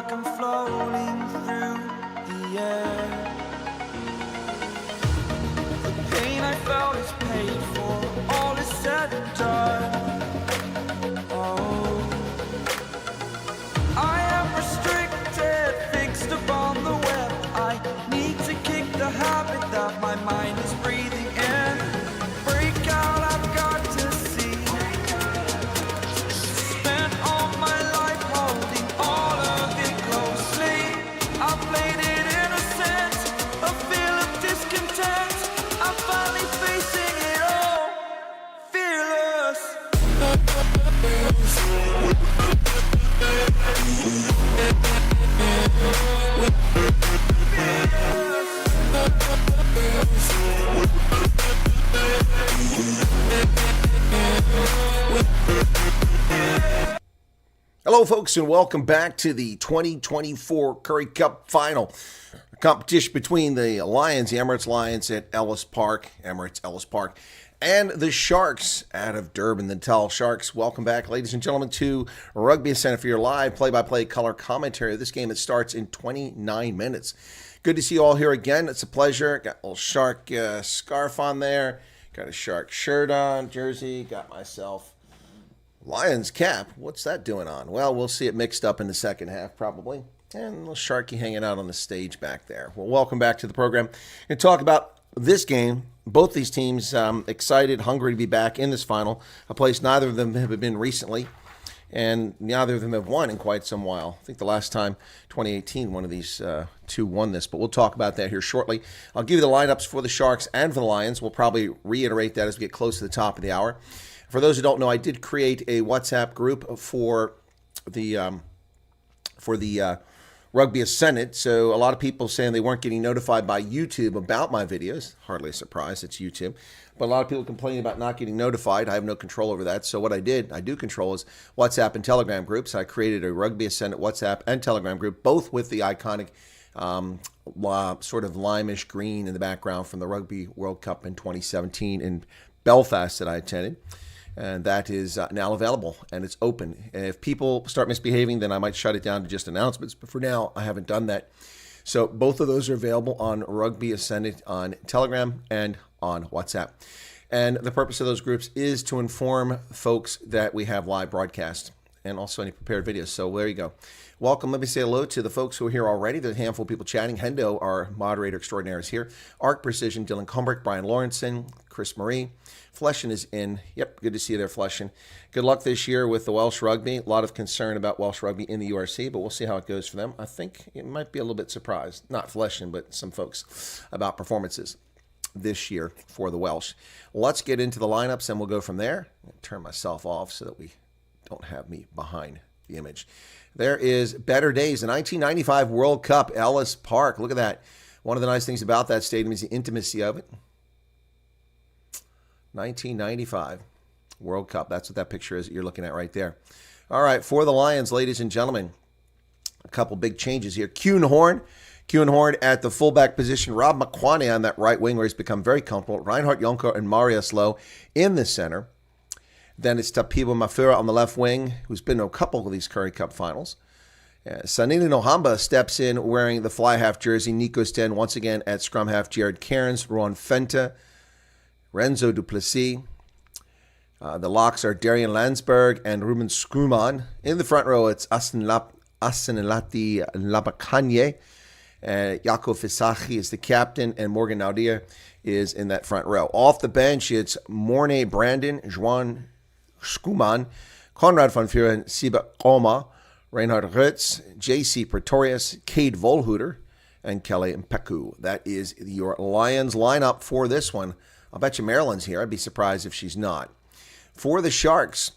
like I'm floating through the air. The pain I felt is paid for, all is said and done. Oh, I am restricted, fixed upon the web. I need to kick the habit that my mind is breathing in. Break out, I've got to see. Spent all my life holding all of it closely. I played it innocent, a feel of discontent. I'm finally facing it all, fearless. Hello, folks, and welcome back to the 2024 Currie Cup final. A competition between the Lions, the Emirates Lions at Emirates Ellis Park, and the Sharks out of Durban, the Natal Sharks. Welcome back, ladies and gentlemen, to Rugby Center for your live play-by-play color commentary of this game that starts in 29 minutes. Good to see you all here again. It's a pleasure. Got a little Shark scarf on there. Got a Shark shirt on, jersey. Got myself Lions cap. What's that doing on? Well, we'll see it mixed up in the second half probably. And a little Sharky hanging out on the stage back there. Well, welcome back to the program. And talk about this game. Both these teams excited, hungry to be back in this final, a place neither of them have been recently, and neither of them have won in quite some while. I think the last time, 2018, one of these two won this, but we'll talk about that here shortly. I'll give you the lineups for the Sharks and for the Lions. We'll probably reiterate that as we get close to the top of the hour. For those who don't know, I did create a WhatsApp group for the Rugby Ascendant. So a lot of people saying they weren't getting notified by YouTube about my videos. Hardly a surprise, it's YouTube. But a lot of people complaining about not getting notified. I have no control over that. So what I do control is WhatsApp and Telegram groups. I created a Rugby Ascendant WhatsApp and Telegram group, both with the iconic sort of limeish green in the background from the Rugby World Cup in 2017 in Belfast that I attended. And that is now available, and it's open. And if people start misbehaving, then I might shut it down to just announcements. But for now, I haven't done that. So both of those are available on Rugby Ascendant on Telegram and on WhatsApp. And the purpose of those groups is to inform folks that we have live broadcast and also any prepared videos. So there you go. Welcome. Let me say hello to the folks who are here already. There's a handful of people chatting. Hendo, our moderator extraordinaire, is here. Arc Precision, Dylan Combrick, Brian Lawrenson, Chris Marie. Fleshin is in. Yep, good to see you there, Fleshin. Good luck this year with the Welsh Rugby. A lot of concern about Welsh Rugby in the URC, but we'll see how it goes for them. I think it might be a little bit surprised, not Fleshin, but some folks, about performances this year for the Welsh. Let's get into the lineups, and we'll go from there. I'll turn myself off so that we don't have me behind the image. There is Better Days, the 1995 World Cup, Ellis Park. Look at that. One of the nice things about that stadium is the intimacy of it. 1995 World Cup. That's what that picture is that you're looking at right there. All right, for the Lions, ladies and gentlemen, a couple big changes here. Kuhnhorn at the fullback position. Rob McQuaney on that right wing where he's become very comfortable. Reinhard Jonker and Marius Lowe in the center. Then it's Tapibo Mafura on the left wing, who's been to a couple of these Currie Cup finals. Sanini Nohamba steps in wearing the fly half jersey. Nico Sten once again at scrum half. Jared Cairns, Ron Fenta, Renzo Duplessis. The locks are Darian Landsberg and Ruben Skuman. In the front row, it's Asenlati Labakanye. Jaco Fisachi is the captain, and Morgan Naudia is in that front row. Off the bench, it's Mornay Brandon, Juan Skuman, Konrad van Vuren, Siba Oma, Reinhard Ritz, J.C. Pretorius, Cade Volhuter, and Kelly Mpeku. That is your Lions lineup for this one. I'll bet you Maryland's here. I'd be surprised if she's not. For the Sharks,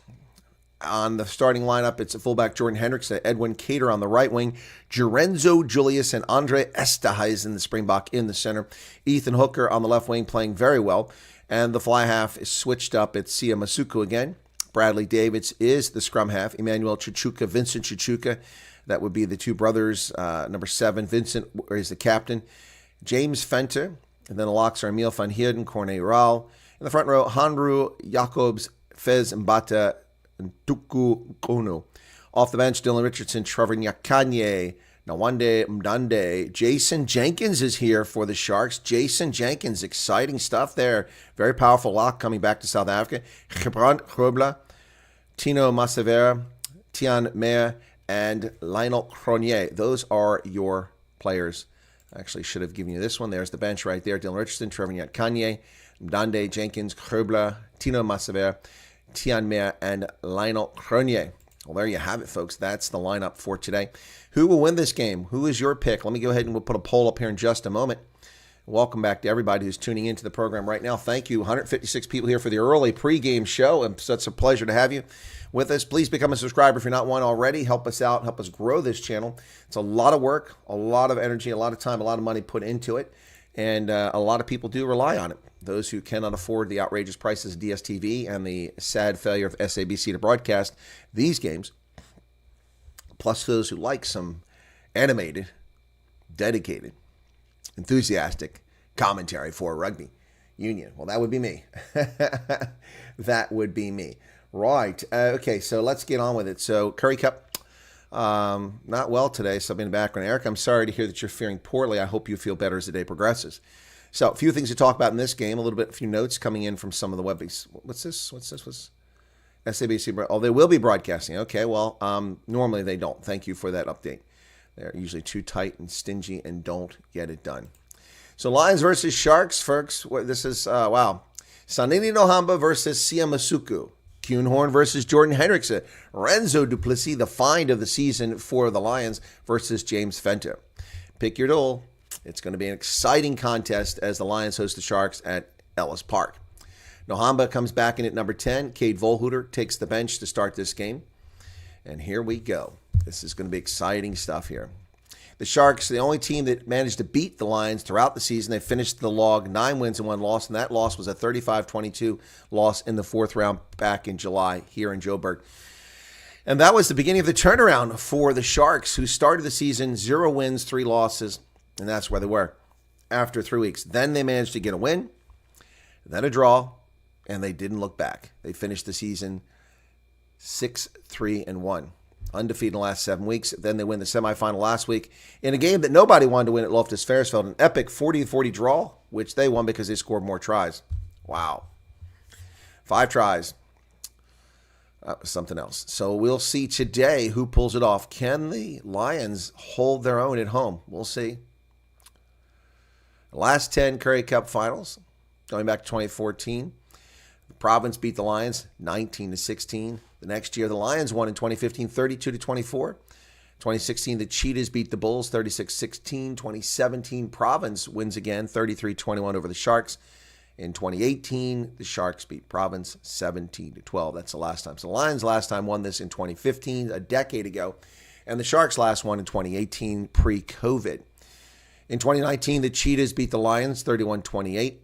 on the starting lineup, it's a fullback Jordan Hendricks, Edwin Cater on the right wing, Gerenzo Julius and Andre Esteheisen, the Springbok in the center. Ethan Hooker on the left wing playing very well. And the fly half is switched up. It's Sia Masuku again. Bradley Davids is the scrum half. Emmanuel Chichuka, Vincent Chichuka. That would be the two brothers. Number 7, Vincent is the captain. James Fenter. And then the locks are Emil van Heerden, Corne Raal. In the front row, Hanru Jacobs, Fez Mbata, and Tuku Kono. Off the bench, Dylan Richardson, Trevor Nyakanye, Nawande Mdande. Jason Jenkins is here for the Sharks. Jason Jenkins, exciting stuff there. Very powerful lock coming back to South Africa. Gebrand Grobler, Tino Masavera, Tian Meyer, and Lionel Cronier. Those are your players. I actually should have given you this one. There's the bench right there. Dylan Richardson, Trevor Nyakanye, Mdande, Jenkins, Grobler, Tino Masavera, Tian Meyer, and Lionel Cronier. Well, there you have it, folks. That's the lineup for today. Who will win this game? Who is your pick? Let me go ahead and we'll put a poll up here in just a moment. Welcome back to everybody who's tuning into the program right now. Thank you. 156 people here for the early pregame show. It's such a pleasure to have you with us. Please become a subscriber if you're not one already. Help us out. Help us grow this channel. It's a lot of work, a lot of energy, a lot of time, a lot of money put into it. And a lot of people do rely on it. Those who cannot afford the outrageous prices of DSTV and the sad failure of SABC to broadcast these games, plus those who like some animated, dedicated, enthusiastic commentary for rugby union. Well, that would be me. That would be me. Right. Okay, so let's get on with it. So, Currie Cup, not well today, so I've been in the background. Eric, I'm sorry to hear that you're faring poorly. I hope you feel better as the day progresses. So, a few things to talk about in this game. A few notes coming in from some of the webbies. What's this? What's SABC? Oh, they will be broadcasting. Okay, well, normally they don't. Thank you for that update. They're usually too tight and stingy and don't get it done. So, Lions versus Sharks, folks. This is, wow. Sanini Nohamba versus Sia Masuku. Kuhnhorn versus Jordan Hendrickson. Renzo Duplessis, the find of the season for the Lions, versus James Fenta. Pick your duel. It's going to be an exciting contest as the Lions host the Sharks at Ellis Park. Nohamba comes back in at number 10. Cade Volhuter takes the bench to start this game. And here we go. This is going to be exciting stuff here. The Sharks, the only team that managed to beat the Lions throughout the season. They finished the log 9 wins and 1 loss, and that loss was a 35-22 loss in the 4th round back in July here in Joburg. And that was the beginning of the turnaround for the Sharks, who started the season 0 wins, 3 losses, and that's where they were after 3 weeks. Then they managed to get a win, then a draw, and they didn't look back. They finished the season 6-3-1. Undefeated in the last 7 weeks. Then they win the semifinal last week in a game that nobody wanted to win at Loftus Versfeld. An epic 40-40 draw, which they won because they scored more tries. Wow. 5 tries. That was something else. So we'll see today who pulls it off. Can the Lions hold their own at home? We'll see. The last 10 Currie Cup finals, going back to 2014. The Province beat the Lions 19-16. The next year, the Lions won in 2015, 32-24. 2016, the Cheetahs beat the Bulls 36-16. 2017, Province wins again 33-21 over the Sharks. In 2018, the Sharks beat Province 17-12. That's the last time. So the Lions last time won this in 2015, a decade ago. And the Sharks last won in 2018, pre-COVID. In 2019, the Cheetahs beat the Lions 31-28.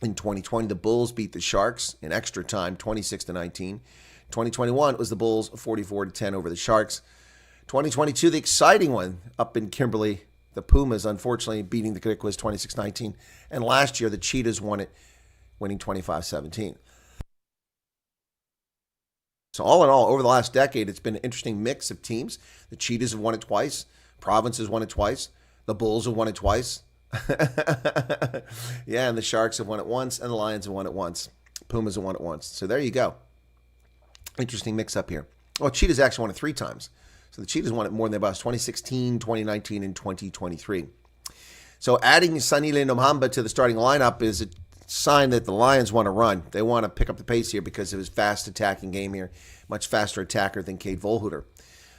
In 2020, the Bulls beat the Sharks in extra time, 26-19. 2021, it was the Bulls 44-10 over the Sharks. 2022, the exciting one up in Kimberley, the Pumas, unfortunately, beating the Griquas 26-19. And last year, the Cheetahs won it, winning 25-17. So all in all, over the last decade, it's been an interesting mix of teams. The Cheetahs have won it twice. Province has won it twice. The Bulls have won it twice. Yeah, and the Sharks have won it once, and the Lions have won it once. Pumas have won it once. So there you go. Interesting mix-up here. Well, Cheetahs actually won it 3 times. So the Cheetahs won it more than they lost 2016, 2019, and 2023. So adding Sanile Nomhamba to the starting lineup is a sign that the Lions want to run. They want to pick up the pace here because of his fast attacking game here. Much faster attacker than Cade Volhuter.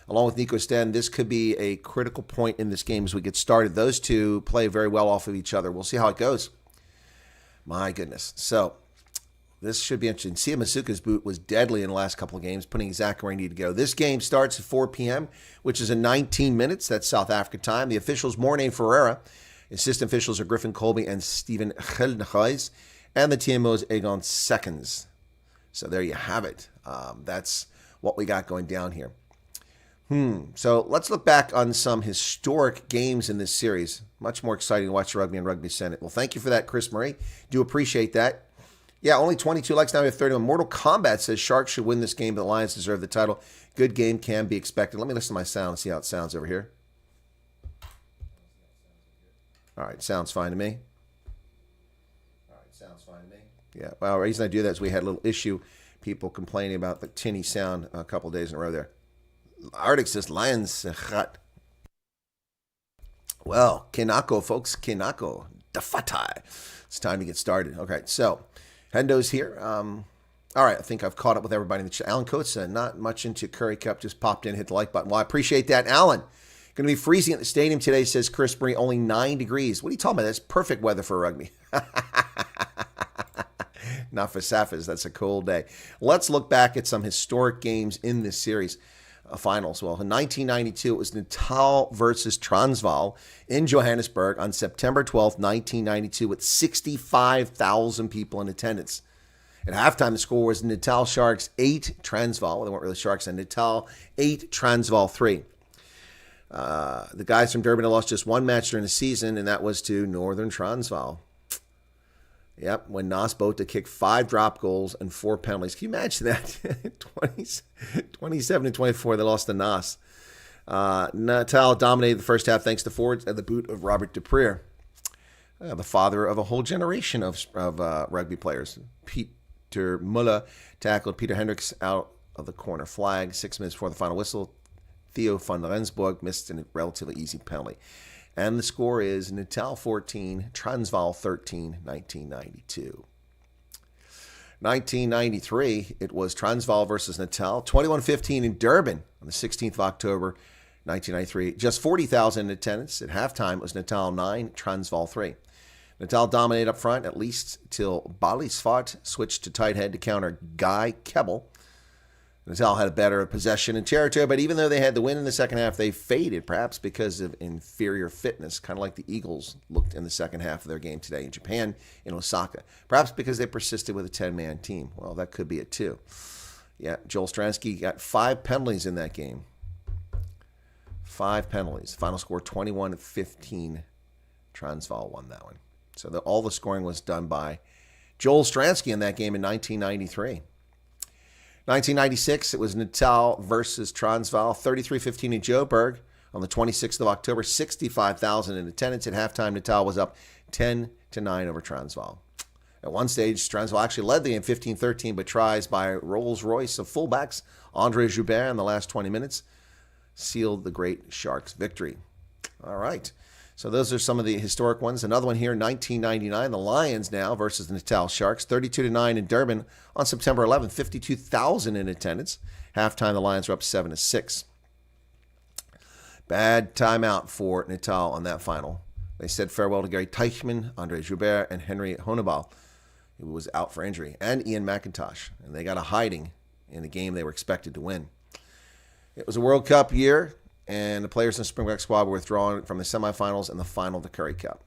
Along with Nico Sten, this could be a critical point in this game as we get started. Those two play very well off of each other. We'll see how it goes. My goodness. So this should be interesting. Sia Masuka's boot was deadly in the last couple of games, putting exactly where he needed to go. This game starts at 4 p.m., which is in 19 minutes. That's South Africa time. The officials, Morne Ferreira. Assistant officials are Griffin Colby and Stephen Geldenhuis. And the TMOs, Egon Seconds. So there you have it. That's what we got going down here. So let's look back on some historic games in this series. Much more exciting to watch rugby and Rugby Senate. Well, thank you for that, Chris Murray. Do appreciate that. Yeah, only 22 likes. Now we have 31. Mortal Kombat says Sharks should win this game, but the Lions deserve the title. Good game can be expected. Let me listen to my sound and see how it sounds over here. All right, sounds fine to me. Yeah, well, the reason I do that is we had a little issue. People complaining about the tinny sound a couple days in a row there. Arctic says Lions hot. Well, Kinako, folks. Kinako. Dafatai. It's time to get started. Okay, so Hendo's here. All right, I think I've caught up with everybody in the chat. Alan Coates, not much into Currie Cup, just popped in, hit the like button. Well, I appreciate that. Alan, going to be freezing at the stadium today, says Chris Bree, only 9 degrees. What are you talking about? That's perfect weather for rugby. Not for Saffas. That's a cold day. Let's look back at some historic games in this series. Finals. Well, in 1992, it was Natal versus Transvaal in Johannesburg on September 12th, 1992, with 65,000 people in attendance. At halftime, the score was Natal Sharks 8, Transvaal. Well, they weren't really Sharks, and Natal 8, Transvaal 3. The guys from Durban had lost just one match during the season, and that was to Northern Transvaal. Yep, when Nas Botha kicked 5 drop goals and 4 penalties. Can you imagine that? 27 and 24, they lost to Nas. Natal dominated the first half thanks to forwards and the boot of Robert Duprier, the father of a whole generation of rugby players. Peter Muller tackled Peter Hendricks out of the corner flag 6 minutes before the final whistle. Theo van Rensburg missed a relatively easy penalty. And the score is Natal 14, Transvaal 13, 1992. 1993, it was Transvaal versus Natal, 21-15 in Durban on the 16th of October, 1993. Just 40,000 in attendance. At halftime, it was Natal 9, Transvaal 3. Natal dominated up front, at least till Bali Svat switched to tight head to counter Guy Kebbel. Natal had a better possession and territory, but even though they had the win in the second half, they faded, perhaps because of inferior fitness, kind of like the Eagles looked in the second half of their game today in Japan, in Osaka. Perhaps because they persisted with a 10-man team. Well, that could be it too. Yeah, Joel Stransky got 5 penalties in that game. 5 penalties. Final score 21-15. Transvaal won that one. So all the scoring was done by Joel Stransky in that game in 1993. 1996, it was Natal versus Transvaal, 33-15 in Joburg on the 26th of October, 65,000 in attendance. At halftime, Natal was up 10-9 over Transvaal. At one stage, Transvaal actually led the game 15-13, but tries by Rolls-Royce of fullbacks, Andre Joubert in the last 20 minutes, sealed the Great Sharks' victory. All right. So those are some of the historic ones. Another one here, 1999, the Lions now versus the Natal Sharks, 32-9 in Durban on September 11th, 52,000 in attendance. Halftime, the Lions were up 7-6. Bad timeout for Natal on that final. They said farewell to Gary Teichmann, Andre Joubert, and Henry Honebal, who was out for injury, and Ian McIntosh. And they got a hiding in the game they were expected to win. It was a World Cup year, and the players in the Springbok squad were withdrawn from the semifinals and the final of the Currie Cup.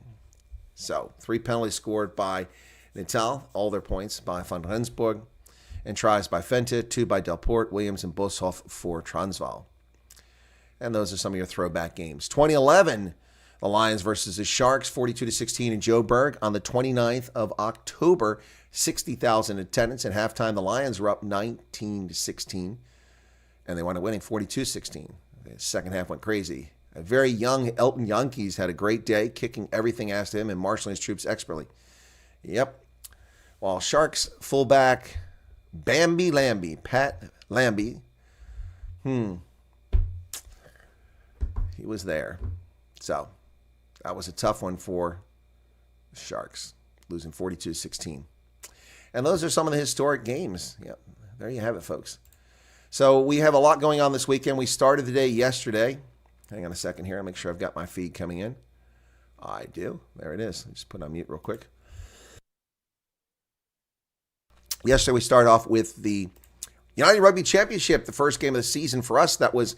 So 3 penalties scored by Natal, all their points by Van Rensburg, and tries by Fente, 2 by Delport, Williams, and Boshoff for Transvaal. And those are some of your throwback games. 2011, the Lions versus the Sharks, 42-16 in Joburg on the 29th of October, 60,000 attendance. At halftime, the Lions were up 19-16, and they wound up winning 42-16. The second half went crazy. A very young Elton Yankees had a great day, kicking everything asked of him and marshaling his troops expertly. Yep. While Sharks fullback Pat Lambie, he was there. So that was a tough one for the Sharks, losing 42-16. And those are some of the historic games. Yep. There you have it, folks. So we have a lot going on this weekend. We started the day yesterday. Hang on a second here. I'll make sure I've got my feed coming in. I do. There it is. I'll just put it on mute real quick. Yesterday we started off with the United Rugby Championship, the first game of the season for us. That was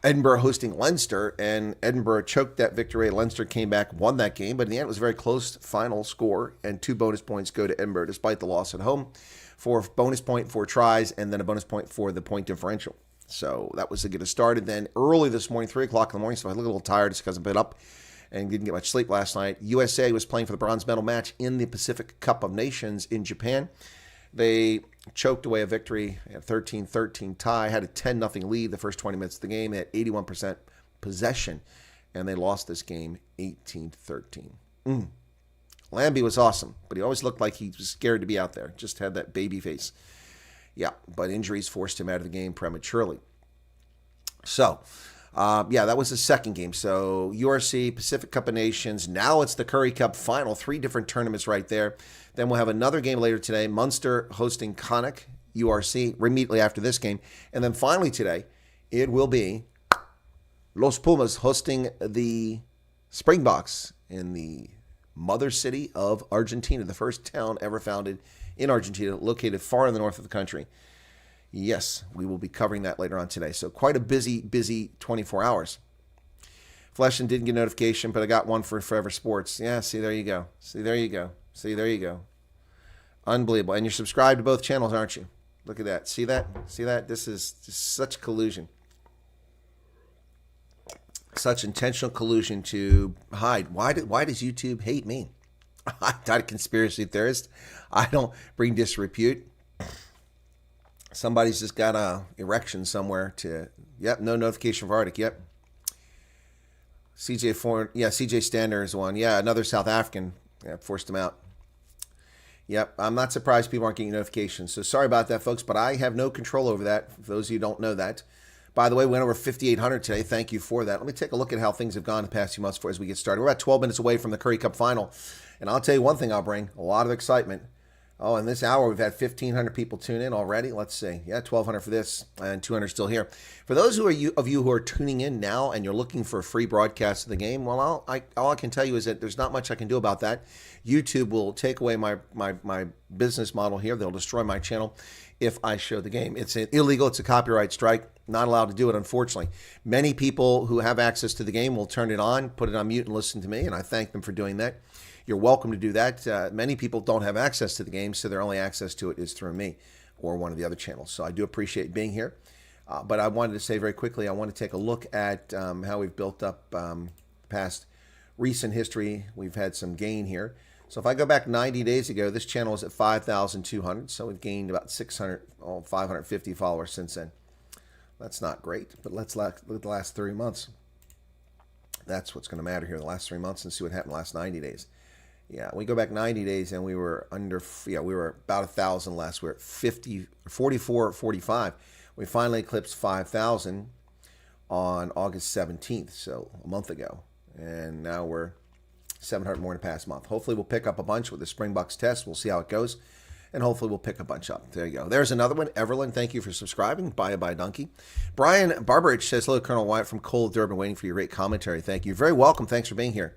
Edinburgh hosting Leinster, and Edinburgh choked that victory. Leinster came back, won that game, but in the end it was a very close final score, and 2 bonus points go to Edinburgh despite the loss at home. 4 bonus point, 4 tries, and then a bonus point for the point differential. So that was to get us started. Then early this morning, 3 o'clock in the morning, so I look a little tired just because I've been up and didn't get much sleep last night. USA was playing for the bronze medal match in the Pacific Cup of Nations in Japan. They choked away a victory, a 13-13 tie, had a 10-0 lead the first 20 minutes of the game. They had 81% possession, and they lost this game 18-13. Lambie was awesome, but he always looked like he was scared to be out there. Just had that baby face. Yeah, but injuries forced him out of the game prematurely. So, that was the second game. So, URC, Pacific Cup of Nations. Now it's the Currie Cup final. 3 different tournaments right there. Then we'll have another game later today. Munster hosting Connacht, URC, immediately after this game. And then finally today, it will be Los Pumas hosting the Springboks in the mother city of Argentina, the first town ever founded in Argentina, located far in the north of the country. Yes, we will be covering that later on today. So quite a busy 24 hours. Fleshton didn't get a notification, but I got one for Forever Sports. Yeah, see, there you go. See, there you go. Unbelievable. And you're subscribed to both channels, aren't you? Look at that. See that? See that? This is just such collusion. Such intentional collusion to hide. Why does YouTube hate me? I'm not a conspiracy theorist. I don't bring disrepute. Somebody's just got a erection somewhere to. Yep, no notification for Arctic. Yep. CJ Stander is one. Yeah, another South African. Yeah, forced him out. Yep, I'm not surprised people aren't getting notifications. So sorry about that, folks, but I have no control over that. For those of you who don't know that. By the way, we went over 5,800 today. Thank you for that. Let me take a look at how things have gone the past few months as we get started. We're about 12 minutes away from the Currie Cup final. And I'll tell you one thing I'll bring, a lot of excitement. Oh, in this hour, we've had 1,500 people tune in already. Let's see. Yeah, 1,200 for this and 200 still here. For those of you who are tuning in now and you're looking for a free broadcast of the game, well, all I can tell you is that there's not much I can do about that. YouTube will take away my business model here. They'll destroy my channel if I show the game. It's illegal. It's a copyright strike. Not allowed to do it, unfortunately. Many people who have access to the game will turn it on, put it on mute, and listen to me, and I thank them for doing that. You're welcome to do that. Many people don't have access to the game, so their only access to it is through me or one of the other channels. So I do appreciate being here. But I wanted to say very quickly, I want to take a look at how we've built up past recent history. We've had some gain here. So if I go back 90 days ago, this channel was at 5,200. So we've gained about 550 followers since then. That's not great, but let's look at the last 3 months. That's what's going to matter here, the last 3 months, and see what happened the last 90 days. Yeah, we go back 90 days, and we were we were about 1,000 less. We were at 44, 45. We finally eclipsed 5,000 on August 17th, so a month ago. And now we're 700 more in the past month. Hopefully we'll pick up a bunch with the Springboks test. We'll see how it goes. And hopefully we'll pick a bunch up. There you go. There's another one. Everlyn, thank you for subscribing. Bye, donkey. Brian Barberich says, hello, Colonel Wyatt from Cold Durban, waiting for your great commentary. Thank you. You're very welcome. Thanks for being here.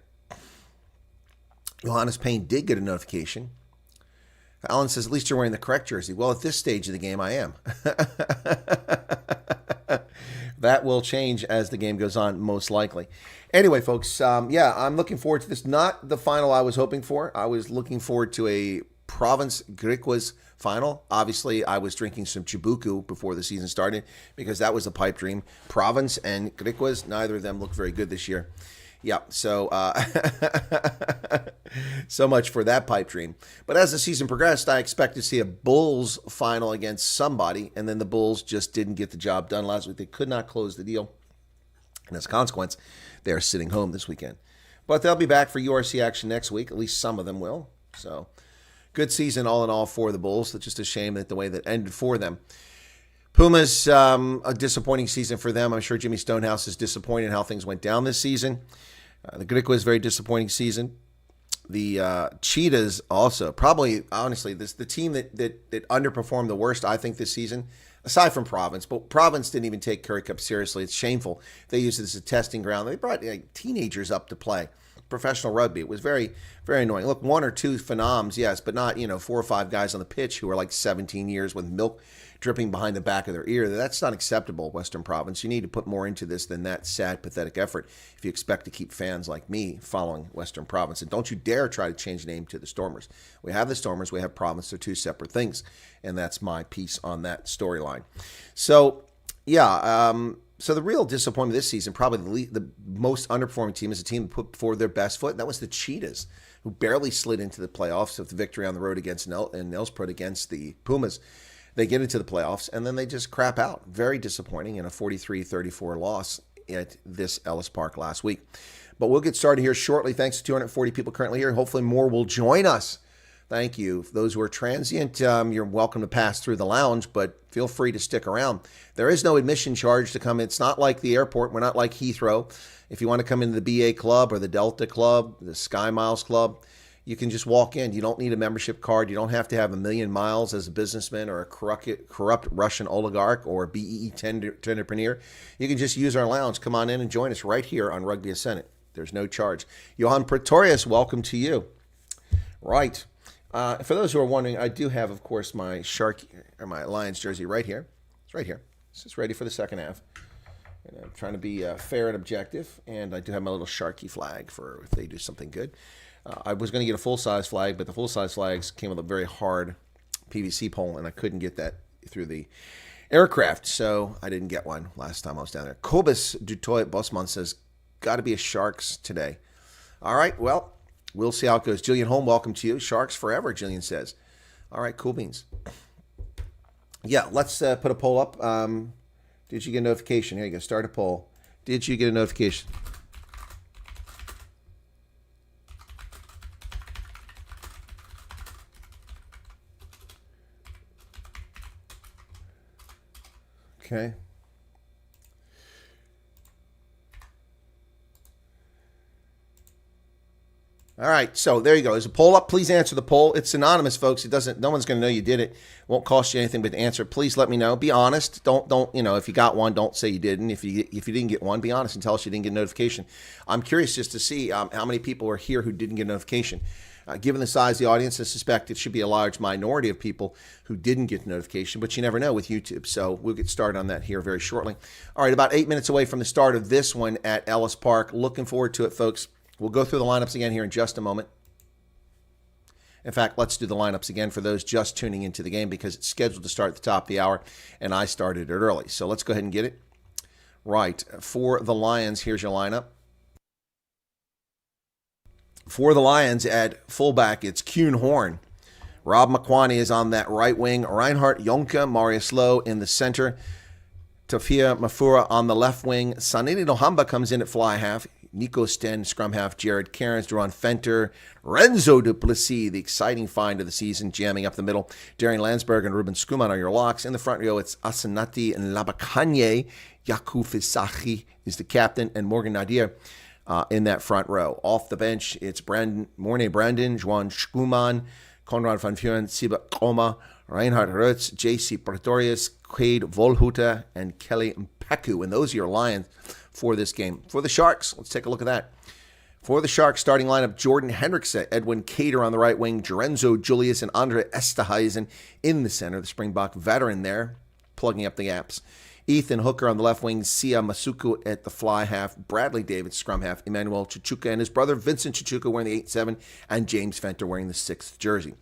Johannes Payne did get a notification. Alan says, at least you're wearing the correct jersey. Well, at this stage of the game, I am. That will change as the game goes on, most likely. Anyway, folks, I'm looking forward to this. Not the final I was hoping for. I was looking forward to a Province Griquas final. Obviously, I was drinking some Chibuku before the season started because that was a pipe dream. Province and Griquas, neither of them look very good this year. Yeah, so so much for that pipe dream. But as the season progressed, I expect to see a Bulls final against somebody, and then the Bulls just didn't get the job done last week. They could not close the deal, and as a consequence, they are sitting home this weekend. But they'll be back for URC action next week. At least some of them will. So good season all in all for the Bulls. It's just a shame that the way that ended for them. Pumas, a disappointing season for them. I'm sure Jimmy Stonehouse is disappointed in how things went down this season. The Griquas, very disappointing season. The Cheetahs also, probably, honestly, the team that underperformed the worst, I think, this season, aside from Province. But Province didn't even take Currie Cup seriously. It's shameful. They used it as a testing ground. They brought teenagers up to play professional rugby. It was very, very annoying. Look, one or two phenoms, yes, but not 4 or 5 guys on the pitch who are like 17 years with milk dripping behind the back of their ear. That's not acceptable, Western Province. You need to put more into this than that sad, pathetic effort if you expect to keep fans like me following Western Province. And don't you dare try to change the name to the Stormers. We have the Stormers, we have Province. They're two separate things. And that's my piece on that storyline. So, So the real disappointment this season, probably the most underperforming team, is a team that put forward their best foot, and that was the Cheetahs, who barely slid into the playoffs with the victory on the road against Nelspruit against the Pumas. They get into the playoffs, and then they just crap out. Very disappointing in a 43-34 loss at this Ellis Park last week. But we'll get started here shortly. Thanks to 240 people currently here. Hopefully more will join us. Thank you. For those who are transient, you're welcome to pass through the lounge, but feel free to stick around. There is no admission charge to come in. It's not like the airport. We're not like Heathrow. If you want to come into the BA Club or the Delta Club, the Sky Miles Club, you can just walk in. You don't need a membership card. You don't have to have 1,000,000 miles as a businessman or a corrupt Russian oligarch or a BEE tenderpreneur. You can just use our lounge. Come on in and join us right here on Rugby Ascendant. There's no charge. Johan Pretorius, welcome to you. Right. For those who are wondering, I do have, of course, my my Lions jersey right here. It's right here. It's just ready for the second half. And I'm trying to be fair and objective, and I do have my little Sharky flag for if they do something good. I was going to get a full-size flag, but the full-size flags came with a very hard PVC pole, and I couldn't get that through the aircraft, so I didn't get one last time I was down there. Kobus Dutoy Bosman says, got to be a Sharks today. All right, well, we'll see how it goes. Jillian Holm, welcome to you. Sharks forever, Jillian says. All right, cool beans. Yeah, let's put a poll up. Did you get a notification? Here you go. Start a poll. Did you get a notification? Okay. All right, so there you go. There's a poll up. Please answer the poll. It's anonymous, folks. No one's going to know you did it. Won't cost you anything but to answer. Please let me know. Be honest. Don't if you got one, don't say you didn't. If you didn't get one, be honest and tell us you didn't get a notification. I'm curious just to see how many people are here who didn't get a notification. Given the size of the audience, I suspect it should be a large minority of people who didn't get the notification, but you never know with YouTube. So we'll get started on that here very shortly. All right, about 8 minutes away from the start of this one at Ellis Park. Looking forward to it, folks. We'll go through the lineups again here in just a moment. In fact, let's do the lineups again for those just tuning into the game because it's scheduled to start at the top of the hour, and I started it early. So let's go ahead and get it. Right, for the Lions, here's your lineup. For the Lions at fullback, it's Kuhn Horn. Rob McQuaney is on that right wing. Reinhard Jonke, Marius Lowe in the center. Tafia Mafura on the left wing. Sanini Nohamba comes in at fly half. Nico Sten, scrum half. Jared Cairns, Duran Fenter. Renzo Duplessis, the exciting find of the season, jamming up the middle. Darian Landsberg and Ruben Skuman are your locks. In the front row, it's Asanati and Labakanye. Yaku Fisachi is the captain, and Morgan Nadir in that front row. Off the bench, it's Morne Brandon, Juan Skuman, Konrad van Vuren, Siba Koma, Reinhard Rutz, J.C. Pretorius, Quade Volhuta, and Kelly Mpeku. And those are your Lions for this game. For the Sharks, let's take a look at that. For the Sharks, starting lineup, Jordan Hendrickson, Edwin Cater on the right wing, Gerenzo Julius, and Andre Esterhuizen in the center. The Springbok veteran there, plugging up the gaps. Ethan Hooker on the left wing, Sia Masuku at the fly half, Bradley David scrum half, Emmanuel Chichuka and his brother Vincent Chichuka wearing the 8-7, and James Fenter wearing the 6th jersey.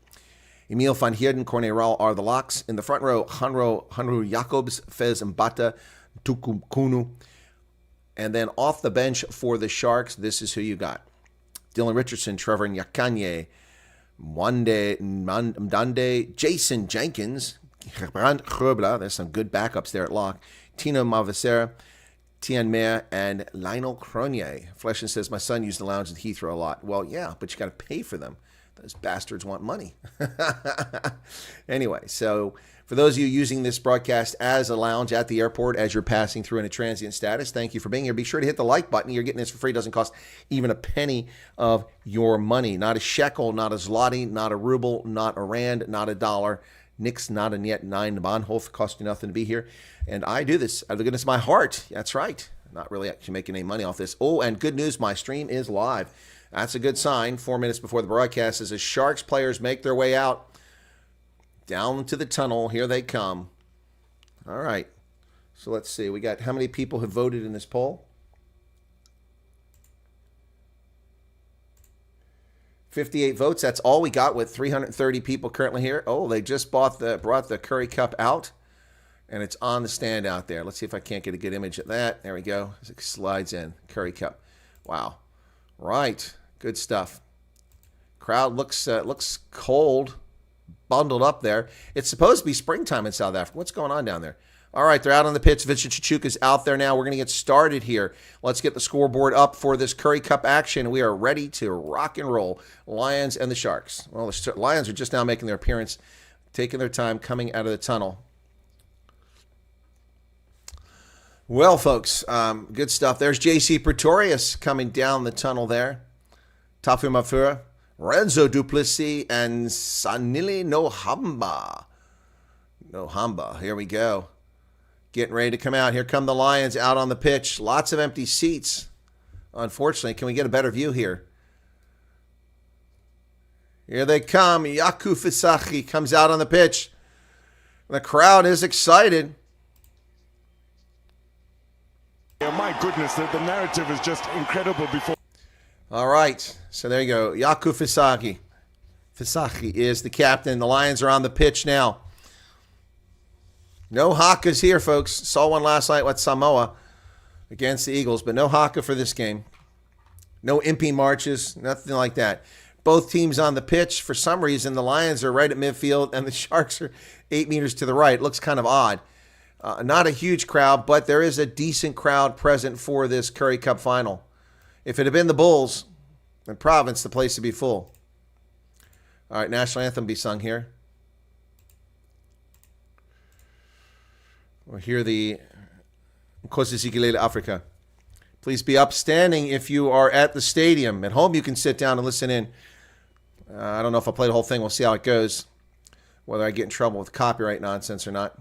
Emil van Heerden, Corne Raul are the locks. In the front row, Hanru Jacobs, Fez Mbata, Tukumkunu. And then off the bench for the Sharks, this is who you got. Dylan Richardson, Trevor Nyakanye, Mwande Mdande, Jason Jenkins, Brand Grubla, there's some good backups there at lock. Tino Mavacera, Tian Mer, and Lionel Cronier. Fleshin says, my son used the lounge at Heathrow a lot. Well, yeah, but you got to pay for them. Those bastards want money. Anyway, so for those of you using this broadcast as a lounge at the airport as you're passing through in a transient status, thank you for being here. Be sure to hit the like button. You're getting this for free. It doesn't cost even a penny of your money. Not a shekel, not a zloty, not a ruble, not a rand, not a dollar. Nix, not and yet 9 Bahnhof. Cost you nothing to be here. And I do this out of the goodness of my heart. That's right. Not really actually making any money off this. Oh, and good news, my stream is live. That's a good sign. 4 minutes before the broadcast as the Sharks players make their way out down to the tunnel. Here they come. All right. So let's see. We got how many people have voted in this poll? 58 votes. That's all we got with 330 people currently here. Oh, they just brought the Currie Cup out. And it's on the stand out there. Let's see if I can't get a good image of that. There we go. As it slides in. Currie Cup. Wow. Right. Good stuff. Crowd looks cold, bundled up there. It's supposed to be springtime in South Africa. What's going on down there? All right, they're out on the pitch. Vincent Chichuk is out there now. We're going to get started here. Let's get the scoreboard up for this Currie Cup action. We are ready to rock and roll. Lions and the Sharks. Well, the Lions are just now making their appearance, taking their time coming out of the tunnel. Well, folks, good stuff. There's JC Pretorius coming down the tunnel there. Tafu Mafura, Renzo Duplessis, and Sanili Nohamba. Nohamba, here we go. Getting ready to come out. Here come the Lions out on the pitch. Lots of empty seats, unfortunately. Can we get a better view here? Here they come. Yaku Fisaki comes out on the pitch. The crowd is excited. Yeah, my goodness, the narrative is just incredible before. All right, so there you go. Yaku Fisaki. Fisaki is the captain. The Lions are on the pitch now. No Hakas here, folks. Saw one last night with Samoa against the Eagles, but no Haka for this game. No imping marches, nothing like that. Both teams on the pitch. For some reason, the Lions are right at midfield, and the Sharks are 8 meters to the right. It looks kind of odd. Not a huge crowd, but there is a decent crowd present for this Currie Cup final. If it had been the Bulls and Province, the place would be full. All right, national anthem be sung here. We'll hear the Currie Africa. Please be upstanding if you are at the stadium. At home, you can sit down and listen in. I don't know if I'll play the whole thing. We'll see how it goes. Whether I get in trouble with copyright nonsense or not.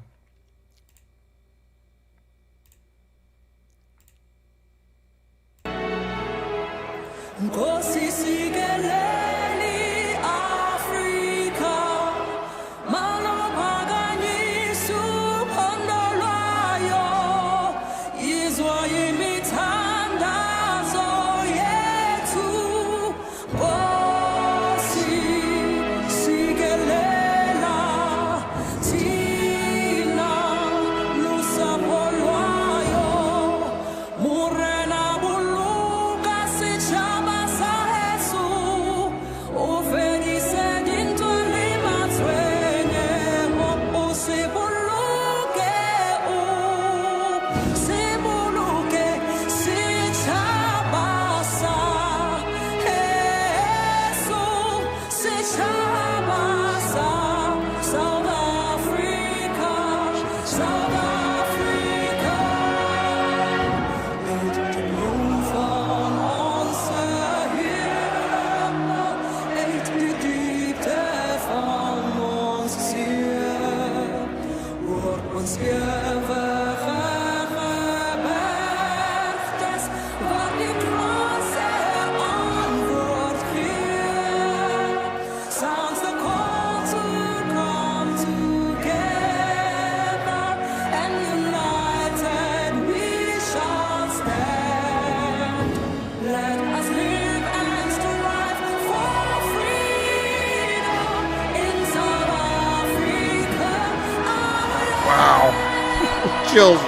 Chills.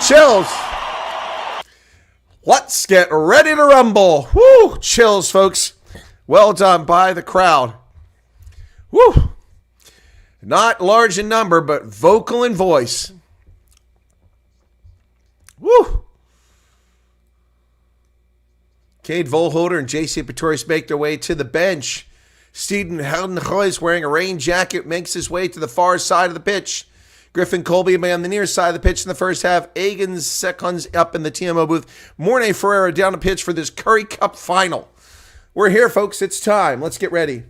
Chills. Let's get ready to rumble. Woo! Chills, folks. Well done by the crowd. Woo! Not large in number, but vocal in voice. Woo! Cade Volholder and J.C. Pretorius make their way to the bench. Steven Heldenhuis, wearing a rain jacket, makes his way to the far side of the pitch. Griffin Colby on the near side of the pitch in the first half. Egan's seconds up in the TMO booth. Mornay Ferreira down the pitch for this Currie Cup final. We're here, folks. It's time. Let's get ready.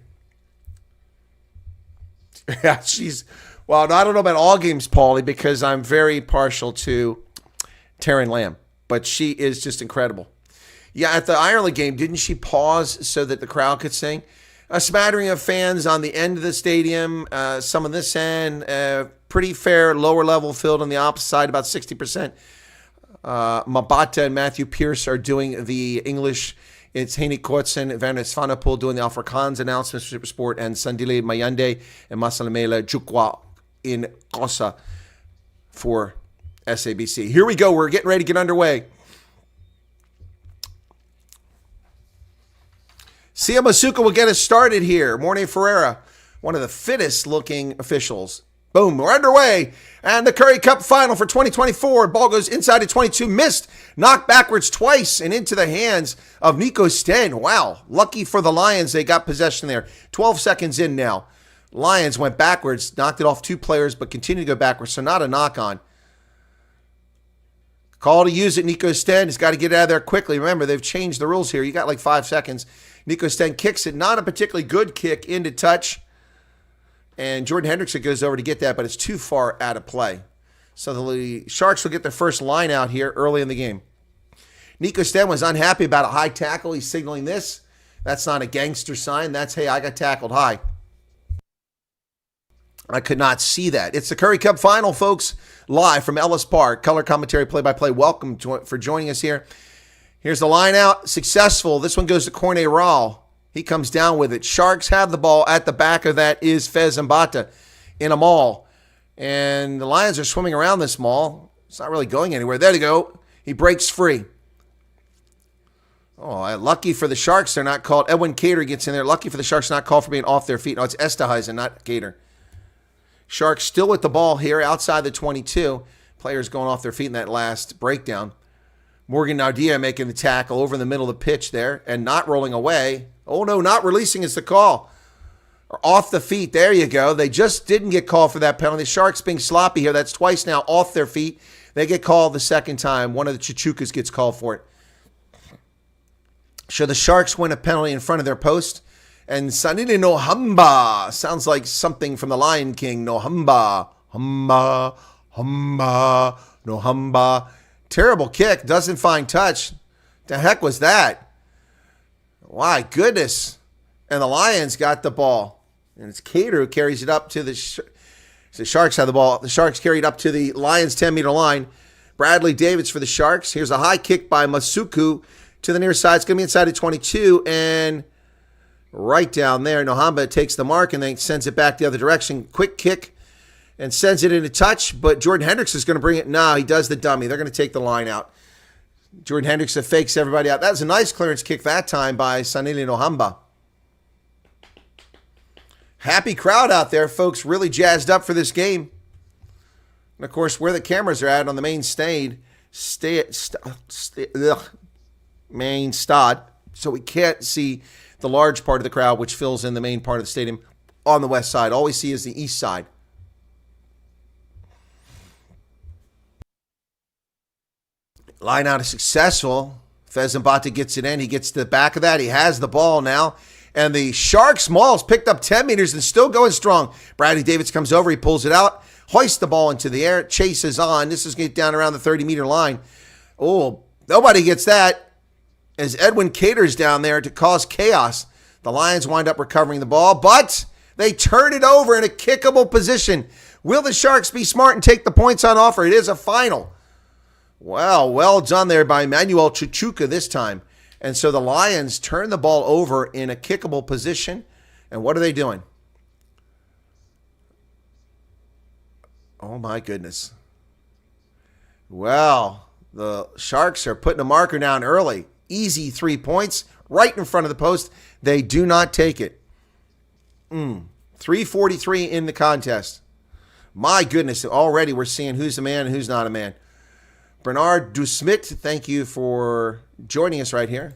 Yeah, well, I don't know about all games, Paulie, because I'm very partial to Taryn Lamb, but she is just incredible. Yeah, at the Ireland game, didn't she pause so that the crowd could sing? A smattering of fans on the end of the stadium, some on this end, pretty fair lower level filled on the opposite side, about 60%. Mabata and Matthew Pierce are doing the English. It's Heini Kortsen, Werner Svanepoel doing the Afrikaans announcements for Supersport, and Sandile Mayande and Masalamela Jukwa in Kosa for SABC. Here we go. We're getting ready to get underway. Sia Masuka will get us started here. Morning Ferreira, one of the fittest looking officials. Boom, we're underway. And the Currie Cup final for 2024. Ball goes inside to 22. Missed. Knocked backwards twice and into the hands of Nico Sten. Wow. Lucky for the Lions. They got possession there. 12 seconds in now. Lions went backwards. Knocked it off 2 players, but continued to go backwards. So not a knock on. Call to use it. Nico Sten has got to get out of there quickly. Remember, they've changed the rules here. You got like 5 seconds. Nico Sten kicks it. Not a particularly good kick into touch. And Jordan Hendrickson goes over to get that, but it's too far out of play. So the Sharks will get their first line out here early in the game. Nico Sten was unhappy about a high tackle. He's signaling this. That's not a gangster sign. That's, hey, I got tackled high. I could not see that. It's the Currie Cup final, folks, live from Ellis Park. Color commentary, play-by-play. Welcome for joining us here. Here's the line out. Successful. This one goes to Corne Raul. He comes down with it. Sharks have the ball. At the back of that is Fez Mbata in a maul. And the Lions are swimming around this maul. It's not really going anywhere. There they go. He breaks free. Oh, lucky for the Sharks, they're not called. Edwin Cater gets in there. Lucky for the Sharks, not called for being off their feet. No, it's Esterhuizen, not Cater. Sharks still with the ball here outside the 22. Players going off their feet in that last breakdown. Morgan Nardia making the tackle over in the middle of the pitch there and not rolling away. Oh, no, not releasing is the call. Or off the feet. There you go. They just didn't get called for that penalty. Sharks being sloppy here. That's twice now off their feet. They get called the second time. One of the Chichukas gets called for it. So the Sharks win a penalty in front of their post. And Sanini Nohamba sounds like something from the Lion King. Nohamba. Hamba. Hamba. Nohamba. Terrible kick. Doesn't find touch. The heck was that? My goodness. And the Lions got the ball. And it's Cater who carries it up to the Sharks have the ball. The Sharks carry it up to the Lions' 10-meter line. Bradley Davids for the Sharks. Here's a high kick by Masuku to the near side. It's going to be inside of 22. And right down there, Nohamba takes the mark and then sends it back the other direction. Quick kick and sends it into touch. But Jordan Hendricks is going to bring it. No, he does the dummy. They're going to take the line out. Jordan Hendrickson fakes everybody out. That was a nice clearance kick that time by Sanili Nohamba. Happy crowd out there, folks. Really jazzed up for this game. And, of course, where the cameras are at on the main main stad, so we can't see the large part of the crowd, which fills in the main part of the stadium on the west side. All we see is the east side. Line out is successful. Fez Mbata gets it in. He gets to the back of that. He has the ball now. And the Sharks Mauls picked up 10 meters and still going strong. Bradley Davids comes over. He pulls it out. Hoists the ball into the air. Chases on. This is getting down around the 30-meter line. Oh, nobody gets that. As Edwin Cater's down there to cause chaos. The Lions wind up recovering the ball, but they turn it over in a kickable position. Will the Sharks be smart and take the points on offer? It is a final. Well done there by Manuel Chichuka this time. And so the Lions turn the ball over in a kickable position. And what are they doing? Oh, my goodness. Well, the Sharks are putting a marker down early. Easy 3 points right in front of the post. They do not take it. 3:43 in the contest. My goodness, already we're seeing who's a man and who's not a man. Bernard Dusmit, thank you for joining us right here.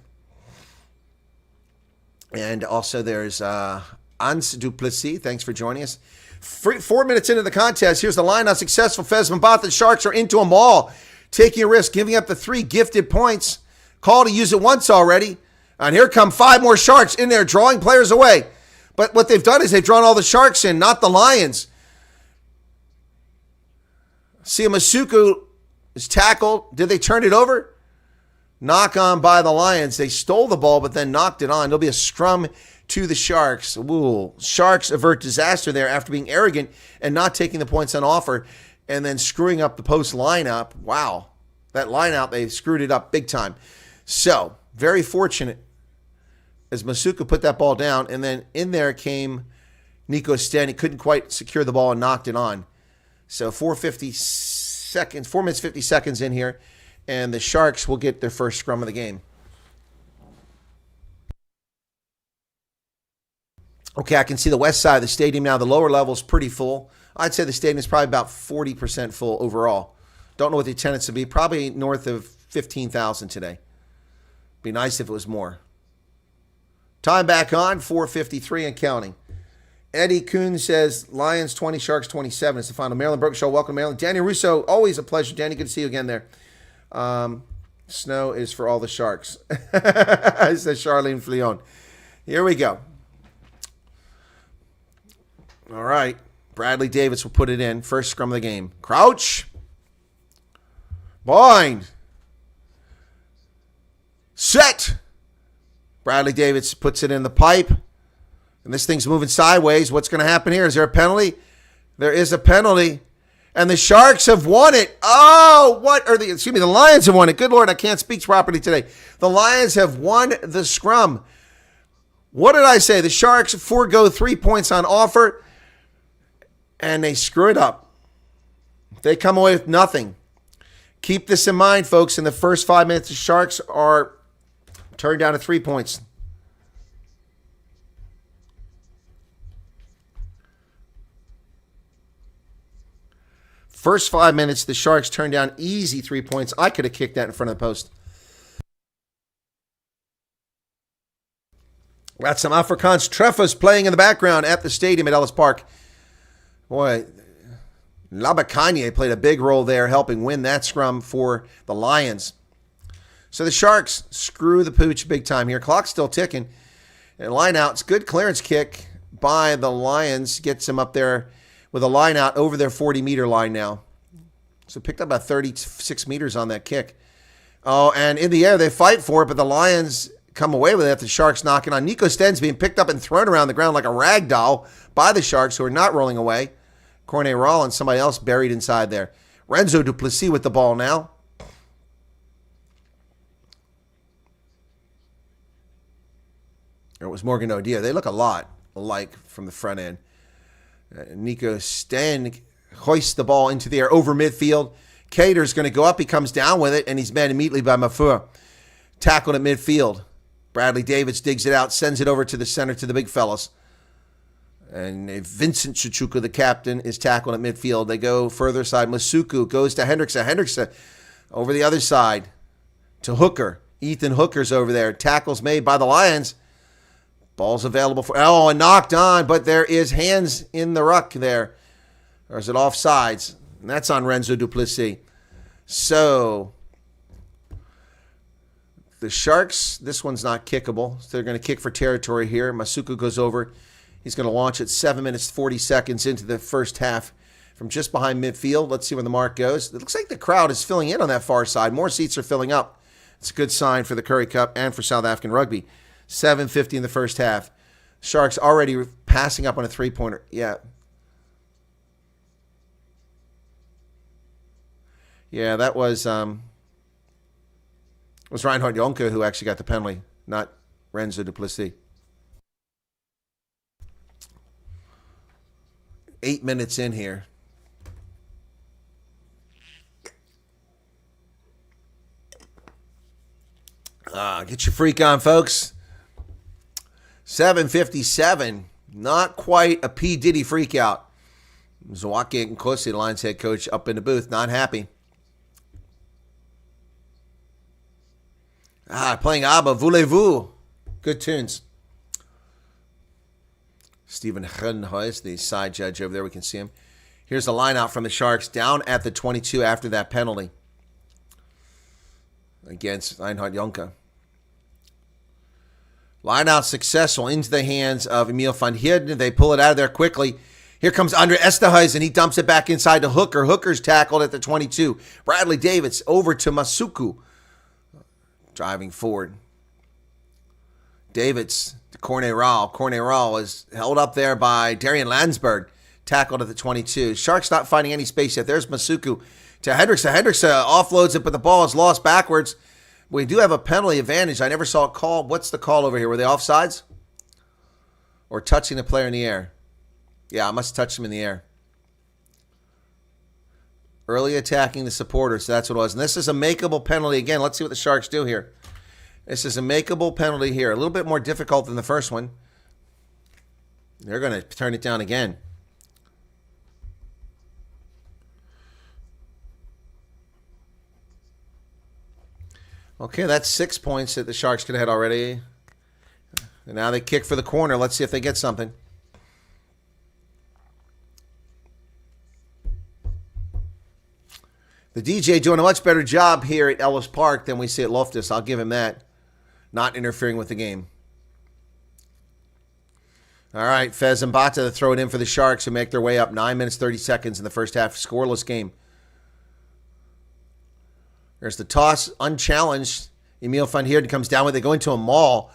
And also there's Ans Duplessis. Thanks for joining us. 4 minutes into the contest, here's the line. Unsuccessful. Fez Mbata. The Sharks are into a maul, taking a risk, giving up the 3 gifted points. Call to use it once already. And here come 5 more Sharks in there, drawing players away. But what they've done is they've drawn all the Sharks in, not the Lions. Siamasuku is tackled. Did they turn it over? Knock on by the Lions. They stole the ball, but then knocked it on. There'll be a scrum to the Sharks. Ooh. Sharks avert disaster there after being arrogant and not taking the points on offer and then screwing up the post lineup. Wow. That lineout, they screwed it up big time. So, very fortunate as Masuka put that ball down, and then in there came Nico Sten. He couldn't quite secure the ball and knocked it on. So 4:56 seconds, 4 minutes, 50 seconds in here, and the Sharks will get their first scrum of the game. Okay, I can see the west side of the stadium now. The lower level is pretty full. I'd say the stadium is probably about 40% full overall. Don't know what the attendance would be. Probably north of 15,000 today. Be nice if it was more. Time back on, 4:53 and counting. Eddie Kuhn says, Lions 20, Sharks 27. It's the final. Maryland Broke Show. Welcome, Maryland. Danny Russo, always a pleasure. Danny, good to see you again there. Snow is for all the Sharks. Says Charlene Fleon. Here we go. All right. Bradley Davis will put it in. First scrum of the game. Crouch. Bind. Set. Bradley Davis puts it in the pipe. And this thing's moving sideways. What's going to happen here? Is there a penalty? There is a penalty. And the Sharks have won it. Oh, the Lions have won it. Good Lord, I can't speak properly today. The Lions have won the scrum. What did I say? The Sharks forego 3 points on offer, and they screw it up. They come away with nothing. Keep this in mind, folks. In the first 5 minutes, the Sharks are turned down to 3 points. First 5 minutes, the Sharks turned down easy 3 points. I could have kicked that in front of the post. Got some Afrikaans treffers playing in the background at the stadium at Ellis Park. Boy, Labakanye played a big role there, helping win that scrum for the Lions. So the Sharks screw the pooch big time here. Clock's still ticking. And line out. It's good clearance kick by the Lions. Gets them up there with a line out over their 40-meter line now. So picked up about 36 meters on that kick. Oh, and in the air, they fight for it, but the Lions come away with it. The Sharks knocking on. Nico Sten's being picked up and thrown around the ground like a rag doll by the Sharks, who are not rolling away. Cornet Rawl and somebody else buried inside there. Renzo Duplessis with the ball now. It was Morgan O'Dia. They look a lot alike from the front end. Nico Sten hoists the ball into the air over midfield. Cater's going to go up. He comes down with it, and he's met immediately by Mafua. Tackled at midfield. Bradley Davis digs it out, sends it over to the center to the big fellas. And Vincent Chichuka, the captain, is tackled at midfield. They go further side. Masuku goes to Hendrickson. Hendrickson over the other side to Hooker. Ethan Hooker's over there. Tackles made by the Lions. Ball's available for... Oh, and knocked on, but there is hands in the ruck there. Or is it offsides? And that's on Renzo Duplessis. So, the Sharks, this one's not kickable. So they're going to kick for territory here. Masuku goes over. He's going to launch it 7 minutes, 40 seconds into the first half from just behind midfield. Let's see where the mark goes. It looks like the crowd is filling in on that far side. More seats are filling up. It's a good sign for the Currie Cup and for South African rugby. 7:50 in the first half. Sharks already passing up on a three-pointer. Yeah. Yeah, that was Reinhard Jonker who actually got the penalty, not Renzo Duplessis. 8 minutes in here. Get your freak on, folks. 7:57. Not quite a P. Diddy freak out. Zawaki Nkosi, the Lions head coach, up in the booth, not happy. Playing ABBA, Voulez-vous. Good tunes. Stephen Hrnhuis, the side judge over there, we can see him. Here's a line out from the Sharks down at the 22 after that penalty against Reinhard Jonker. Line out successful into the hands of Emil van Heerden. They pull it out of there quickly. Here comes Andre Esterhuizen. He dumps it back inside to Hooker. Hooker's tackled at the 22. Bradley Davis over to Masuku. Driving forward. Davids to Cornet Rawl. Cornet Rawl is held up there by Darian Landsberg. Tackled at the 22. Sharks not finding any space yet. There's Masuku to Hendrickson. Hendrickson offloads it, but the ball is lost backwards. We do have a penalty advantage. I never saw it called. What's the call over here? Were they offsides? Or touching the player in the air? Yeah, I must have touched him in the air. Early attacking the supporters. That's what it was. And this is a makeable penalty. Again, let's see what the Sharks do here. This is a makeable penalty here. A little bit more difficult than the first one. They're going to turn it down again. Okay, that's 6 points that the Sharks could have had already. And now they kick for the corner. Let's see if they get something. The DJ doing a much better job here at Ellis Park than we see at Loftus. I'll give him that. Not interfering with the game. All right, Fez and Bata to throw it in for the Sharks who make their way up 9 minutes, 30 seconds in the first half. Scoreless game. There's the toss, unchallenged. Emil van Heerden comes down with it. They go into a maul.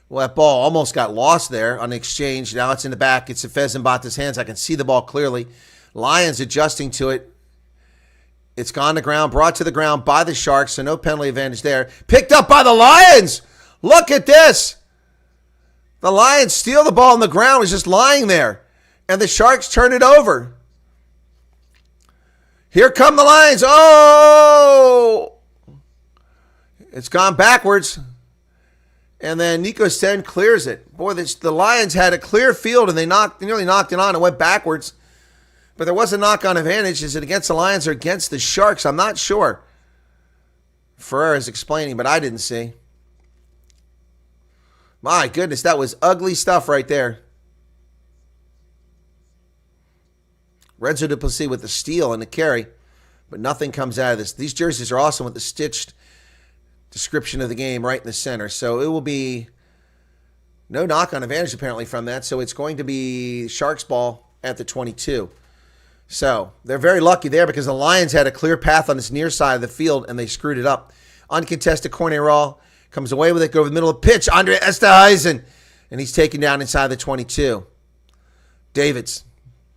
Well, that ball almost got lost there on the exchange. Now it's in the back. It's in Fez and Bata's hands. I can see the ball clearly. Lions adjusting to it. It's gone to ground, brought to the ground by the Sharks, so no penalty advantage there. Picked up by the Lions. Look at this. The Lions steal the ball on the ground. It's just lying there. And the Sharks turn it over. Here come the Lions. Oh! It's gone backwards. And then Nico Sten clears it. Boy, the Lions had a clear field, and they nearly knocked it on. It went backwards. But there was a knock-on advantage. Is it against the Lions or against the Sharks? I'm not sure. Ferrer is explaining, but I didn't see. My goodness, that was ugly stuff right there. Renzo Duplessis with the steal and the carry, but nothing comes out of this. These jerseys are awesome with the stitched description of the game right in the center. So it will be no knock-on advantage apparently from that. So it's going to be Sharks ball at the 22. So they're very lucky there because the Lions had a clear path on this near side of the field and they screwed it up. Uncontested corner roll, comes away with it, go over the middle of the pitch. Andre Esterhuizen, and he's taken down inside the 22. Davids,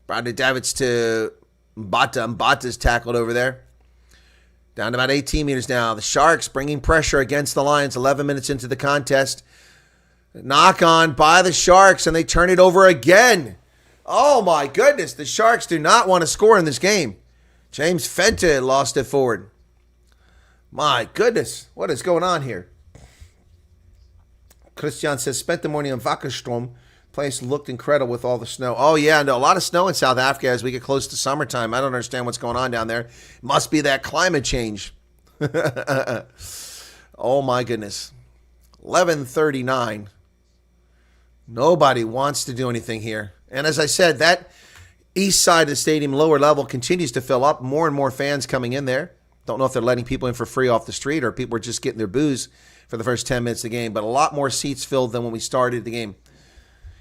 Brandon Davids to Mbata. Mbata's tackled over there. Down to about 18 meters now. The Sharks bringing pressure against the Lions 11 minutes into the contest. Knock on by the Sharks, and they turn it over again. Oh, my goodness. The Sharks do not want to score in this game. James Fenta lost it forward. My goodness. What is going on here? Christian says, spent the morning on Vakkerstrom. Place looked incredible with all the snow. Oh, yeah. No, a lot of snow in South Africa as we get close to summertime. I don't understand what's going on down there. Must be that climate change. Oh, my goodness. 11:39. Nobody wants to do anything here. And as I said, that east side of the stadium, lower level, continues to fill up. More and more fans coming in there. Don't know if they're letting people in for free off the street or people are just getting their booze for the first 10 minutes of the game. But a lot more seats filled than when we started the game.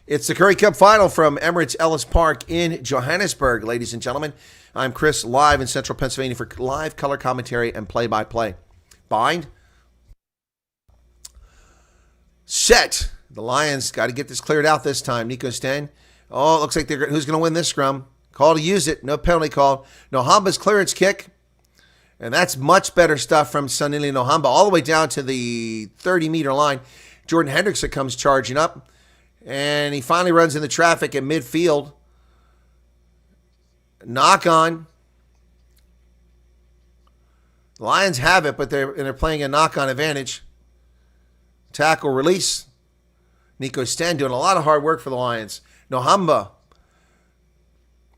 It's the Currie Cup final from Emirates Ellis Park in Johannesburg, ladies and gentlemen. I'm Chris, live in Central Pennsylvania for live color commentary and play-by-play. Bind. Set. The Lions got to get this cleared out this time. Nico Sten. Oh, it looks like who's going to win this scrum? Call to use it. No penalty called. Nohamba's clearance kick. And that's much better stuff from Sanili Nohamba all the way down to the 30-meter line. Jordan Hendrickson comes charging up. And he finally runs in the traffic at midfield. Knock on. The Lions have it, but they're playing a knock-on advantage. Tackle release. Nico Sten doing a lot of hard work for the Lions. Nohamba.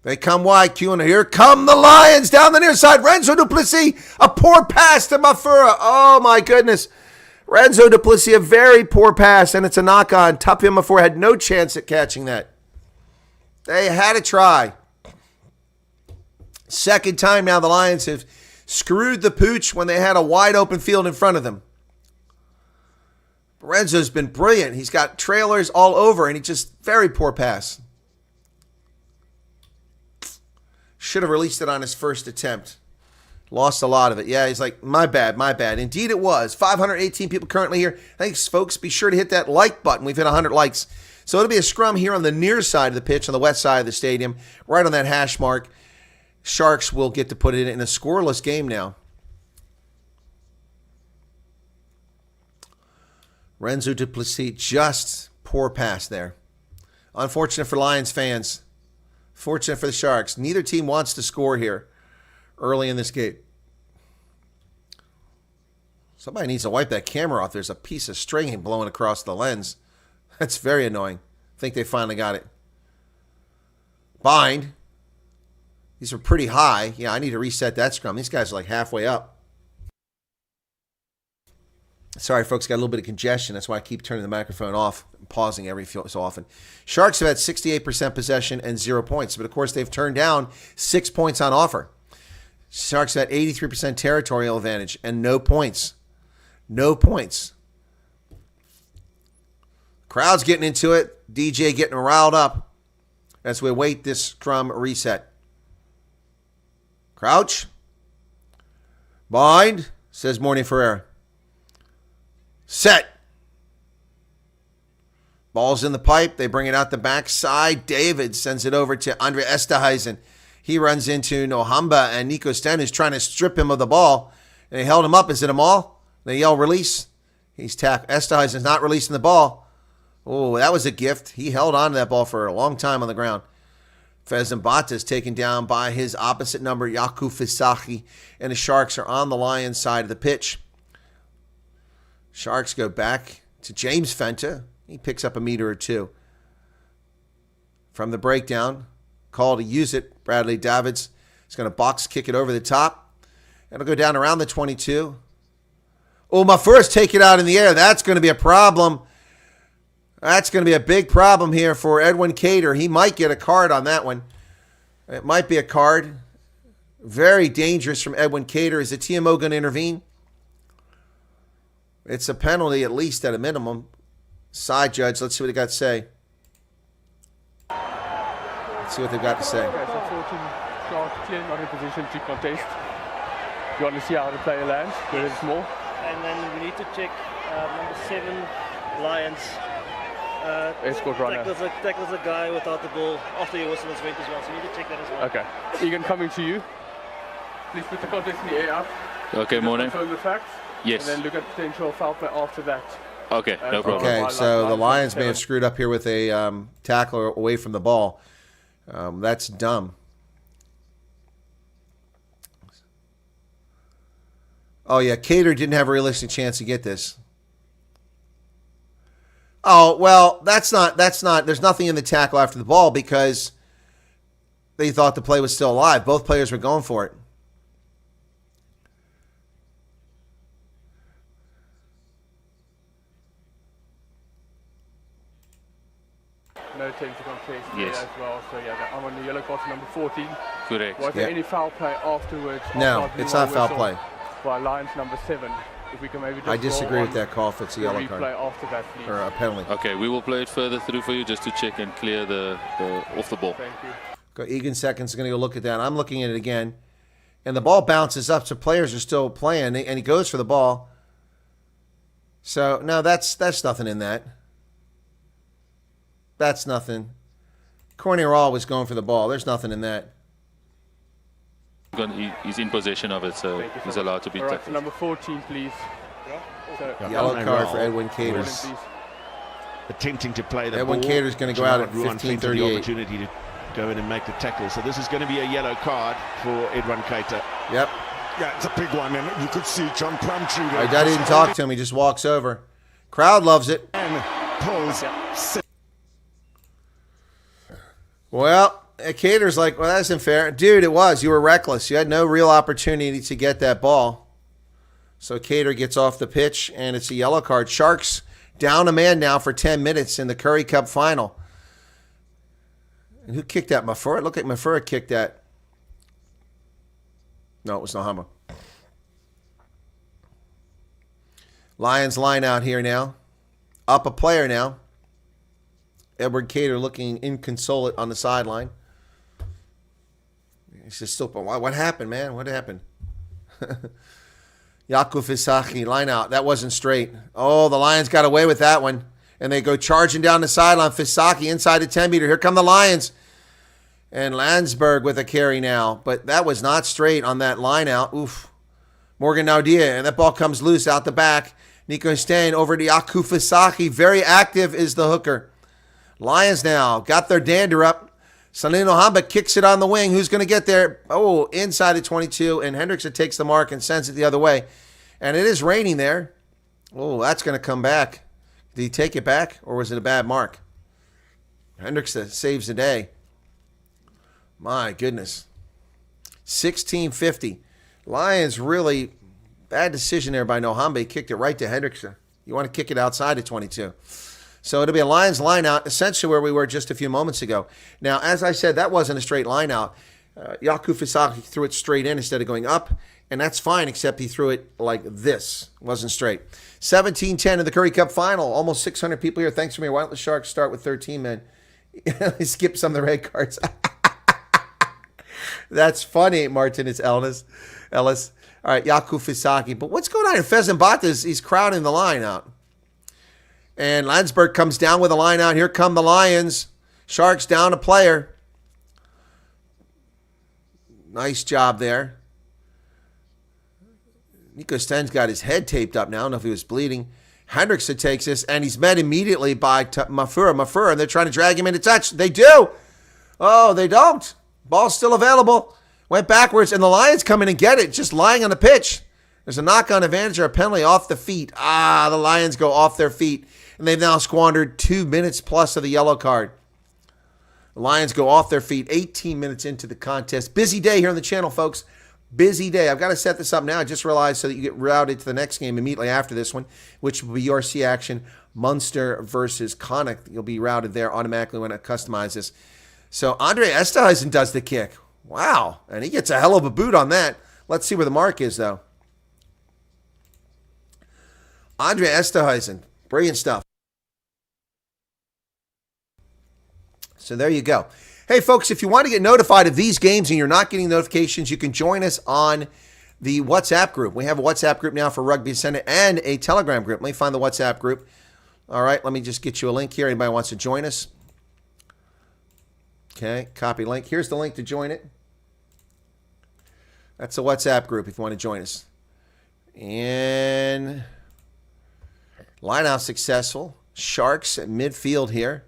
They come wide. Q, and here come the Lions down the near side. Renzo Duplessis, a poor pass to Mafura. Oh, my goodness. Renzo Duplessis, a very poor pass, and it's a knock-on. Tapion Mafura had no chance at catching that. They had a try. Second time now the Lions have screwed the pooch when they had a wide-open field in front of them. Renzo's been brilliant. He's got trailers all over, and he just very poor pass. Should have released it on his first attempt. Lost a lot of it. Yeah, he's like, my bad, my bad. Indeed it was. 518 people currently here. Thanks, folks. Be sure to hit that like button. We've hit 100 likes. So it'll be a scrum here on the near side of the pitch, on the west side of the stadium, right on that hash mark. Sharks will get to put it in a scoreless game now. Renzo Duplessis, just poor pass there. Unfortunate for Lions fans. Fortunate for the Sharks. Neither team wants to score here. early in this game. Somebody needs to wipe that camera off. There's a piece of string blowing across the lens. That's very annoying. I think they finally got it. Bind. These are pretty high. Yeah, I need to reset that scrum. These guys are like halfway up. Sorry, folks, got a little bit of congestion. That's why I keep turning the microphone off and pausing every so often. Sharks have had 68% possession and 0 points. But, of course, they've turned down 6 points on offer. Sharks have had 83% territorial advantage and no points. No points. Crowd's getting into it. DJ getting riled up as we await this scrum reset. Crouch. Bind, says Morning Ferreira. Set. Ball's in the pipe. They bring it out the backside. David sends it over to Andre Esterhuizen. He runs into Nohamba, and Nico Sten is trying to strip him of the ball. And they held him up. Is it a maul? They yell release. He's tapped. Esterhuizen's not releasing the ball. Oh, that was a gift. He held on to that ball for a long time on the ground. Fezembata is taken down by his opposite number, Yaku Fisaki, and the Sharks are on the Lions side of the pitch. Sharks go back to James Fenta. He picks up a meter or two. From the breakdown, call to use it. Bradley Davids is going to box kick it over the top. It'll go down around the 22. Oh, my first take it out in the air. That's going to be a problem. That's going to be a big problem here for Edwin Cater. He might get a card on that one. It might be a card. Very dangerous from Edwin Cater. Is the TMO going to intervene? It's a penalty, at least at a minimum. Side judge, let's see what they got to say. Let's see what they've got to say. Okay, so 14 Sharks clear, not in position to contest. You want to see how the player lands, where it's more. And then we need to check number 7, Lions. Escort runner. Tackles a guy without the ball after your whistle has went as well, so you need to check that as well. Okay. Egan, coming to you. Please put the contest in the air up. Okay, morning. Confirm the facts. Yes. And then look at potential foul play after that. Okay, no problem. Okay, so the Lions may have screwed up here with a tackler away from the ball. That's dumb. Oh, yeah, Cater didn't have a realistic chance to get this. Oh, well, that's not, there's nothing in the tackle after the ball because they thought the play was still alive. Both players were going for it. No attempt to contest Yes. there as well. So yeah, I'm on the yellow card for number 14. Correct. Was there Yeah. any foul play afterwards? No, after it's blue not foul whistle play. By Lions number 7. If we can maybe just I disagree roll with on that call if it's a the yellow replay card after that, please. or a penalty. Okay, we will play it further through for you just to check and clear the off the ball. Thank you. Go, Egan Seconds is going to go look at that. I'm looking at it again. And the ball bounces up, so players are still playing, and he goes for the ball. So, no, that's nothing in that. That's nothing. Corny Raw was going for the ball. There's nothing in that. He's in possession of it, so Thank you so he's much. allowed to be All right, so tackled. number 14, please. So, Yellow card for Edwin Cater. was attempting to play the Edwin ball. Cater's going to go out at Ruan Flint had the 15:38. opportunity to go in and make the tackle. So this is going to be a yellow card for Edwin Cater. Yep. Yeah, it's a big one, and you could see John Plumtree there. My dad didn't talk to him. He just walks over. Crowd loves it. And pulls. Well, Cater's like, well, that isn't fair. Dude, it was. You were reckless. You had no real opportunity to get that ball. So Cater gets off the pitch, and it's a yellow card. Sharks down a man now for 10 minutes in the Currie Cup final. And who kicked that? Mafura? Look like Mafura kicked that. No, it was Nahama. Lions line out here now. Up a player now. Edward Cater looking inconsolate on the sideline. He's just still, what happened, man? What happened? Yaku Fisaki, line out. That wasn't straight. Oh, the Lions got away with that one. And they go charging down the sideline. Fisaki inside the 10-meter. Here come the Lions. And Landsberg with a carry now. But that was not straight on that line out. Oof. Morgan Naudia. And that ball comes loose out the back. Nico Stain over to Yaku Fisaki. Very active is the hooker. Lions now got their dander up. Salino Hamba kicks it on the wing. Who's going to get there? Oh, inside the 22, and Hendrickson takes the mark and sends it the other way. And it is raining there. Oh, that's going to come back. Did he take it back, or was it a bad mark? Hendrickson saves the day. My goodness. 16-50. Lions really, bad decision there by Nohambe. He kicked it right to Hendrickson. You want to kick it outside of 22. So it'll be a Lions line out, essentially where we were just a few moments ago. Now, as I said, that wasn't a straight line out. Yaku Fisaki threw it straight in instead of going up, and that's fine, except he threw it like this. It wasn't straight. 17-10 in the Currie Cup final. Almost 600 people here. Thanks for me. Why don't the Sharks start with 13 men? They skipped some of the red cards. That's funny, Martin. It's Ellis. All right, Yaku Fisaki. But what's going on here? Pheasant Batas, he's crowding the line out. And Landsberg comes down with a line out. Here come the Lions. Sharks down a player. Nice job there. Nico Sten's got his head taped up now. I don't know if he was bleeding. Hendrickson takes this, and he's met immediately by Mafura, and they're trying to drag him into touch. They do. Oh, they don't. Ball's still available. Went backwards, and the Lions come in and get it, just lying on the pitch. There's a knock-on advantage or a penalty off the feet. The Lions go off their feet, and they've now squandered 2 minutes plus of the yellow card. The Lions go off their feet 18 minutes into the contest. Busy day here on the channel, folks. Busy day. I've got to set this up now. I just realized so that you get routed to the next game immediately after this one, which will be URC action, Munster versus Connacht. You'll be routed there automatically when I customize this. So Andre Esterhuizen does the kick. Wow. And he gets a hell of a boot on that. Let's see where the mark is, though. Andre Esterhuizen. Brilliant stuff. So there you go. Hey, folks, if you want to get notified of these games and you're not getting notifications, you can join us on the WhatsApp group. We have a WhatsApp group now for Rugby Ascendant and a Telegram group. Let me find the WhatsApp group. All right, let me just get you a link here. Anybody wants to join us? Okay, copy link. Here's the link to join it. That's a WhatsApp group if you want to join us. And lineout successful. Sharks at midfield here.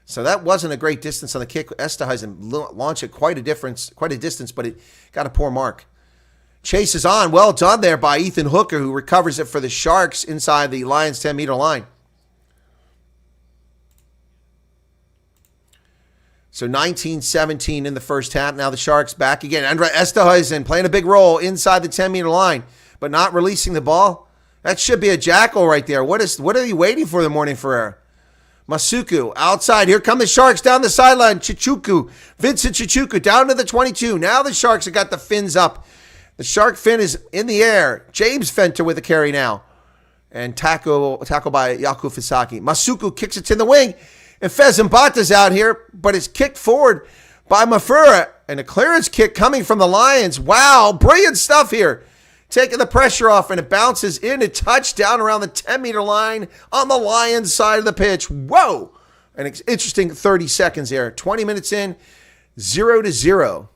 So that wasn't a great distance on the kick. Esterhuizen launched it quite a distance, but it got a poor mark. Chase is on. Well done there by Ethan Hooker, who recovers it for the Sharks inside the Lions' 10-meter line. So 19-17 in the first half. Now the Sharks back again. Andre Esterhuizen playing a big role inside the 10-meter line, but not releasing the ball. That should be a jackal right there. What are you waiting for the morning Ferrer? Masuku outside. Here come the Sharks down the sideline. Vincent Chichuku down to the 22. Now the Sharks have got the fins up. The Shark fin is in the air. James Fenter with the carry now. And tackle by Yaku Fisaki. Masuku kicks it to the wing. And Fezambata's out here, but it's kicked forward by Mafura. And a clearance kick coming from the Lions. Wow, brilliant stuff here. Taking the pressure off, and it bounces in a touchdown around the 10-meter line on the Lions side of the pitch. Whoa! An interesting 30 seconds there. 20 minutes in, 0-0.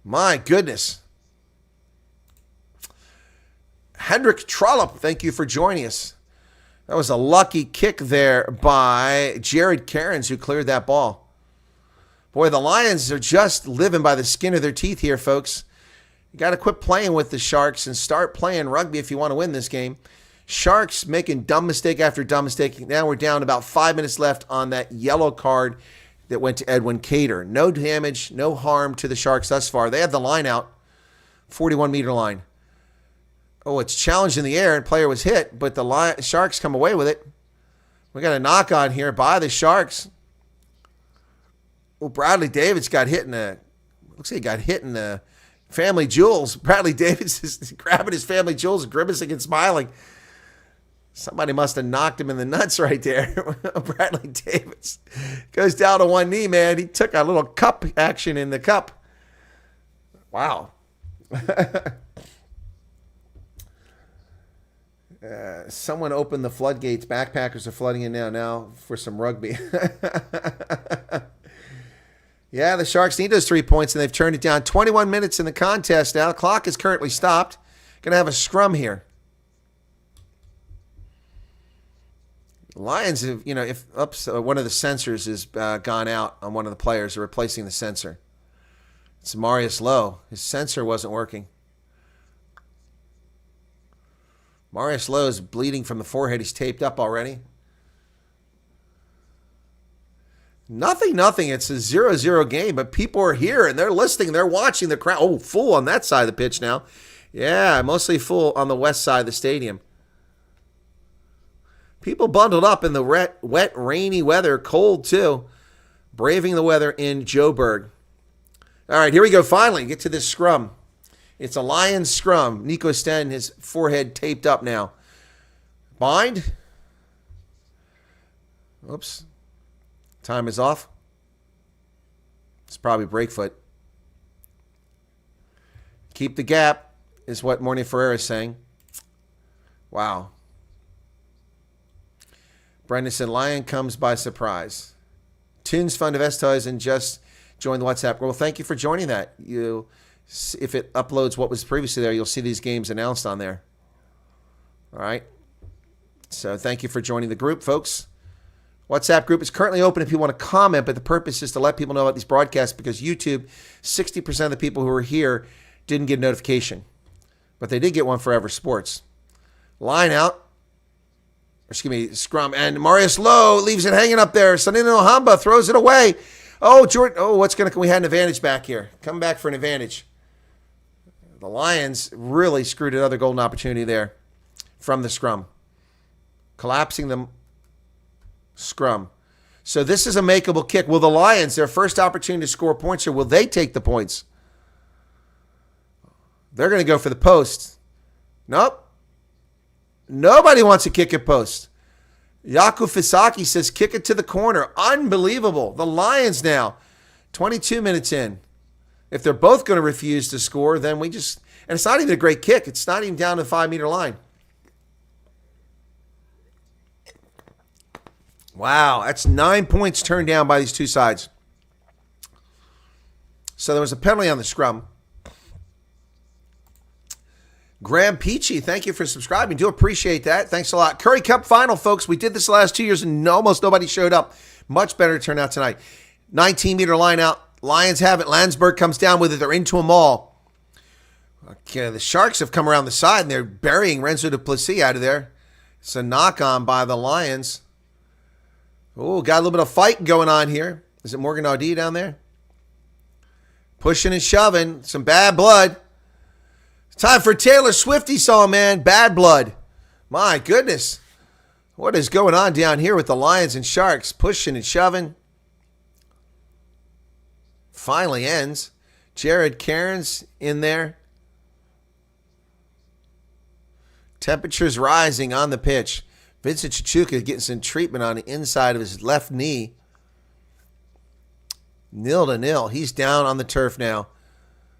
My goodness. Hendrik Trollop, thank you for joining us. That was a lucky kick there by Jared Cairns, who cleared that ball. Boy, the Lions are just living by the skin of their teeth here, folks. You got to quit playing with the Sharks and start playing rugby if you want to win this game. Sharks making dumb mistake after dumb mistake. Now we're down about 5 minutes left on that yellow card that went to Edwin Cater. No damage, no harm to the Sharks thus far. They have the line out, 41-meter line. Oh, it's challenged in the air, and player was hit, but the Sharks come away with it. We got a knock on here by the Sharks. Well, Bradley Davis got hit looks like he got hit in the family jewels. Bradley Davis is grabbing his family jewels, grimacing and smiling. Somebody must have knocked him in the nuts right there. Bradley Davis goes down to one knee, man. He took a little cup action in the cup. Wow. Someone opened the floodgates. Backpackers are flooding in now for some rugby. Yeah, the Sharks need those 3 points, and they've turned it down. 21 minutes in the contest now. The clock is currently stopped. Going to have a scrum here. Lions have, if one of the sensors has gone out on one of the players, they're replacing the sensor. It's Marius Lowe. His sensor wasn't working. Marius Lowe is bleeding from the forehead. He's taped up already. Nothing. It's a 0-0 game, but people are here and they're listening. They're watching the crowd. Oh, full on that side of the pitch now. Yeah, mostly full on the west side of the stadium. People bundled up in the wet, rainy weather, cold too, braving the weather in Joburg. All right, here we go. Finally, get to this scrum. It's a Lions scrum. Nico Sten, his forehead taped up now. Bind. Oops. Time is off. It's probably Breakfoot. Keep the gap is what Morning Ferreira is saying. Wow. Brendan said, Lion comes by surprise. Tunes Fund of Estoys and just joined the WhatsApp. Well, thank you for joining that. If it uploads what was previously there, you'll see these games announced on there. All right. So thank you for joining the group, folks. WhatsApp group is currently open if you want to comment, but the purpose is to let people know about these broadcasts because YouTube, 60% of the people who are here didn't get a notification. But they did get one for Ever Sports. Line out. Scrum. And Marius Lowe leaves it hanging up there. Sanino Hamba throws it away. Oh, Jordan. Oh, we had an advantage back here. Come back for an advantage. The Lions really screwed another golden opportunity there from the scrum. Collapsing them. Scrum. So this is a makeable kick. Will the Lions, their first opportunity to score points, or will they take the points? They're going to go for the post. Nope. Nobody wants to kick at post. Yaku Fisaki says kick it to the corner. Unbelievable. The Lions now, 22 minutes in. If they're both going to refuse to score, then and it's not even a great kick. It's not even down to the 5-meter line. Wow, that's 9 points turned down by these two sides. So there was a penalty on the scrum. Graham Peachy, thank you for subscribing. Do appreciate that. Thanks a lot. Currie Cup final, folks. We did this the last 2 years and almost nobody showed up. Much better turnout tonight. 19-meter line out. Lions have it. Landsberg comes down with it. They're into them all. Okay, the Sharks have come around the side and they're burying Renzo Duplessis out of there. It's a knock-on by the Lions. Oh, got a little bit of fight going on here. Is it Morgan Audi down there? Pushing and shoving. Some bad blood. Time for Taylor Swift, Esau, man. Bad blood. My goodness. What is going on down here with the Lions and Sharks? Pushing and shoving. Finally ends. Jared Cairns in there. Temperatures rising on the pitch. Vincent Chichuka getting some treatment on the inside of his left knee. 0-0. He's down on the turf now,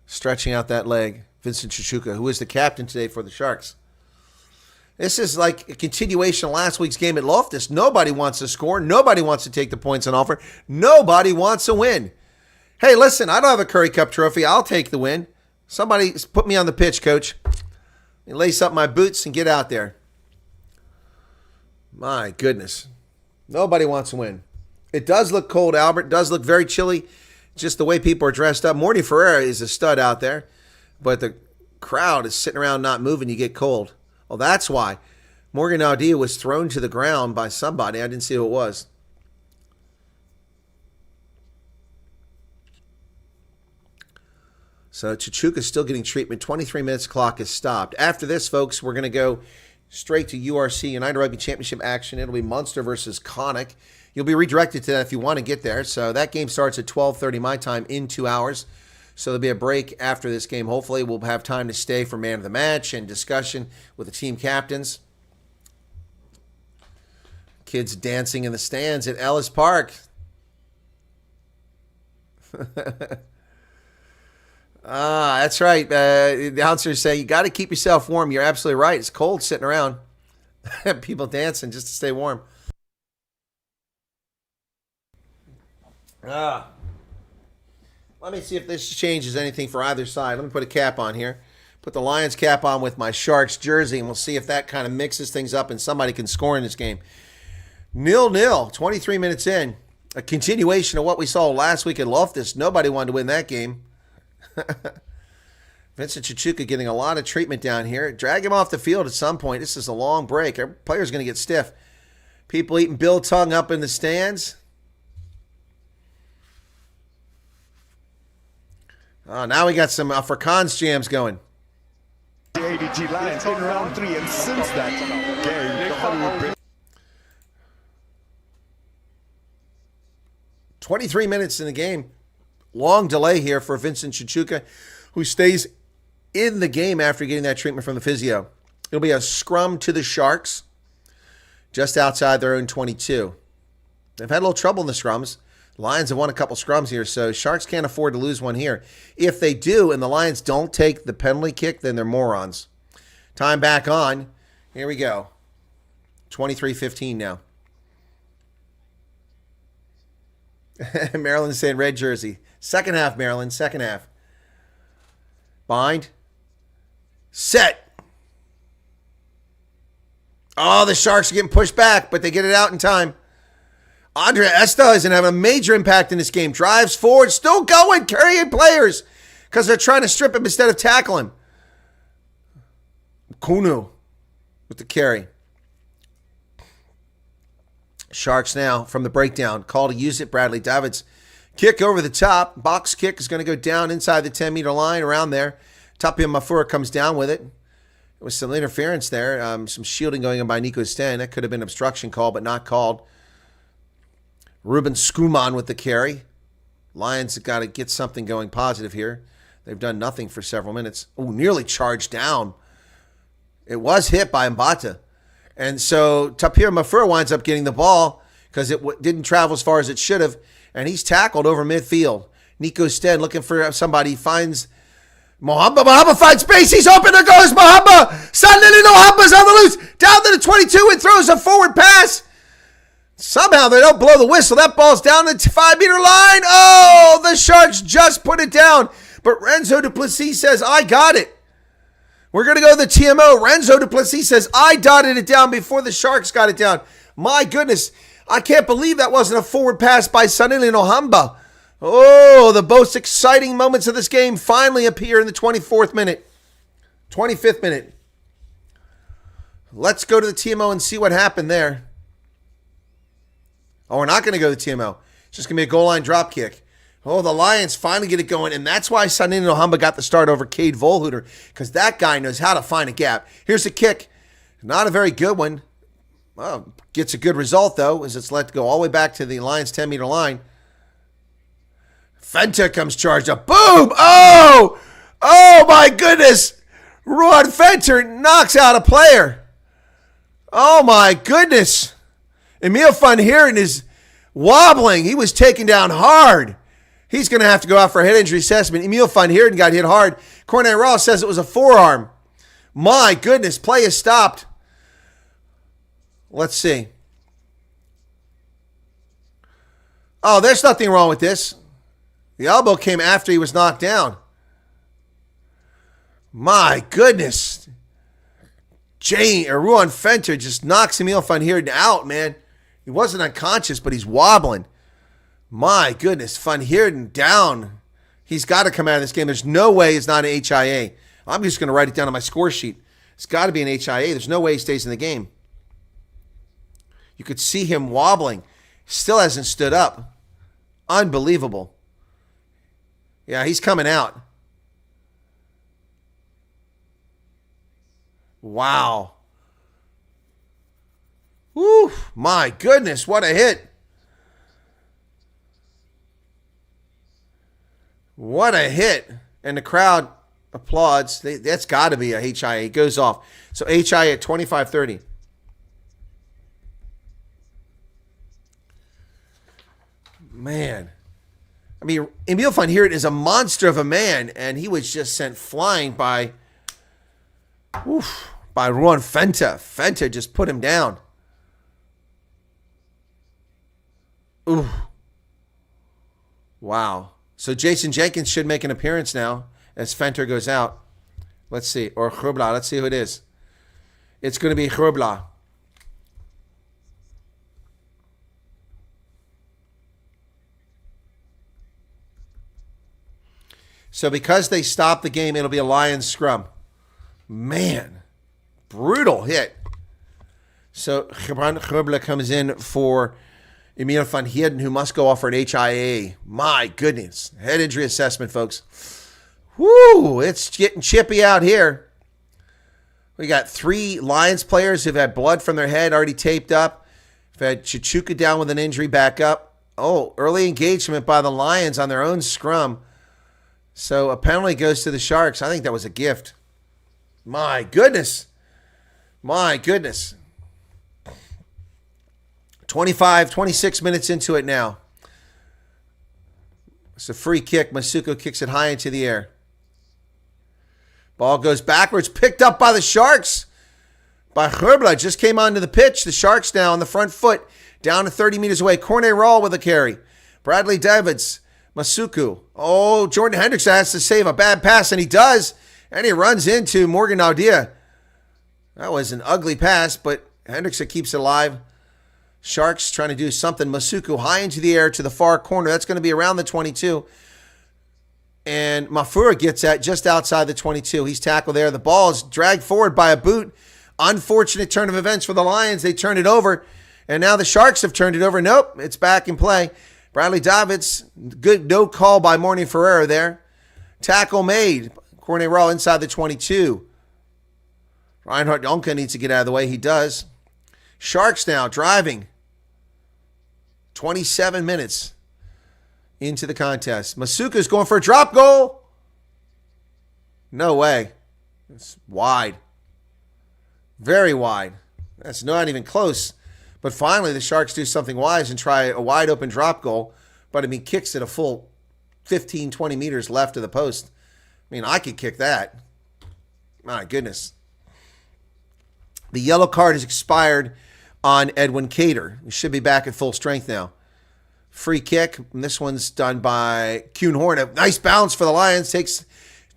stretching out that leg. Vincent Chichuka, who is the captain today for the Sharks. This is like a continuation of last week's game at Loftus. Nobody wants to score. Nobody wants to take the points on offer. Nobody wants to win. Hey, listen, I don't have a Currie Cup trophy. I'll take the win. Somebody put me on the pitch, coach. Lace up my boots and get out there. My goodness. Nobody wants to win. It does look cold, Albert. It does look very chilly. Just the way people are dressed up. Morty Ferreira is a stud out there. But the crowd is sitting around not moving. You get cold. Well, that's why. Morgan Audi was thrown to the ground by somebody. I didn't see who it was. So Chichuka's still getting treatment. 23 minutes clock is stopped. After this, folks, we're going to go straight to URC, United Rugby Championship action. It'll be Munster versus Connacht. You'll be redirected to that if you want to get there. So that game starts at 12:30 my time in 2 hours. So there'll be a break after this game. Hopefully we'll have time to stay for man of the match and discussion with the team captains. Kids dancing in the stands at Ellis Park. That's right. The announcers say you got to keep yourself warm. You're absolutely right. It's cold sitting around. People dancing just to stay warm. Let me see if this changes anything for either side. Let me put a cap on here. Put the Lions cap on with my Sharks jersey, and we'll see if that kind of mixes things up and somebody can score in this game. 0-0, 23 minutes in. A continuation of what we saw last week at Loftus. Nobody wanted to win that game. Vincent Chichuka getting a lot of treatment down here. Drag him off the field at some point. This is a long break. Our player's going to get stiff. People eating biltong up in the stands. Oh, now we got some Afrikaans jams going. The ADT Lions in round 3, and since that game, the Hollywood 23 minutes in the game. Long delay here for Vincent Chichuka, who stays in the game after getting that treatment from the physio. It'll be a scrum to the Sharks, just outside their own 22. They've had a little trouble in the scrums. Lions have won a couple scrums here, so Sharks can't afford to lose one here. If they do, and the Lions don't take the penalty kick, then they're morons. Time back on. Here we go. 23-15 now. Maryland's saying red jersey. Second half, Maryland. Second half. Bind. Set. Oh, the Sharks are getting pushed back, but they get it out in time. Andre Esta isn't having a major impact in this game. Drives forward, still going, carrying players because they're trying to strip him instead of tackle him. Kunu with the carry. Sharks now from the breakdown. Call to use it. Bradley Davids. Kick over the top. Box kick is going to go down inside the 10-meter line around there. Tapia Mafura comes down with it. There was some interference there. Some shielding going on by Nico Sten. That could have been an obstruction call, but not called. Ruben Skuman with the carry. Lions have got to get something going positive here. They've done nothing for several minutes. Oh, nearly charged down. It was hit by Mbata. And so Tapir Mafur winds up getting the ball because it didn't travel as far as it should have. And he's tackled over midfield. Nico Sten looking for somebody. He finds Mohamba. Mohamba finds space. He's open. There goes Mohamba. Suddenly Mohamba's on the loose. Down to the 22 and throws a forward pass. Somehow they don't blow the whistle. That ball's down the 5-meter line. Oh, the Sharks just put it down. But Renzo Duplessis says, I got it. We're going to go to the TMO. Renzo Duplessis says, I dotted it down before the Sharks got it down. My goodness. I can't believe that wasn't a forward pass by Sanili Nohamba. Oh, the most exciting moments of this game finally appear in the 24th minute. 25th minute. Let's go to the TMO and see what happened there. Oh, we're not going to go to the TMO. It's just going to be a goal line drop kick. Oh, the Lions finally get it going, and that's why Sanini Nohamba got the start over Cade Volhuter, because that guy knows how to find a gap. Here's a kick. Not a very good one. Well, gets a good result, though, as it's let go all the way back to the Lions' 10-meter line. Fenta comes charged up. Boom! Oh! Oh, my goodness! Ruan Fenter knocks out a player. Oh, my goodness. Emil van Heeren is wobbling. He was taken down hard. He's going to have to go out for a head injury assessment. Emil van Heeren got hit hard. Cornet Ross says it was a forearm. My goodness, play is stopped. Let's see. Oh, there's nothing wrong with this. The elbow came after he was knocked down. My goodness. Ruan Fenter just knocks Emil van Heeren out, man. He wasn't unconscious, but he's wobbling. My goodness, Van Heeren down. He's got to come out of this game. There's no way it's not an HIA. I'm just going to write it down on my score sheet. It's got to be an HIA. There's no way he stays in the game. You could see him wobbling. Still hasn't stood up. Unbelievable. Yeah, he's coming out. Wow. Woo, my goodness, what a hit. What a hit. And the crowd applauds. That's got to be a HIA. It goes off. So HIA at 25-30. Man. I mean, Emil van Heeren is a monster of a man, and he was just sent flying by Ruan Fenta. Fenta just put him down. Ooh. Wow. So Jason Jenkins should make an appearance now as Fenter goes out. Let's see. Or Hrubla. Let's see who it is. It's going to be Hrubla. So because they stopped the game, it'll be a Lions scrum. Man, brutal hit. So Gerble comes in for Emil van Heerden, who must go off for an HIA. My goodness. Head injury assessment, folks. Woo, it's getting chippy out here. We got 3 Lions players who've had blood from their head already taped up. We've had Chichuka down with an injury back up. Oh, early engagement by the Lions on their own scrum. So a penalty goes to the Sharks. I think that was a gift. My goodness. My goodness. 26 minutes into it now. It's a free kick. Masuko kicks it high into the air. Ball goes backwards, picked up by the Sharks. By Gerble, just came onto the pitch. The Sharks now on the front foot, down to 30 meters away. Corne Rawl with a carry. Bradley Davids, Masuku. Oh, Jordan Hendrickson has to save a bad pass, and he does. And he runs into Morgan Naudia. That was an ugly pass, but Hendrickson keeps it alive. Sharks trying to do something. Masuku high into the air to the far corner. That's going to be around the 22. And Mafura gets that just outside the 22. He's tackled there. The ball is dragged forward by a boot. Unfortunate turn of events for the Lions. They turn it over. And now the Sharks have turned it over. Nope, it's back in play. Bradley Davids, good no call by Morning Ferreira there. Tackle made. Corne Rawl inside the 22. Reinhard Jonke needs to get out of the way. He does. Sharks now driving. 27 minutes into the contest. Masuka's going for a drop goal. No way. It's wide. Very wide. That's not even close. But finally, the Sharks do something wise and try a wide open drop goal. But, I mean, kicks it a full 15, 20 meters left of the post. I mean, I could kick that. My goodness. The yellow card has expired on Edwin Cater. He should be back at full strength now. Free kick. And this one's done by Kuhn Horn. A nice bounce for the Lions. Takes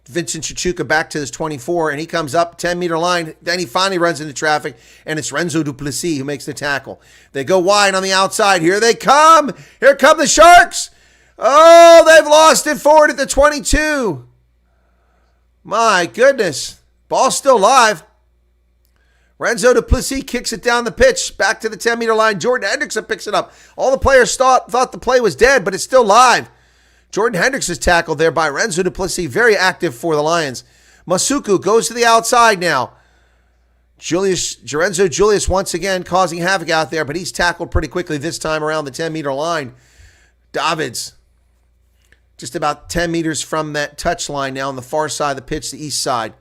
Vincent Chichuka back to his 24, and he comes up 10-meter line. Then he finally runs into traffic, and it's Renzo Duplessis who makes the tackle. They go wide on the outside. Here they come. Here come the Sharks. Oh, they've lost it forward at the 22. My goodness. Ball's still live. Renzo Duplessis kicks it down the pitch, back to the 10-meter line. Jordan Hendrickson picks it up. All the players thought the play was dead, but it's still live. Jordan Hendrickson's tackled there by Renzo Duplessis, very active for the Lions. Masuku goes to the outside now. Lorenzo Julius once again causing havoc out there, but he's tackled pretty quickly this time around the 10-meter line. Davids, just about 10 meters from that touch line now on the far side of the pitch, the east side.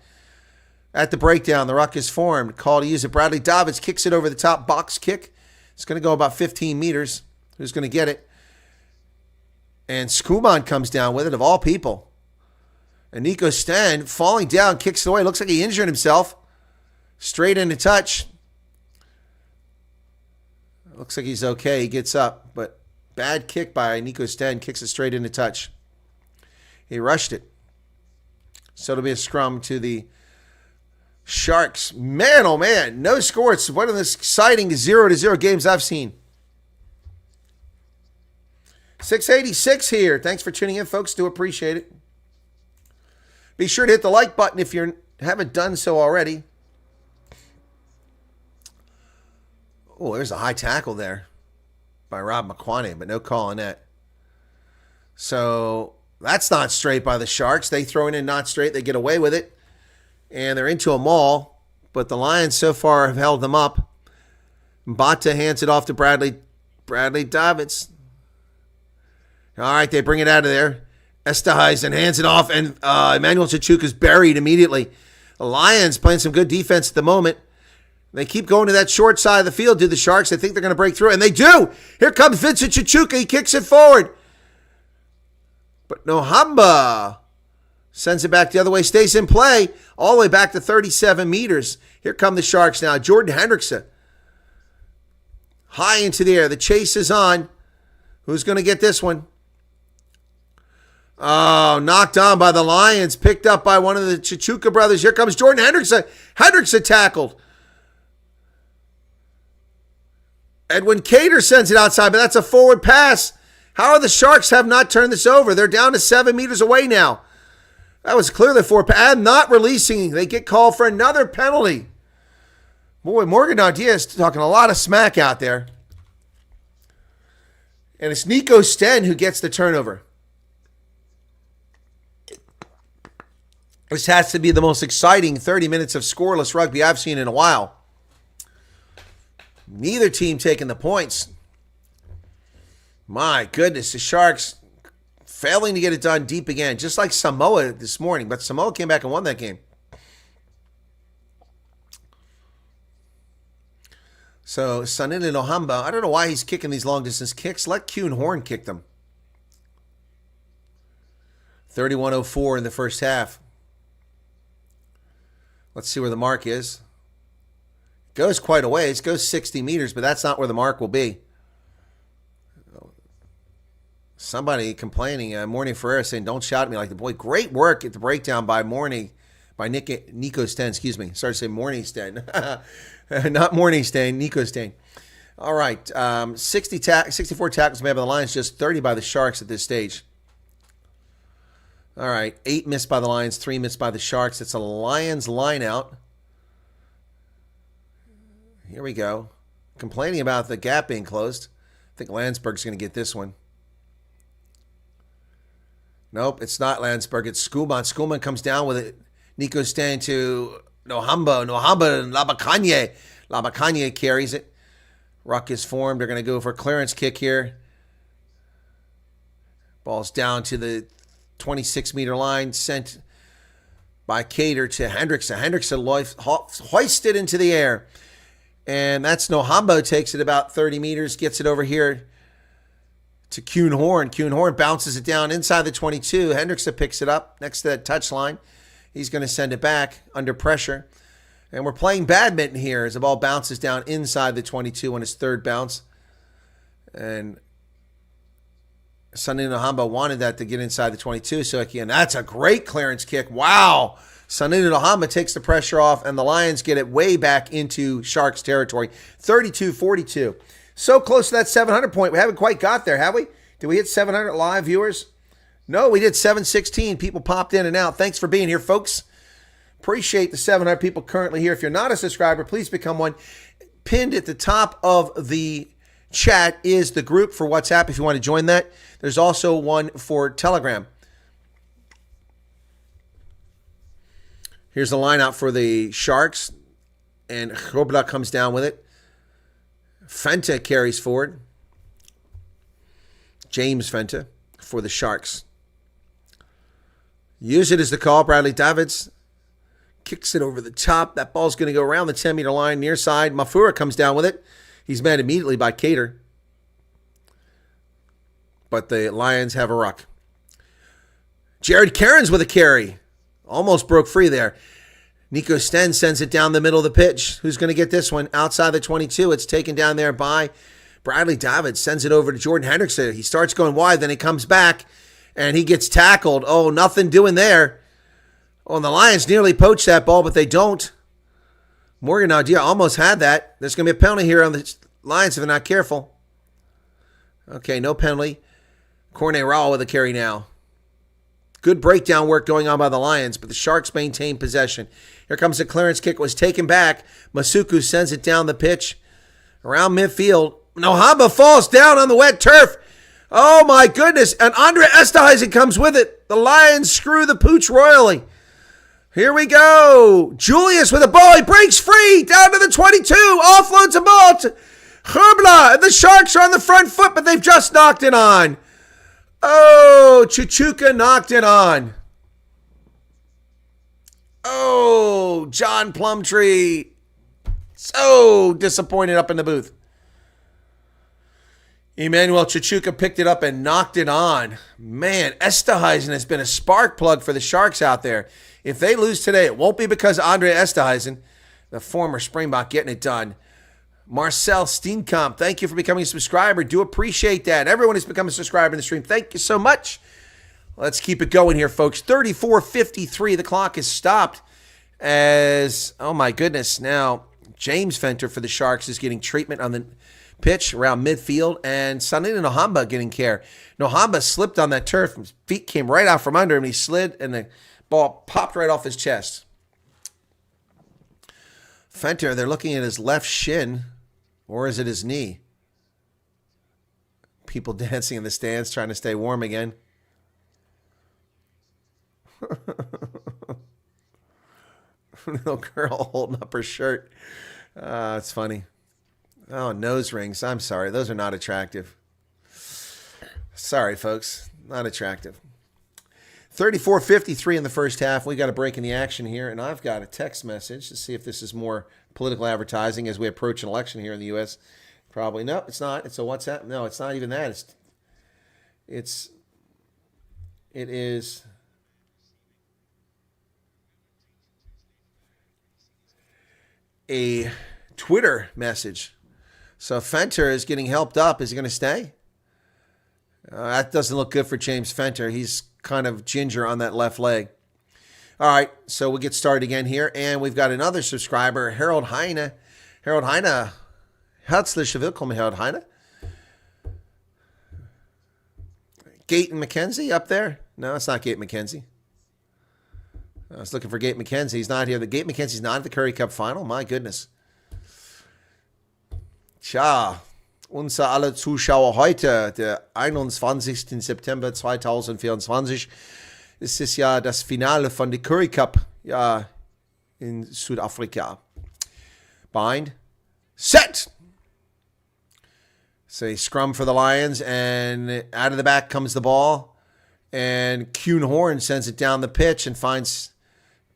At the breakdown, the ruck is formed. Call to use it. Bradley Davids kicks it over the top, box kick. It's going to go about 15 meters. Who's going to get it? And Skuman comes down with it, of all people. And Nico Sten, falling down, kicks it away. Looks like he injured himself. Straight into touch. Looks like he's okay. He gets up. But bad kick by Nico Sten. Kicks it straight into touch. He rushed it. So it'll be a scrum to the Sharks. Man, oh man. No score. It's one of the exciting 0-0 games I've seen. 686 here. Thanks for tuning in, folks. Do appreciate it. Be sure to hit the like button if you haven't done so already. Oh, there's a high tackle there by Rob McQuaney, but no call on that. So that's not straight by the Sharks. They throw it in not straight. They get away with it. And they're into a maul. But the Lions so far have held them up. Mbata hands it off to Bradley Davids. All right, they bring it out of there. Esterhuizen hands it off, and Emmanuel Chichuka is buried immediately. The Lions playing some good defense at the moment. They keep going to that short side of the field, do the Sharks. They think they're going to break through, and they do. Here comes Vincent Chichuka. He kicks it forward. But Nohamba sends it back the other way, stays in play, all the way back to 37 meters. Here come the Sharks now. Jordan Hendrickson. High into the air. The chase is on. Who's going to get this one? Oh, knocked on by the Lions. Picked up by one of the Chichuka brothers. Here comes Jordan Hendrickson. Hendrickson tackled. Edwin Cater sends it outside, but that's a forward pass. How are the Sharks have not turned this over? They're down to 7 meters away now. That was clearly and not releasing. They get called for another penalty. Boy, Morgan Nadia is talking a lot of smack out there. And it's Nico Sten who gets the turnover. This has to be the most exciting 30 minutes of scoreless rugby I've seen in a while. Neither team taking the points. My goodness, the Sharks failing to get it done deep again, just like Samoa this morning. But Samoa came back and won that game. So, Sanini Nohamba, I don't know why he's kicking these long-distance kicks. Let Kuhn Horn kick them. 31:04 in the first half. Let's see where the mark is. Goes quite a ways. Goes 60 meters, but that's not where the mark will be. Somebody complaining, Morning Ferreira saying, don't shout at me like the boy. Great work at the breakdown by Nico Sten, excuse me. Sorry to say Morning Sten. Not Morning Sten, Nico Sten. All right, 64 tackles made by the Lions, just 30 by the Sharks at this stage. All right, 8 missed by the Lions, 3 missed by the Sharks. It's a Lions line out. Here we go. Complaining about the gap being closed. I think Landsberg's going to get this one. Nope, it's not Landsberg. It's Skuman. Skuman comes down with it. Nico Sten to Nohamba. Nohamba and Labakanye. Labakanye carries it. Ruck is formed. They're going to go for a clearance kick here. Ball's down to the 26-meter line. Sent by Cater to Hendrickson. Hendrickson hoisted into the air. And that's Nohamba. Takes it about 30 meters. Gets it over here to Kuhn Horn. Kuhn Horn bounces it down inside the 22. Hendrickson picks it up next to that touchline. He's going to send it back under pressure. And we're playing badminton here as the ball bounces down inside the 22 on his third bounce. And Sonny Nohamba wanted that to get inside the 22. So again, that's a great clearance kick. Wow. Sonny Nohamba takes the pressure off, and the Lions get it way back into Sharks territory. 32-42. So close to that 700 point. We haven't quite got there, have we? Did we hit 700 live viewers? No, we did 716. People popped in and out. Thanks for being here, folks. Appreciate the 700 people currently here. If you're not a subscriber, please become one. Pinned at the top of the chat is the group for WhatsApp if you want to join that. There's also one for Telegram. Here's the line out for the Sharks, and Robla comes down with it. Fenta carries forward. James Fenta for the Sharks. Use it as the call. Bradley Davids kicks it over the top. That ball's going to go around the 10-meter line near side. Mafura comes down with it. He's met immediately by Cater. But the Lions have a ruck. Jared Cairns with a carry. Almost broke free there. Nico Sten sends it down the middle of the pitch. Who's going to get this one? Outside the 22. It's taken down there by Bradley David. Sends it over to Jordan Hendrickson. He starts going wide, then he comes back, and he gets tackled. Oh, nothing doing there. Oh, and the Lions nearly poached that ball, but they don't. Morgan Nadia almost had that. There's going to be a penalty here on the Lions if they're not careful. Okay, no penalty. Corne Rao with a carry now. Good breakdown work going on by the Lions, but the Sharks maintain possession. Here comes the clearance kick. It was taken back. Masuku sends it down the pitch around midfield. Nohamba falls down on the wet turf. Oh, my goodness. And Andre Esterhuizen comes with it. The Lions screw the pooch royally. Here we go. Julius with a ball. He breaks free down to the 22. Offloads the ball to Herbla. And the Sharks are on the front foot, but they've just knocked it on. Oh, Chuchuka knocked it on. Oh, John Plumtree. So disappointed up in the booth. Emmanuel Chuchuka picked it up and knocked it on. Man, Esterhuizen has been a spark plug for the Sharks out there. If they lose today, it won't be because of Andre Esterhuizen, the former Springbok, getting it done. Marcel Steenkamp, thank you for becoming a subscriber. Do appreciate that. Everyone who's become a subscriber in the stream, thank you so much. Let's keep it going here, folks. 34:53. The clock is stopped as, oh my goodness, now James Fenter for the Sharks is getting treatment on the pitch around midfield, and Sonny Nohamba getting care. Nohamba slipped on that turf. His feet came right out from under him. He slid, and the Ball popped right off his chest. Fenter, they're looking at his left shin, or is it his knee? People dancing in the stands trying to stay warm again. Little girl holding up her shirt. It's funny. Oh, nose rings. I'm sorry. Those are not attractive. Sorry, folks. Not attractive. 34-53 in the first half. We got a break in the action here, and I've got a text message to see if this is more political advertising as we approach an election here in the U.S. Probably. No, it's not. It's a WhatsApp. No, it's not even that. It is a Twitter message. So Fenter is getting helped up. Is he going to stay? That doesn't look good for James Fenter. He's kind of ginger on that left leg. All right, so we'll get started again here. And we've got another subscriber, Harold Heine. Harold Heine, herzlich willkommen, Harold Heine. Gaten McKenzie up there? No, it's not Gate McKenzie. I was looking for Gate McKenzie. He's not here. The Gate McKenzie's not at the Currie Cup final. My goodness. Tja, unser aller Zuschauer heute, der 21. September 2024, ist es ja das Finale von der Currie Cup ja, in Südafrika. Bind. Set! So a scrum for the Lions, and out of the back comes the ball. And Kuhn Horn sends it down the pitch and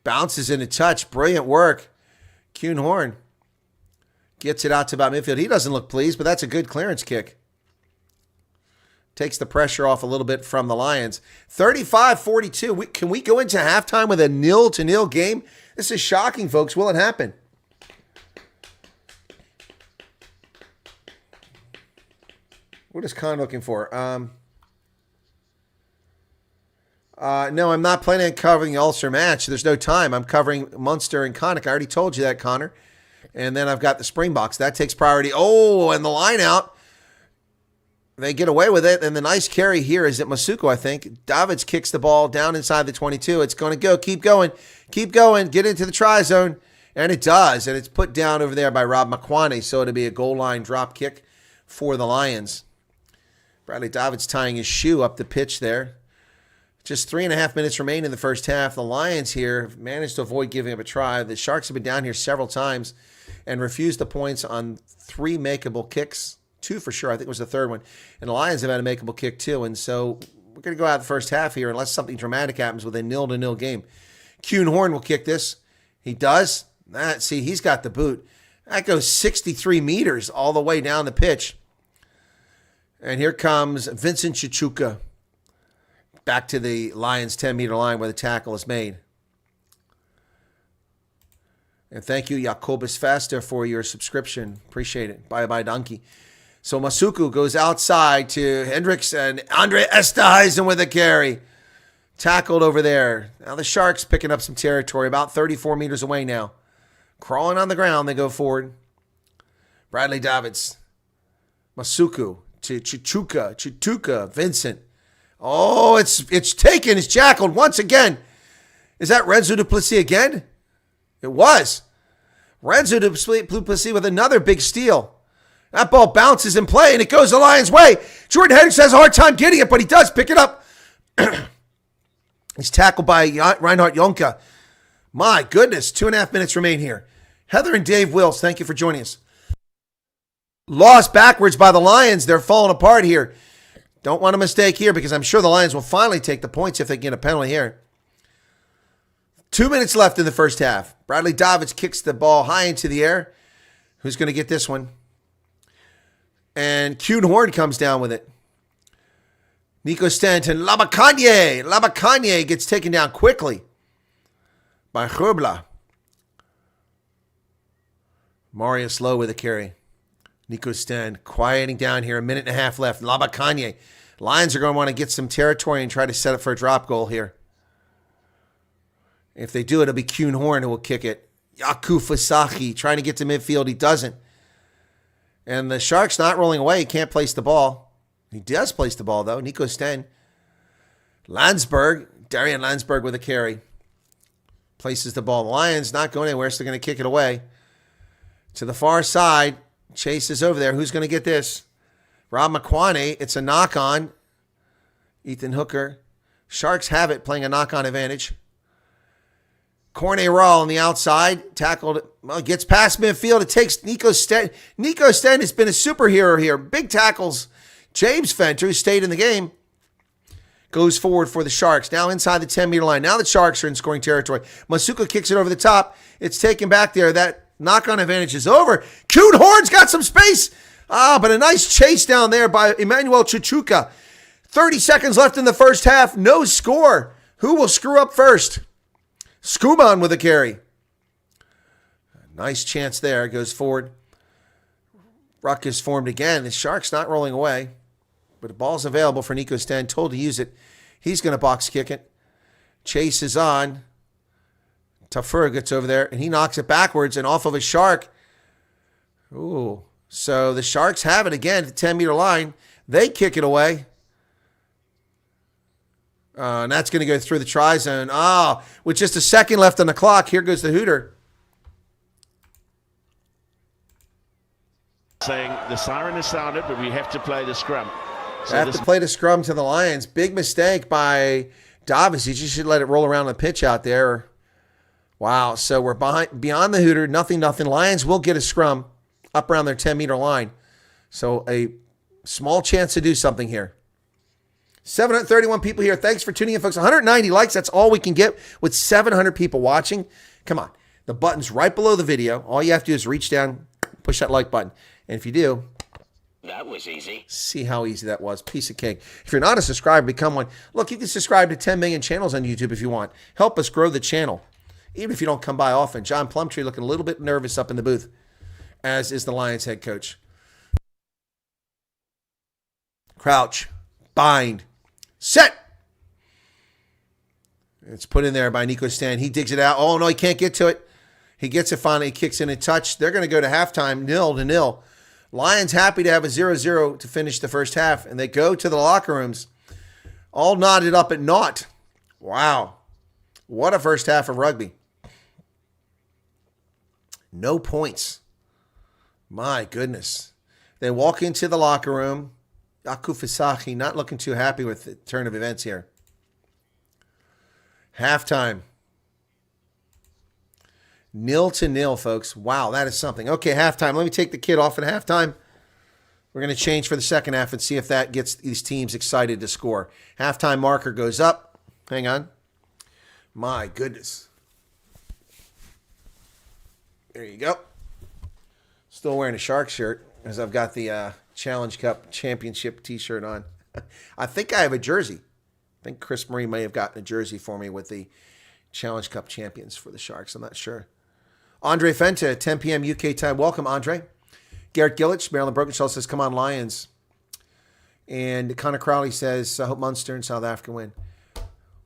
bounces in a touch. Brilliant work. Kuhn Horn gets it out to about midfield. He doesn't look pleased, but that's a good clearance kick. Takes the pressure off a little bit from the Lions. 35-42. Can we go into halftime with a 0-0 game? This is shocking, folks. Will it happen? What is Khan looking for? No, I'm not planning on covering the Ulster match. There's no time. I'm covering Munster and Connacht. I already told you that, Connor. And then I've got the Springboks. That takes priority. Oh, and the line out. They get away with it. And the nice carry here is at Masuku, I think. Davids kicks the ball down inside the 22. It's going to go. Keep going. Keep going. Get into the try zone. And it does. And it's put down over there by Rob Makwane. So it'll be a goal line drop kick for the Lions. Bradley Davids tying his shoe up the pitch there. Just 3.5 minutes remain in the first half. The Lions here have managed to avoid giving up a try. The Sharks have been down here several times and refused the points on 3 makeable kicks. 2 for sure. I think it was the third one. And the Lions have had a makeable kick too. And so we're going to go out the first half here unless something dramatic happens with a 0-0 game. Kuhn Horn will kick this. He does. See, he's got the boot. That goes 63 meters all the way down the pitch. And here comes Vincent Chichuka back to the Lions' 10-meter line where the tackle is made. And thank you, Jacobus Faster, for your subscription. Appreciate it. Bye-bye, donkey. So Masuku goes outside to Hendricks and Andre Esterhuizen with a carry. Tackled over there. Now the Sharks picking up some territory, about 34 meters away now. Crawling on the ground, they go forward. Bradley Davids. Masuku to Chichuka, Vincent. Oh, it's taken. It's jackled once again. Is that Renzo Duplessis again? It was. Renzo Duplessis with another big steal. That ball bounces in play, and it goes the Lions' way. Jordan Hendricks has a hard time getting it, but he does pick it up. He's tackled by Reinhard Jonka. My goodness, 2.5 minutes remain here. Heather and Dave Wills, thank you for joining us. Lost backwards by the Lions. They're falling apart here. Don't want a mistake here because I'm sure the Lions will finally take the points if they get a penalty here. 2 minutes left in the first half. Bradley Davids kicks the ball high into the air. Who's going to get this one? And Kuhn Horn comes down with it. Nico Stanton, Labakanye. Labakanye gets taken down quickly by Herbla. Marius Lowe with a carry. Nico Stanton quieting down here. 1.5 minutes left. Labakanye. Lions are going to want to get some territory and try to set up for a drop goal here. If they do, it'll be Kuhn Horn who will kick it. Yaku Fasaki trying to get to midfield. He doesn't. And the Sharks not rolling away. He can't place the ball. He does place the ball, though. Nico Sten. Landsberg. Darian Landsberg with a carry. Places the ball. The Lions not going anywhere, so they're going to kick it away. To the far side. Chase is over there. Who's going to get this? Rob McQuaney. It's a knock-on. Ethan Hooker. Sharks have it, playing a knock-on advantage. Corne Rawl on the outside. Tackled. Well, gets past midfield. It takes Nico Sten. Nico Sten has been a superhero here. Big tackles. James Fenter, who stayed in the game, goes forward for the Sharks. Now inside the 10-meter line. Now the Sharks are in scoring territory. Masuka kicks it over the top. It's taken back there. That knock-on advantage is over. Cute Horn's got some space. But a nice chase down there by Emmanuel Chuchuka. 30 seconds left in the first half. No score. Who will screw up first? Skuman with a carry. Nice chance there. Goes forward. Ruck is formed again. The Sharks not rolling away. But the ball's available for Nico Sten. Told to use it. He's going to box kick it. Chase is on. Tafur gets over there, and he knocks it backwards and off of a Shark. Ooh. So the Sharks have it again at the 10-meter line. They kick it away. And that's going to go through the try zone. With just a second left on the clock, here goes the Hooter. Saying the siren is sounded, but we have to play the scrum. So have to play the scrum to the Lions. Big mistake by Davis. He just should let it roll around the pitch out there. Wow. So we're beyond the Hooter. Nothing. Lions will get a scrum up around their 10-meter line. So a small chance to do something here. 731 people here. Thanks for tuning in, folks. 190 likes. That's all we can get with 700 people watching. Come on. The button's right below the video. All you have to do is reach down, push that like button. And if you do, that was easy. See how easy that was. Piece of cake. If you're not a subscriber, become one. Look, you can subscribe to 10 million channels on YouTube if you want. Help us grow the channel, even if you don't come by often. John Plumtree looking a little bit nervous up in the booth, as is the Lions head coach. Crouch. Bind. Set. It's put in there by Nico Sten. He digs it out. Oh, no, he can't get to it. He gets it finally. He kicks in a touch. They're going to go to halftime 0-0. Lions happy to have a 0-0 to finish the first half, and they go to the locker rooms all knotted up at naught. Wow. What a first half of rugby. No points. My goodness. They walk into the locker room. Akufisaki not looking too happy with the turn of events here. Halftime. 0-0, folks. Wow, that is something. Okay, halftime. Let me take the kid off at halftime. We're going to change for the second half and see if that gets these teams excited to score. Halftime marker goes up. Hang on. My goodness. There you go. Still wearing a Shark shirt as I've got the Challenge Cup Championship t-shirt on. I think I have a jersey. I think Chris Murray may have gotten a jersey for me with the Challenge Cup champions for the Sharks. I'm not sure. Andre Fenta, 10 p.m. UK time. Welcome, Andre. Garrett Gillich, Maryland Brokenshell says, come on, Lions. And Connor Crowley says, I hope Munster and South Africa win.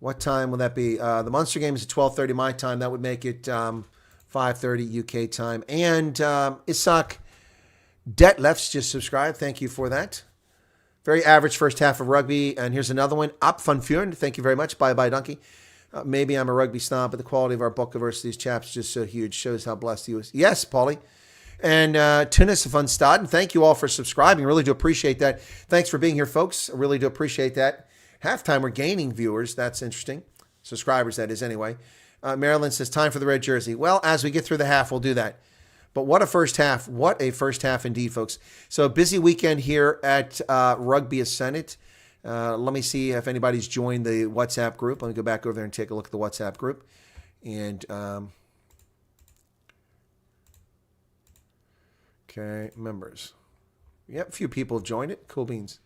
What time will that be? The Munster game is at 12:30 my time. That would make it 5:30 UK time. And Isak Detlefs just subscribed. Thank you for that. Very average first half of rugby. And here's another one. Up Van Vuren. Thank you very much. Bye-bye, Donkey. Maybe I'm a rugby snob, but the quality of our book versus these chaps is just so huge. Shows how blessed he was. Yes, Paulie. And Tunis van Staden, thank you all for subscribing. Really do appreciate that. Thanks for being here, folks. I really do appreciate that. Halftime, we're gaining viewers. That's interesting. Subscribers, that is, anyway. Marilyn says, time for the red jersey. Well, as we get through the half, we'll do that. But what a first half. What a first half indeed, folks. So a busy weekend here at Rugby Ascendant. Let me see if anybody's joined the WhatsApp group. Let me go back over there and take a look at the WhatsApp group. And, okay, members. Yep, a few people have joined it. Cool beans.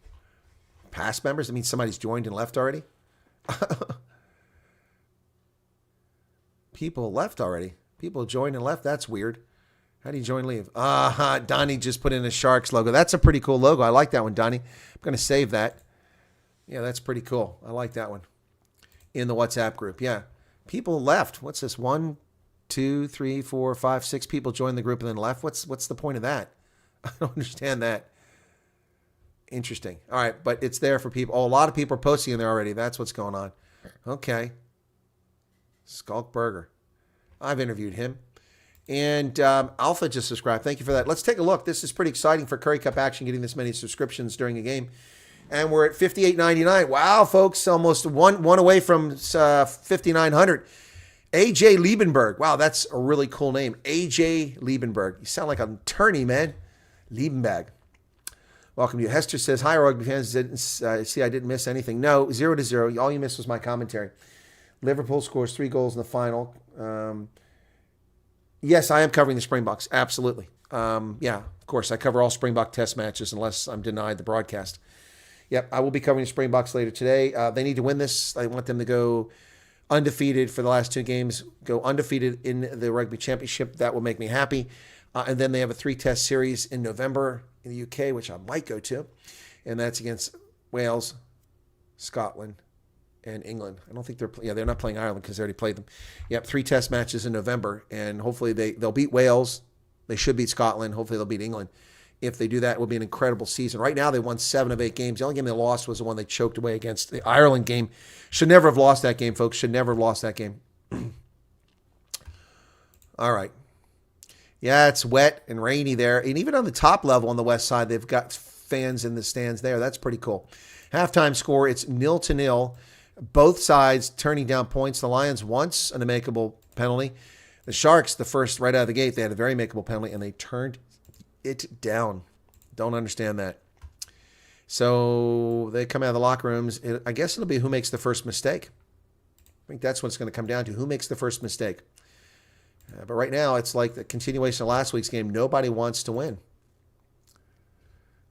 Past members? That means somebody's joined and left already? People left already. People joined and left. That's weird. How do you join and leave? Donnie just put in a Sharks logo. That's a pretty cool logo. I like that one, Donnie. I'm going to save that. Yeah, that's pretty cool. I like that one. In the WhatsApp group. Yeah. People left. What's this? 1, 2, 3, 4, 5, 6 people joined the group and then left. What's the point of that? I don't understand that. Interesting. All right, but it's there for people. Oh, a lot of people are posting in there already. That's what's going on. Okay. Skulk Burger. I've interviewed him. And Alpha just subscribed. Thank you for that. Let's take a look. This is pretty exciting for Currie Cup action, getting this many subscriptions during a game. And we're at $58.99. Wow, folks, almost one away from 5,900. AJ Liebenberg. Wow, that's a really cool name. AJ Liebenberg. You sound like an attorney, man. Liebenberg. Welcome to you. Hester says, hi, Rugby fans. See, I didn't miss anything. No, 0-0. All you missed was my commentary. Liverpool scores 3 goals in the final. Yes, I am covering the Springboks. Absolutely. Yeah, of course. I cover all Springbok test matches unless I'm denied the broadcast. Yep, I will be covering the Springboks later today. They need to win this. I want them to go undefeated for the last 2 games, go undefeated in the Rugby Championship. That will make me happy. And then they have a 3-test series in November in the UK, which I might go to. And that's against Wales, Scotland, and England. I don't think they're not playing Ireland because they already played them. Yep, 3 test matches in November. And hopefully they'll beat Wales. They should beat Scotland. Hopefully they'll beat England. If they do that, it will be an incredible season. Right now, they won 7 of 8 games. The only game they lost was the one they choked away against the Ireland game. Should never have lost that game, folks. Should never have lost that game. All right. Yeah, it's wet and rainy there. And even on the top level on the west side, they've got fans in the stands there. That's pretty cool. Halftime score, it's 0-0. Both sides turning down points. The Lions once an unmakeable penalty. The Sharks, the first right out of the gate, they had a very makeable penalty, and they turned it down. Don't understand that. So they come out of the locker rooms. I guess it'll be who makes the first mistake. I think that's what it's going to come down to. Who makes the first mistake? But right now, it's like the continuation of last week's game. Nobody wants to win.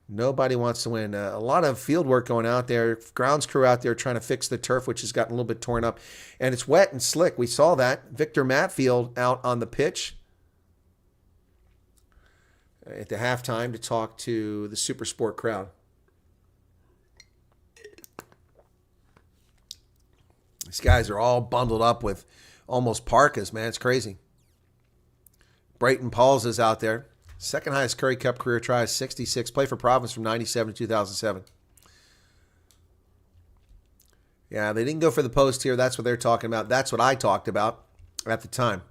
Nobody wants to win. A lot of field work going out there. Grounds crew out there trying to fix the turf, which has gotten a little bit torn up. And it's wet and slick. We saw that. Victor Matfield out on the pitch at the halftime to talk to the Super Sport crowd. These guys are all bundled up with almost parkas, man. It's crazy. Brayton Pauls is out there. Second highest Currie Cup career tries, 66. Played for Province from 97 to 2007. Yeah, they didn't go for the post here. That's what they're talking about. That's what I talked about at the time.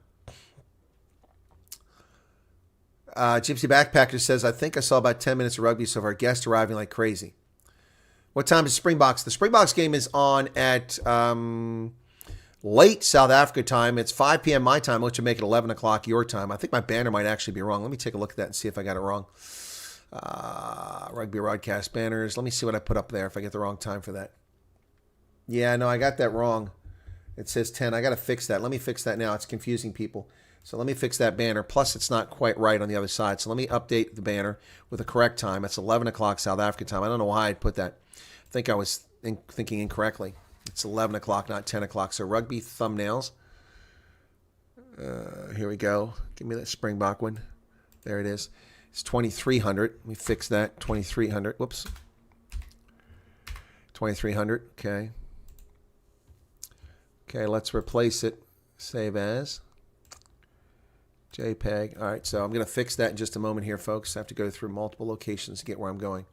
Gypsy Backpacker says, I think I saw about 10 minutes of rugby so far. Guests arriving like crazy. What time is Springboks? The Springboks game is on at late South Africa time. It's 5 p.m. my time, which would make it 11 o'clock your time. I think my banner might actually be wrong. Let me take a look at that and see if I got it wrong. Rugby broadcast banners. Let me see what I put up there if I get the wrong time for that. Yeah, no, I got that wrong. It says 10. I got to fix that. Let me fix that now. It's confusing people. So let me fix that banner. Plus, it's not quite right on the other side. So let me update the banner with the correct time. It's 11 o'clock South Africa time. I don't know why I put that. I think I was thinking incorrectly. It's 11 o'clock, not 10 o'clock. So rugby thumbnails. Here we go. Give me that Springbok one. There it is. It's 2300. Let me fix that. 2300. Whoops. 2300. Okay. Okay, let's replace it. Save as. JPEG. All right, so I'm going to fix that in just a moment here, folks. I have to go through multiple locations to get where I'm going.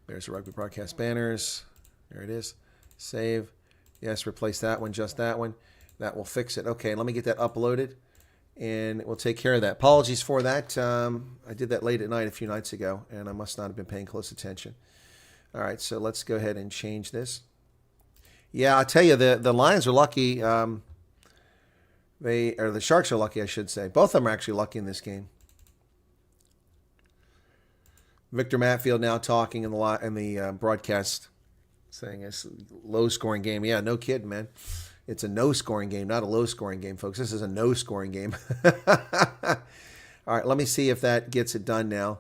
There's the rugby broadcast banners. There it is. Save. Yes, replace that one, just that one. That will fix it. Okay, let me get that uploaded, and we'll take care of that. Apologies for that. I did that late at night a few nights ago, and I must not have been paying close attention. All right, so let's go ahead and change this. Yeah, I'll tell you, the Lions are lucky. The Sharks are lucky, I should say. Both of them are actually lucky in this game. Victor Matfield now talking in the broadcast, saying it's a low-scoring game. Yeah, no kidding, man. It's a no-scoring game, not a low-scoring game, folks. This is a no-scoring game. All right, let me see if that gets it done now.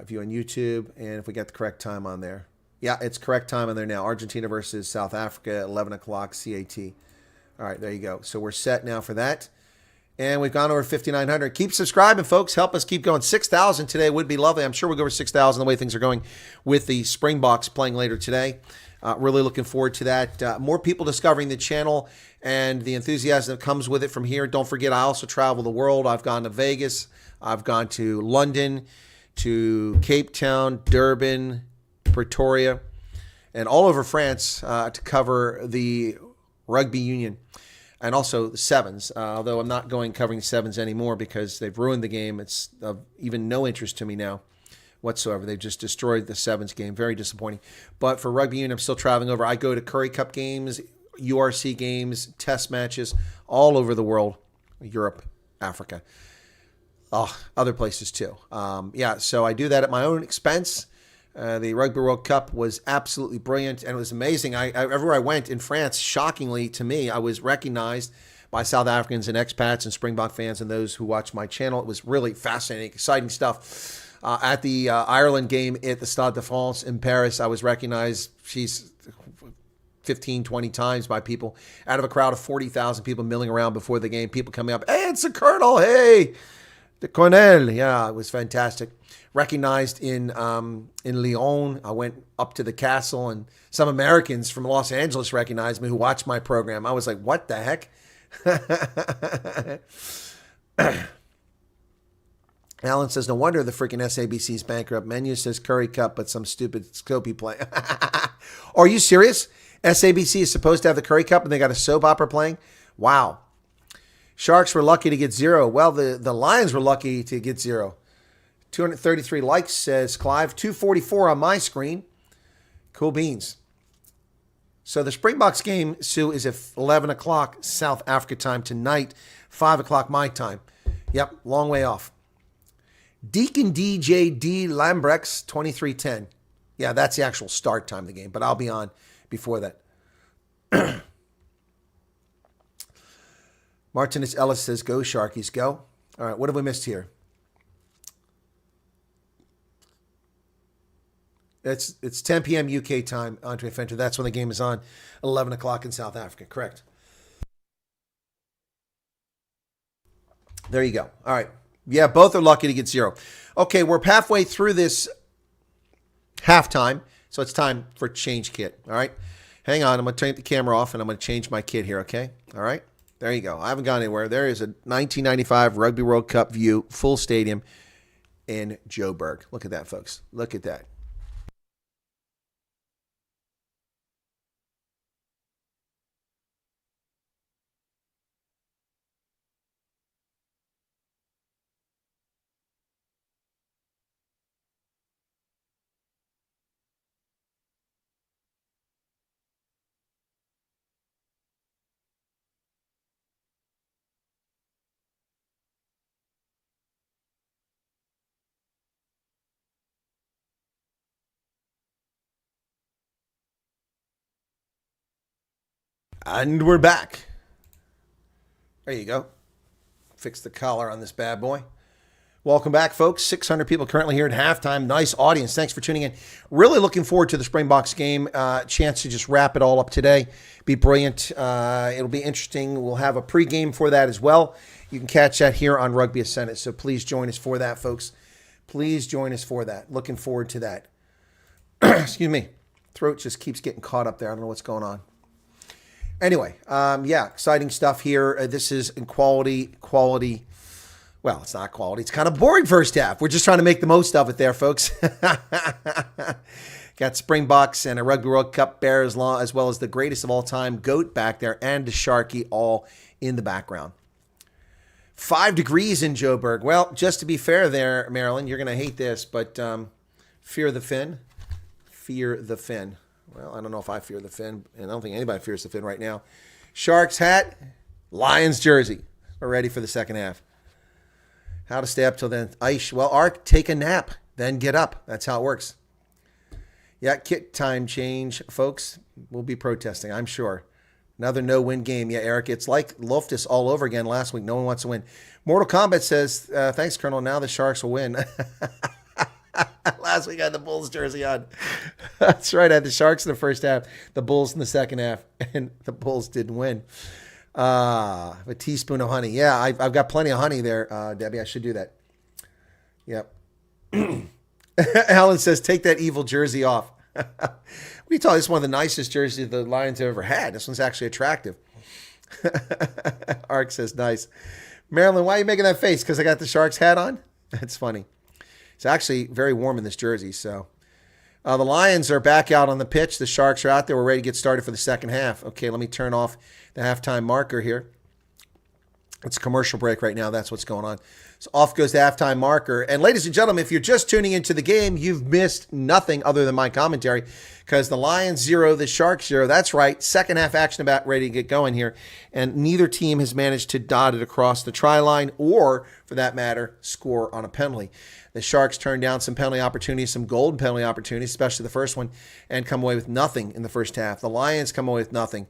View on YouTube, and if we got the correct time on there. Yeah, it's correct time on there now. Argentina versus South Africa, 11 o'clock CAT. All right, there you go. So we're set now for that. And we've gone over 5,900. Keep subscribing, folks. Help us keep going. 6,000 today would be lovely. I'm sure we'll go over 6,000 the way things are going with the Springboks playing later today. Really looking forward to that. More people discovering the channel and the enthusiasm that comes with it from here. Don't forget, I also travel the world. I've gone to Vegas. I've gone to London, to Cape Town, Durban, Pretoria, and all over France to cover the Rugby Union. And also the sevens, although I'm not covering sevens anymore because they've ruined the game. It's of even no interest to me now whatsoever. They've just destroyed the sevens game. Very disappointing. But for rugby union, I'm still traveling over. I go to Currie Cup games, URC games, test matches all over the world, Europe, Africa, other places too. So I do that at my own expense. The Rugby World Cup was absolutely brilliant, and it was amazing. Everywhere I went in France, shockingly to me, I was recognized by South Africans and expats and Springbok fans and those who watch my channel. It was really fascinating, exciting stuff. At the Ireland game at the Stade de France in Paris, I was recognized 15, 20 times by people out of a crowd of 40,000 people milling around before the game. People coming up, hey, it's the Colonel, hey, the Colonel. Yeah, it was fantastic. Recognized in Lyon. I went up to the castle, and some Americans from Los Angeles recognized me who watched my program. I was like, what the heck? Alan says, no wonder the freaking SABC's bankrupt. Menu says Currie Cup, but some stupid Scopy play. Are you serious? SABC is supposed to have the Currie Cup, and they got a soap opera playing? Wow. Sharks were lucky to get 0. Well, the Lions were lucky to get 0. 233 likes, says Clive. 244 on my screen. Cool beans. So the Springboks game, Sue, is at 11 o'clock South Africa time tonight, 5 o'clock my time. Yep, long way off. Deacon DJ D. Lambrex, 2310. Yeah, that's the actual start time of the game, but I'll be on before that. Martinez Ellis says, go Sharkies, go. All right, what have we missed here? It's 10 p.m. UK time, Andre Fenter. That's when the game is on, 11 o'clock in South Africa. Correct. There you go. All right. Yeah, both are lucky to get 0. Okay, we're halfway through this halftime, so it's time for change kit. All right. Hang on. I'm going to take the camera off, and I'm going to change my kit here, okay? All right. There you go. I haven't gone anywhere. There is a 1995 Rugby World Cup view, full stadium in Joburg. Look at that, folks. Look at that. And we're back. There you go. Fix the collar on this bad boy. Welcome back, folks. 600 people currently here at halftime. Nice audience. Thanks for tuning in. Really looking forward to the Springboks game. Chance to just wrap it all up today. Be brilliant. It'll be interesting. We'll have a pregame for that as well. You can catch that here on Rugby Ascendant. So please join us for that, folks. Please join us for that. Looking forward to that. Excuse me. Throat just keeps getting caught up there. I don't know what's going on. Anyway, exciting stuff here. This is in quality. Well, it's not quality. It's kind of boring first half. We're just trying to make the most of it there, folks. Got Springboks and a Rugby World Cup Bears law, as well as the greatest of all time, GOAT back there, and the Sharky all in the background. 5 degrees in Joburg. Well, just to be fair there, Maryland, you're going to hate this, but fear the fin. Fear the fin. Well, I don't know if I fear the fin, and I don't think anybody fears the fin right now. Sharks hat, Lions jersey. We're ready for the second half. How to stay up till then. Aish, well, Ark, take a nap, then get up. That's how it works. Yeah, kit time change, folks. We'll be protesting, I'm sure. Another no-win game. Yeah, Eric, it's like Loftus all over again last week. No one wants to win. Mortal Kombat says, thanks, Colonel. Now the Sharks will win. Last week I had the Bulls jersey on. That's right. I had the Sharks in the first half, the Bulls in the second half, and the Bulls didn't win. A teaspoon of honey. Yeah, I've got plenty of honey there, Debbie. I should do that. Yep. Alan says, take that evil jersey off. What are you talking? This is one of the nicest jerseys the Lions have ever had. This one's actually attractive. Ark says, nice. Marilyn, why are you making that face? Because I got the Sharks hat on? That's funny. It's actually very warm in this jersey, so The Lions are back out on the pitch. The Sharks are out there. We're ready to get started for the second half. Okay, let me turn off the halftime marker here. It's a commercial break right now. That's what's going on. So off goes the halftime marker. And ladies and gentlemen, if you're just tuning into the game, you've missed nothing other than my commentary, because the Lions 0, the Sharks 0. That's right. Second half action about ready to get going here. And neither team has managed to dot it across the try line or, for that matter, score on a penalty. The Sharks turned down some penalty opportunities, some golden penalty opportunities, especially the first one, and come away with nothing in the first half. The Lions come away with nothing.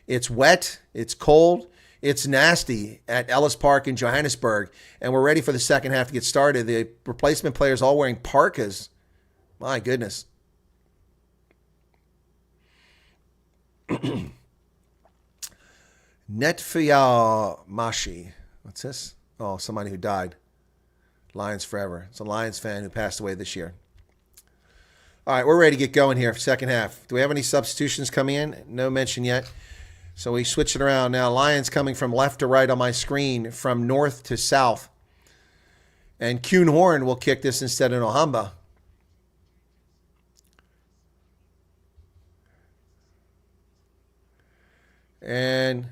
It's wet. It's cold. It's nasty at Ellis Park in Johannesburg, and we're ready for the second half to get started. The replacement players all wearing parkas. My goodness. Netfia Mashi. What's this? Oh, somebody who died. Lions forever. It's a Lions fan who passed away this year. All right, we're ready to get going here for second half. Do we have any substitutions coming in? No mention yet. So we switch it around now. Lions coming from left to right on my screen, from north to south. And Kuhn Horn will kick this instead of Nohamba. And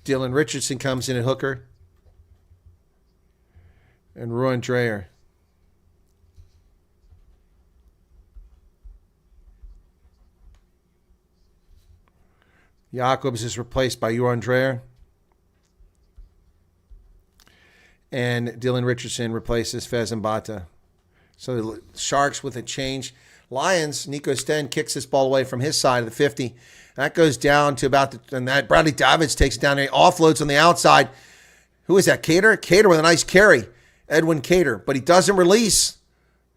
Dylan Richardson comes in at hooker. And Ruan Dreyer. Jacobs is replaced by Johan Dreyer. And Dylan Richardson replaces Fez Mbata. So the Sharks with a change. Lions, Nico Sten kicks this ball away from his side of the 50. That goes down to about and that Bradley Davids takes it down there. He offloads on the outside. Who is that? Cater? Cater with a nice carry. Edwin Cater. But he doesn't release.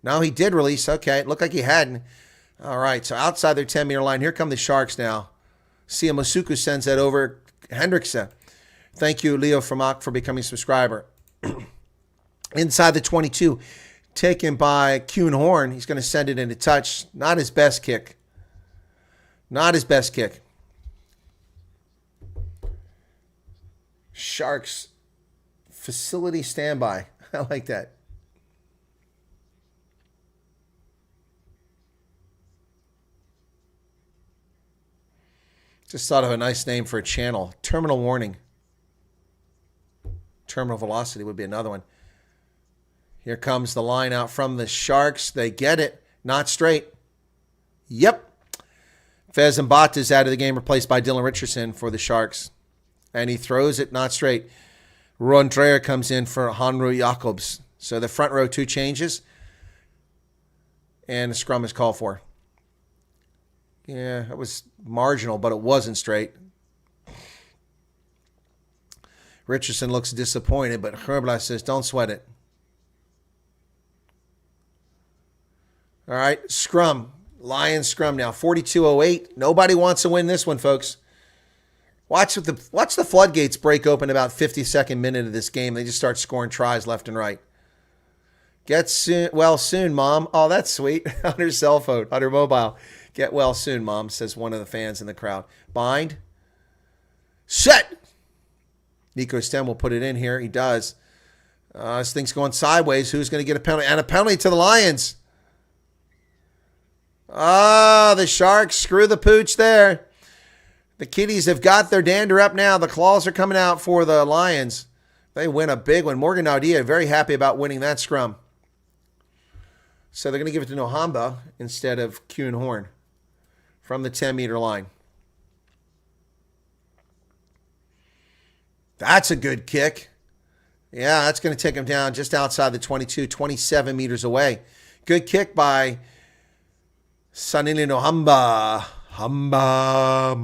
No, he did release. Okay, it looked like he hadn't. All right, so outside their 10-meter line. Here come the Sharks now. Sia Masuku sends that over. Hendrickson. Thank you, Leo Framak, for becoming a subscriber. Inside the 22. Taken by Kuhn Horn. He's going to send it into touch. Not his best kick. Not his best kick. Sharks facility standby. I like that. Just thought of a nice name for a channel. Terminal warning. Terminal velocity would be another one. Here comes the line out from the Sharks. They get it. Not straight. Yep. Fez Mbata is out of the game, replaced by Dylan Richardson for the Sharks. And he throws it not straight. Ruan Dreyer comes in for Hanru Jacobs. So the front row 2 changes. And the scrum is called for. Yeah, it was marginal, but it wasn't straight. Richardson looks disappointed, but Herblas says, don't sweat it. All right, scrum. Lions scrum now. 42-08. Nobody wants to win this one, folks. Watch the floodgates break open about 52nd minute of this game. They just start scoring tries left and right. Get well soon, Mom. Oh, that's sweet. On her cell phone, on her mobile. Get well soon, Mom, says one of the fans in the crowd. Bind. Set. Nico Stem will put it in here. He does. This thing's going sideways. Who's going to get a penalty? And a penalty to the Lions. The Sharks screw the pooch there. The Kitties have got their dander up now. The claws are coming out for the Lions. They win a big one. Morgan Audia very happy about winning that scrum. So they're going to give it to Nohamba instead of Kuhn Horn from the 10-meter line. That's a good kick. Yeah, that's going to take him down just outside the 22, 27 meters away. Good kick by Sanini Nohamba. Hamba.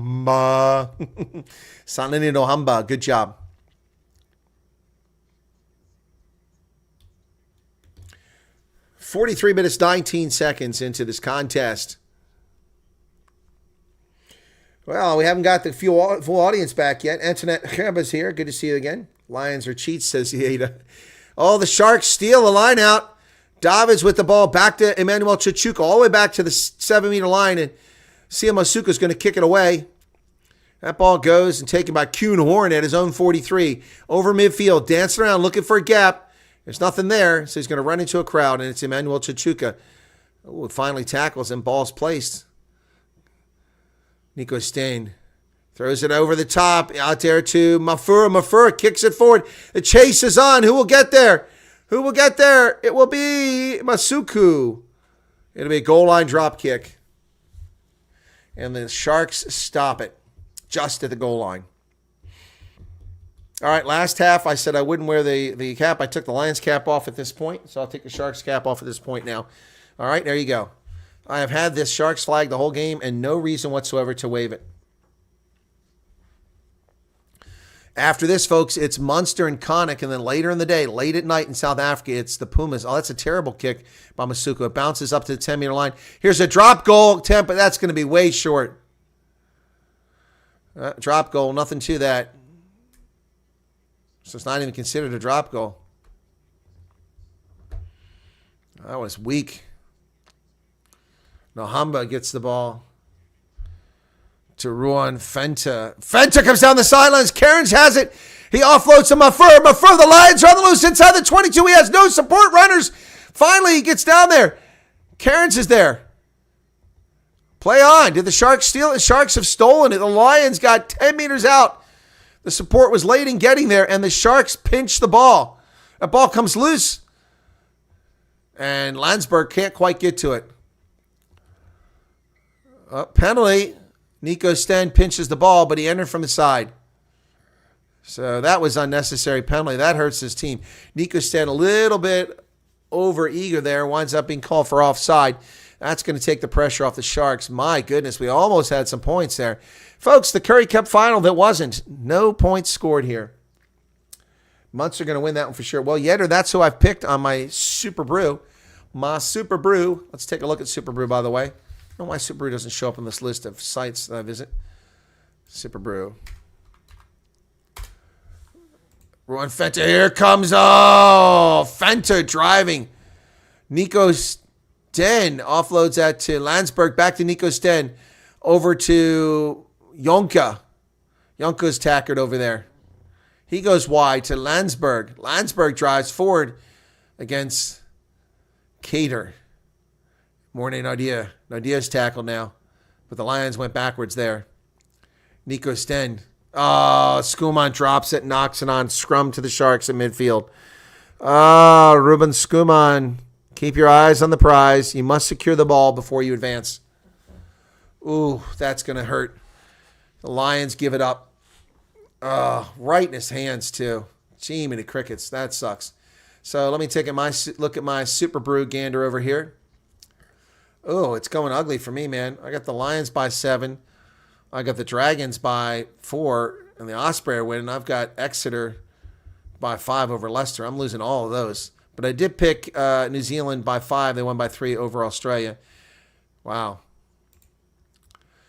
Sanini Nohamba. Good job. .43 minutes, 19 seconds into this contest. Well, we haven't got the full audience back yet. Antoinette Herba's here. Good to see you again. Lions are cheats, says Yeida. Oh, the Sharks steal the line out. Davids with the ball back to Emmanuel Chichuka, all the way back to the 7-meter line, and Sia Masuka is going to kick it away. That ball goes and taken by Kuhn Horn at his own 43. Over midfield, dancing around, looking for a gap. There's nothing there, so he's going to run into a crowd, and it's Emmanuel Chichuka who finally tackles and ball's placed. Nico Stain throws it over the top, out there to Mafura. Mafura kicks it forward. The chase is on. Who will get there? Who will get there? It will be Masuku. It'll be a goal line drop kick. And the Sharks stop it just at the goal line. All right, last half, I said I wouldn't wear the cap. I took the Lions cap off at this point, so I'll take the Sharks cap off at this point now. All right, there you go. I have had this Sharks flag the whole game and no reason whatsoever to wave it. After this, folks, it's Munster and Connacht, and then later in the day, late at night in South Africa, it's the Pumas. Oh, that's a terrible kick by Masuku. It bounces up to the 10-meter line. Here's a drop goal attempt, but that's going to be way short. Drop goal, nothing to that. So it's not even considered a drop goal. That was weak. Nohamba gets the ball to Ruan Fenta. Fenta comes down the sidelines. Cairns has it. He offloads to Mafur. Mafur, the Lions are on the loose inside the 22. He has no support runners. Finally, he gets down there. Cairns is there. Play on. Did the Sharks steal it? The Sharks have stolen it. The Lions got 10 meters out. The support was late in getting there, and the Sharks pinch the ball. The ball comes loose, and Landsberg can't quite get to it. Penalty. Nico Sten pinches the ball, but he entered from the side. So that was unnecessary penalty. That hurts his team. Nico Sten a little bit over eager there, winds up being called for offside. That's going to take the pressure off the Sharks. My goodness, we almost had some points there. Folks, the Currie Cup final that wasn't. No points scored here. Munster going to win that one for sure. Well, Yetter, that's who I've picked on my Super Brew. My Super Brew. Let's take a look at Super Brew, by the way. I don't know why Super Brew doesn't show up on this list of sites that I visit. Super Brew. Ruan Fenta, here comes, Fenta driving. Nico Sten offloads that to Landsberg, back to Nico Sten, over to Jonka. Jonka's tackled over there. He goes wide to Landsberg. Landsberg drives forward against Cater. Morning Nadia. Nadia's tackled now, but the Lions went backwards there. Nico Sten. Skuman drops it, knocks it on. Scrum to the Sharks in midfield. Ruben Skuman. Keep your eyes on the prize. You must secure the ball before you advance. Ooh, that's going to hurt. The Lions give it up. Right in his hands, too. Gee, many crickets. That sucks. So let me take a look at my Super Brew gander over here. Oh, it's going ugly for me, man. I got the Lions by 7. I got the Dragons by 4. And the Osprey are winning. I've got Exeter by 5 over Leicester. I'm losing all of those. But I did pick New Zealand by 5. They won by 3 over Australia. Wow.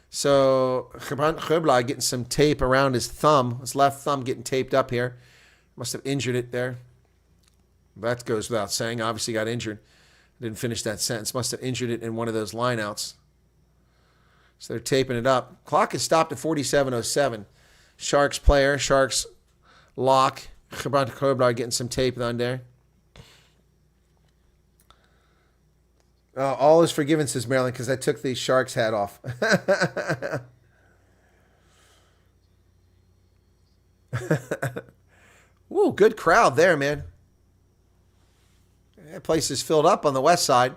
So, Gebla getting some tape around his thumb. His left thumb getting taped up here. Must have injured it there. That goes without saying. Obviously got injured. Didn't finish that sentence. Must have injured it in one of those lineouts. So they're taping it up. Clock is stopped at 47:07. Sharks player, Sharks lock. Gebla getting some tape on there. All is forgiven, says Maryland, because I took the Sharks hat off. Ooh, good crowd there, man. That place is filled up on the west side.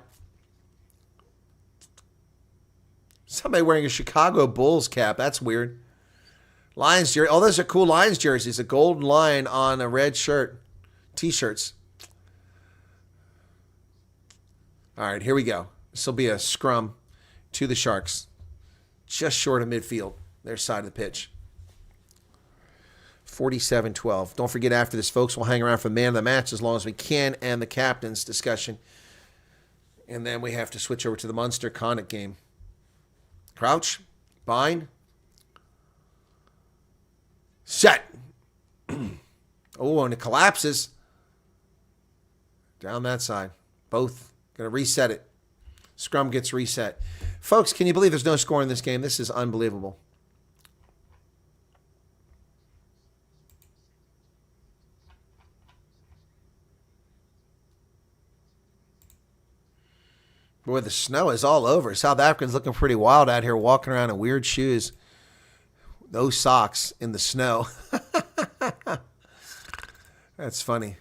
Somebody wearing a Chicago Bulls cap. That's weird. Lions jersey. Oh, those are cool Lions jerseys. A golden lion on a red shirt. T-shirts. All right, here we go. This will be a scrum to the Sharks. Just short of midfield. Their side of the pitch. 47-12. Don't forget, after this, folks, we'll hang around for the man of the match as long as we can and the captain's discussion. And then we have to switch over to the Munster Connacht game. Crouch. Bind. Set. Oh, and it collapses. Down that side. Both. Going to reset it. Scrum gets reset. Folks, can you believe there's no score in this game? This is unbelievable. Boy, the snow is all over. South Africans looking pretty wild out here, walking around in weird shoes. Those socks in the snow. That's funny.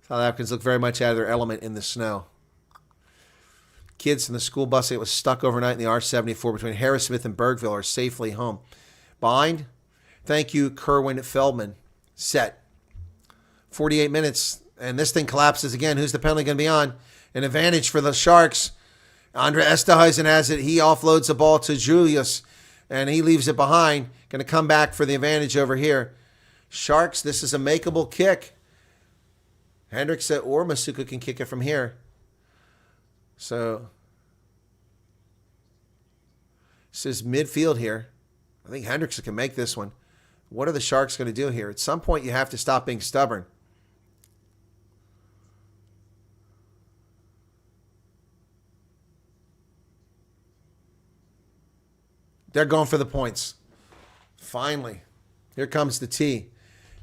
South Africans look very much out of their element in the snow. Kids in the school bus that was stuck overnight in the R-74 between Harrismith and Bergville are safely home. Behind, thank you, Kerwin Feldman. Set. 48 minutes, and this thing collapses again. Who's the penalty going to be on? An advantage for the Sharks. Andre Esterhuizen has it. He offloads the ball to Julius, and he leaves it behind. Going to come back for the advantage over here. Sharks, this is a makeable kick. Hendrickson or Masuka can kick it from here. So, this is midfield here. I think Hendrickson can make this one. What are the Sharks going to do here? At some point, you have to stop being stubborn. They're going for the points. Finally. Here comes the tee.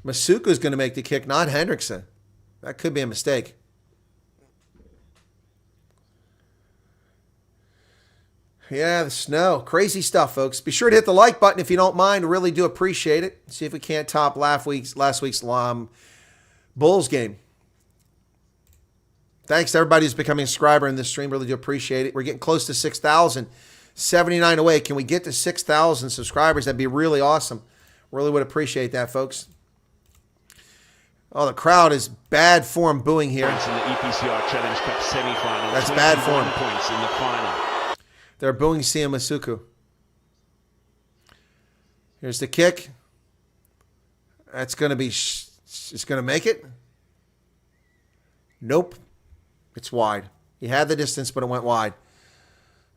Masuka's going to make the kick, not Hendrickson. That could be a mistake. Yeah, the snow. Crazy stuff, folks. Be sure to hit the like button if you don't mind. Really do appreciate it. See if we can't top last week's Bulls game. Thanks to everybody who's becoming a subscriber in this stream. Really do appreciate it. We're getting close to 6,000. 79 away. Can we get to 6,000 subscribers? That'd be really awesome. Really would appreciate that, folks. Oh, the crowd is bad form booing here. In the EPCR Challenge Cup semi-final. That's bad form. Points in the final. They're booing Sia Masuku. Here's the kick. That's going to be... It's going to make it. Nope. It's wide. He had the distance, but it went wide.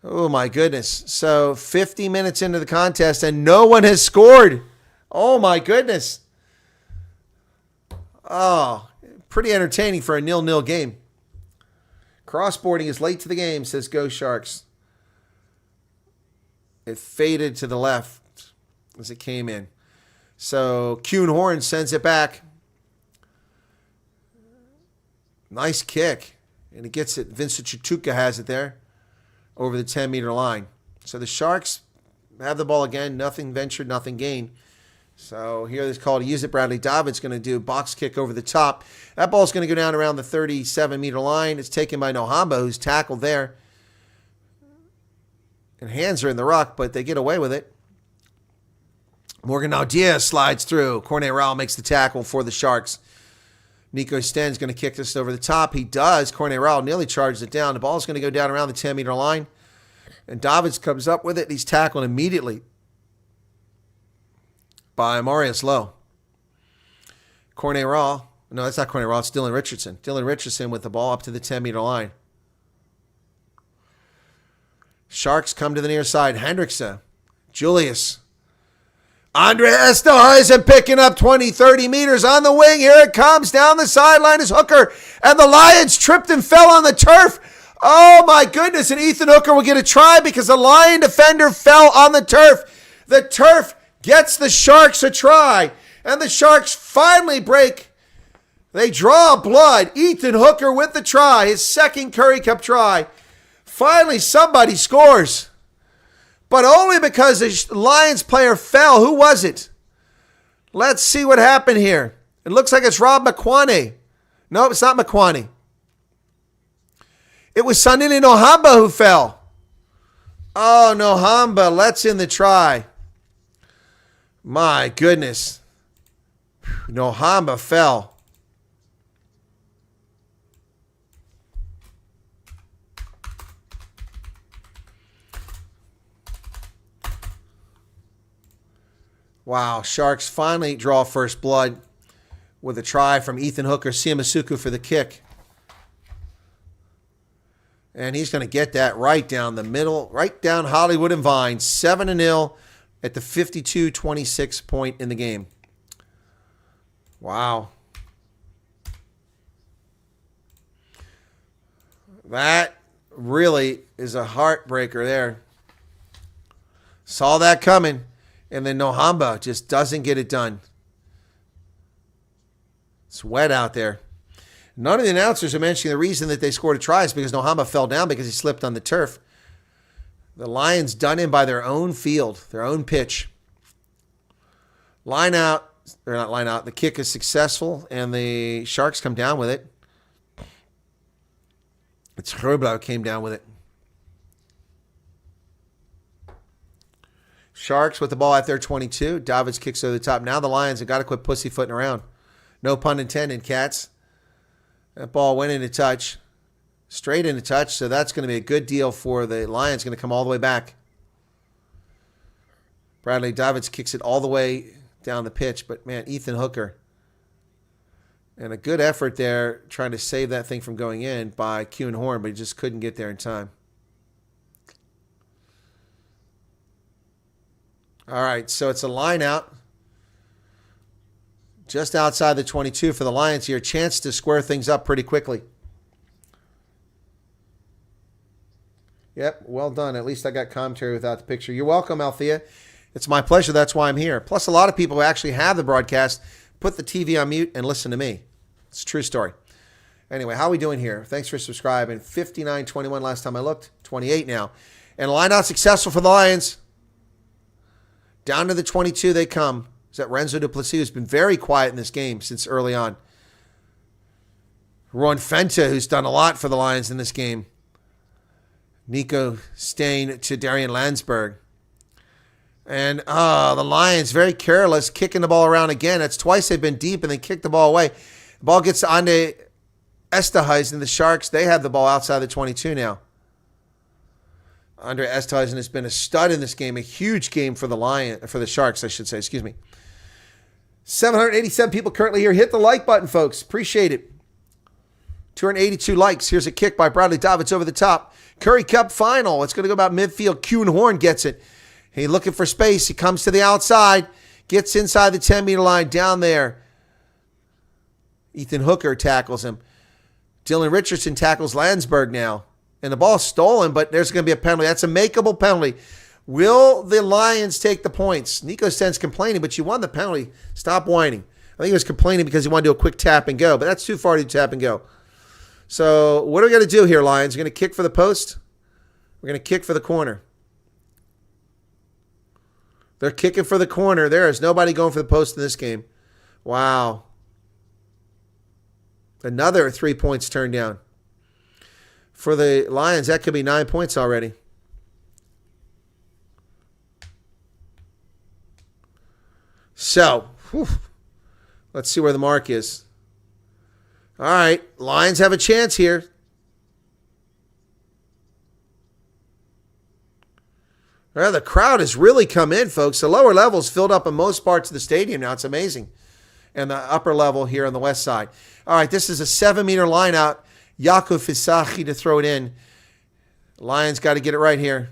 Oh, my goodness. So, 50 minutes into the contest, and no one has scored. Oh, my goodness. Oh, pretty entertaining for a 0-0 game. Crossboarding is late to the game, says Go Sharks. It faded to the left as it came in. So, Kuhn Horn sends it back. Nice kick. And he gets it. Vincent Chituka has it there over the 10-meter line. So, the Sharks have the ball again. Nothing ventured, nothing gained. So, here this call to use it. Bradley David's going to do a box kick over the top. That ball's going to go down around the 37-meter line. It's taken by Nohamba, who's tackled there. And hands are in the ruck, but they get away with it. Morgan Aldia slides through. Cornet Rao makes the tackle for the Sharks. Nico Sten's going to kick this over the top. He does. Cornet Rao nearly charges it down. The ball's going to go down around the 10-meter line. And Davids comes up with it. He's tackled immediately by Marius Lowe. Cornet Rao. No, that's not Cornet Rao. It's Dylan Richardson. Dylan Richardson with the ball up to the 10-meter line. Sharks come to the near side. Hendrickson. Julius. Andre Esterhuizen picking up 20, 30 meters on the wing. Here it comes. Down the sideline is Hooker. And the Lions tripped and fell on the turf. Oh, my goodness. And Ethan Hooker will get a try because the Lion defender fell on the turf. The turf gets the Sharks a try. And the Sharks finally break. They draw blood. Ethan Hooker with the try. His second Currie Cup try. Finally, somebody scores. But only because the Lions player fell. Who was it? Let's see what happened here. It looks like it's Rob McQuaney. No, it's not McQuaney. It was Sanili Nohamba who fell. Oh, Nohamba lets in the try. My goodness. Nohamba fell. Wow, Sharks finally draw first blood with a try from Ethan Hooker. Siamasuku for the kick. And he's going to get that right down the middle, right down Hollywood and Vine. 7-0 at the 52-26 point in the game. Wow. That really is a heartbreaker there. Saw that coming. And then Nohamba just doesn't get it done. It's wet out there. None of the announcers are mentioning the reason that they scored a try is because Nohama fell down because he slipped on the turf. The Lions done in by their own field, their own pitch. Line out, or not line out, the kick is successful, and the Sharks come down with it. It's Herblau came down with it. Sharks with the ball at their 22. Davids kicks over the top. Now the Lions have got to quit pussyfooting around. No pun intended, cats. That ball went into touch. Straight into touch, so that's going to be a good deal for the Lions. Going to come all the way back. Bradley Davids kicks it all the way down the pitch, but man, Ethan Hooker. And a good effort there trying to save that thing from going in by Kuhn Horn, but he just couldn't get there in time. All right, so it's a line out. Just outside the 22 for the Lions here. Chance to square things up pretty quickly. Yep, well done. At least I got commentary without the picture. You're welcome, Althea. It's my pleasure. That's why I'm here. Plus, a lot of people who actually have the broadcast put the TV on mute and listen to me. It's a true story. Anyway, how are we doing here? Thanks for subscribing. 59-21 last time I looked. 28 now. And line out successful for the Lions. Down to the 22 they come. Is that Renzo Duplessis, who's been very quiet in this game since early on. Ron Fenta, who's done a lot for the Lions in this game. Nico Stain to Darian Landsberg. And the Lions, very careless, kicking the ball around again. That's twice they've been deep and they kick the ball away. The ball gets to Ande Esterhuizen, the Sharks. They have the ball outside the 22 now. Andre Esterhuizen has been a stud in this game, a huge game for the Sharks, I should say. Excuse me. 787 people currently here. Hit the like button, folks. Appreciate it. 282 likes. Here's a kick by Bradley Davids over the top. Currie Cup final. It's going to go about midfield. Kuhn Horn gets it. He looking for space. He comes to the outside. Gets inside the 10-meter line down there. Ethan Hooker tackles him. Dylan Richardson tackles Landsberg now. And the ball's stolen, but there's going to be a penalty. That's a makeable penalty. Will the Lions take the points? Nico Sten's complaining, but you won the penalty. Stop whining. I think he was complaining because he wanted to do a quick tap and go, but that's too far to tap and go. So what are we going to do here, Lions? We're going to kick for the post? We're going to kick for the corner. They're kicking for the corner. There is nobody going for the post in this game. Wow. Another 3 points turned down. For the Lions, that could be 9 points already. So, let's see where the mark is. All right, Lions have a chance here. Well, the crowd has really come in, folks. The lower level's filled up in most parts of the stadium now. It's amazing. And the upper level here on the west side. All right, this is a 7-meter line out. Jakub Fisaki to throw it in. Lions got to get it right here.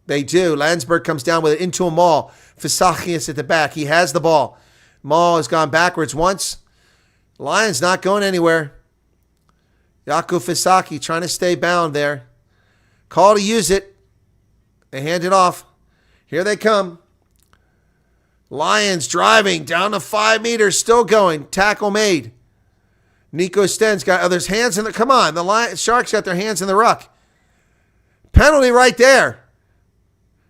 They do. Landsberg comes down with it into a Maul. Fisaki is at the back. He has the ball. Maul has gone backwards once. Lions not going anywhere. Jakub Fisaki trying to stay bound there. Call to use it. They hand it off. Here they come. Lions driving down to 5 meters. Still going. Tackle made. Nico Sten's got others' hands in the... Come on. The Sharks got their hands in the ruck. Penalty right there.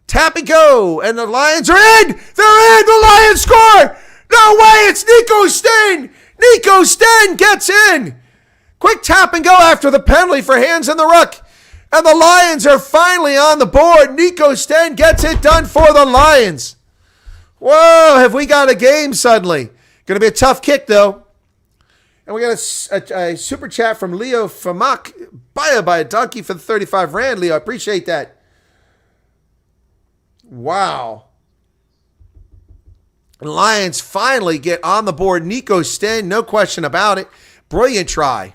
Tap and go. And the Lions are in. They're in. The Lions score. No way. It's Nico Sten. Nico Sten gets in. Quick tap and go after the penalty for hands in the ruck. And the Lions are finally on the board. Nico Sten gets it done for the Lions. Whoa, have we got a game suddenly. Going to be a tough kick, though. And we got a super chat from Leo Famak. Buy a donkey for the 35 Rand, Leo. I appreciate that. Wow. Lions finally get on the board. Nico Sten, no question about it. Brilliant try.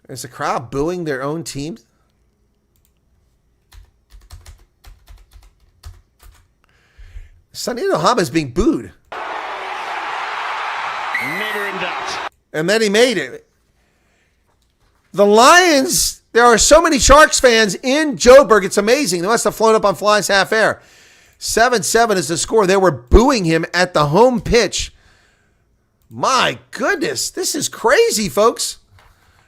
Is the crowd booing their own team? Sonny Nohama is being booed. Never in doubt. And then he made it. The Lions, there are so many Sharks fans in Joburg. It's amazing. They must have flown up on Fly's Half Air. 7-7 is the score. They were booing him at the home pitch. My goodness, this is crazy, folks.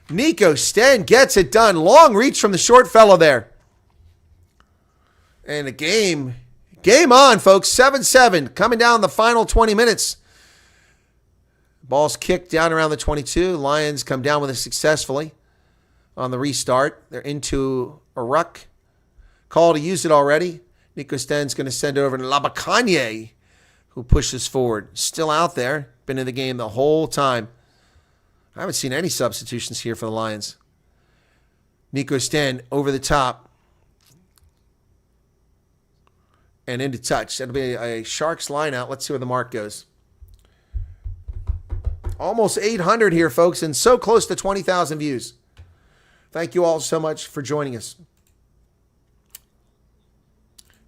Nico Sten gets it done. Long reach from the short fellow there. And the game on, folks. 7-7, coming down the final 20 minutes. Ball's kicked down around the 22. Lions come down with it successfully on the restart. They're into a ruck. Call to use it already. Nico Sten's going to send it over to Labakanye, who pushes forward. Still out there. Been in the game the whole time. I haven't seen any substitutions here for the Lions. Nico Sten over the top. And into touch. That'll be a Sharks line out. Let's see where the mark goes. Almost 800 here, folks, and so close to 20,000 views. Thank you all so much for joining us.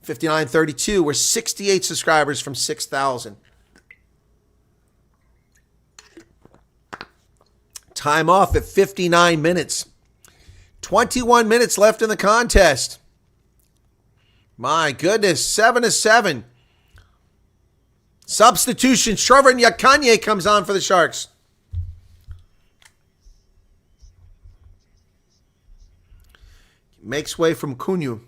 5932. We're 68 subscribers from 6,000. Time off at 59 minutes. 21 minutes left in the contest. My goodness, 7-7. Substitution, Trevor Nyakanye comes on for the Sharks. Makes way from Cunha.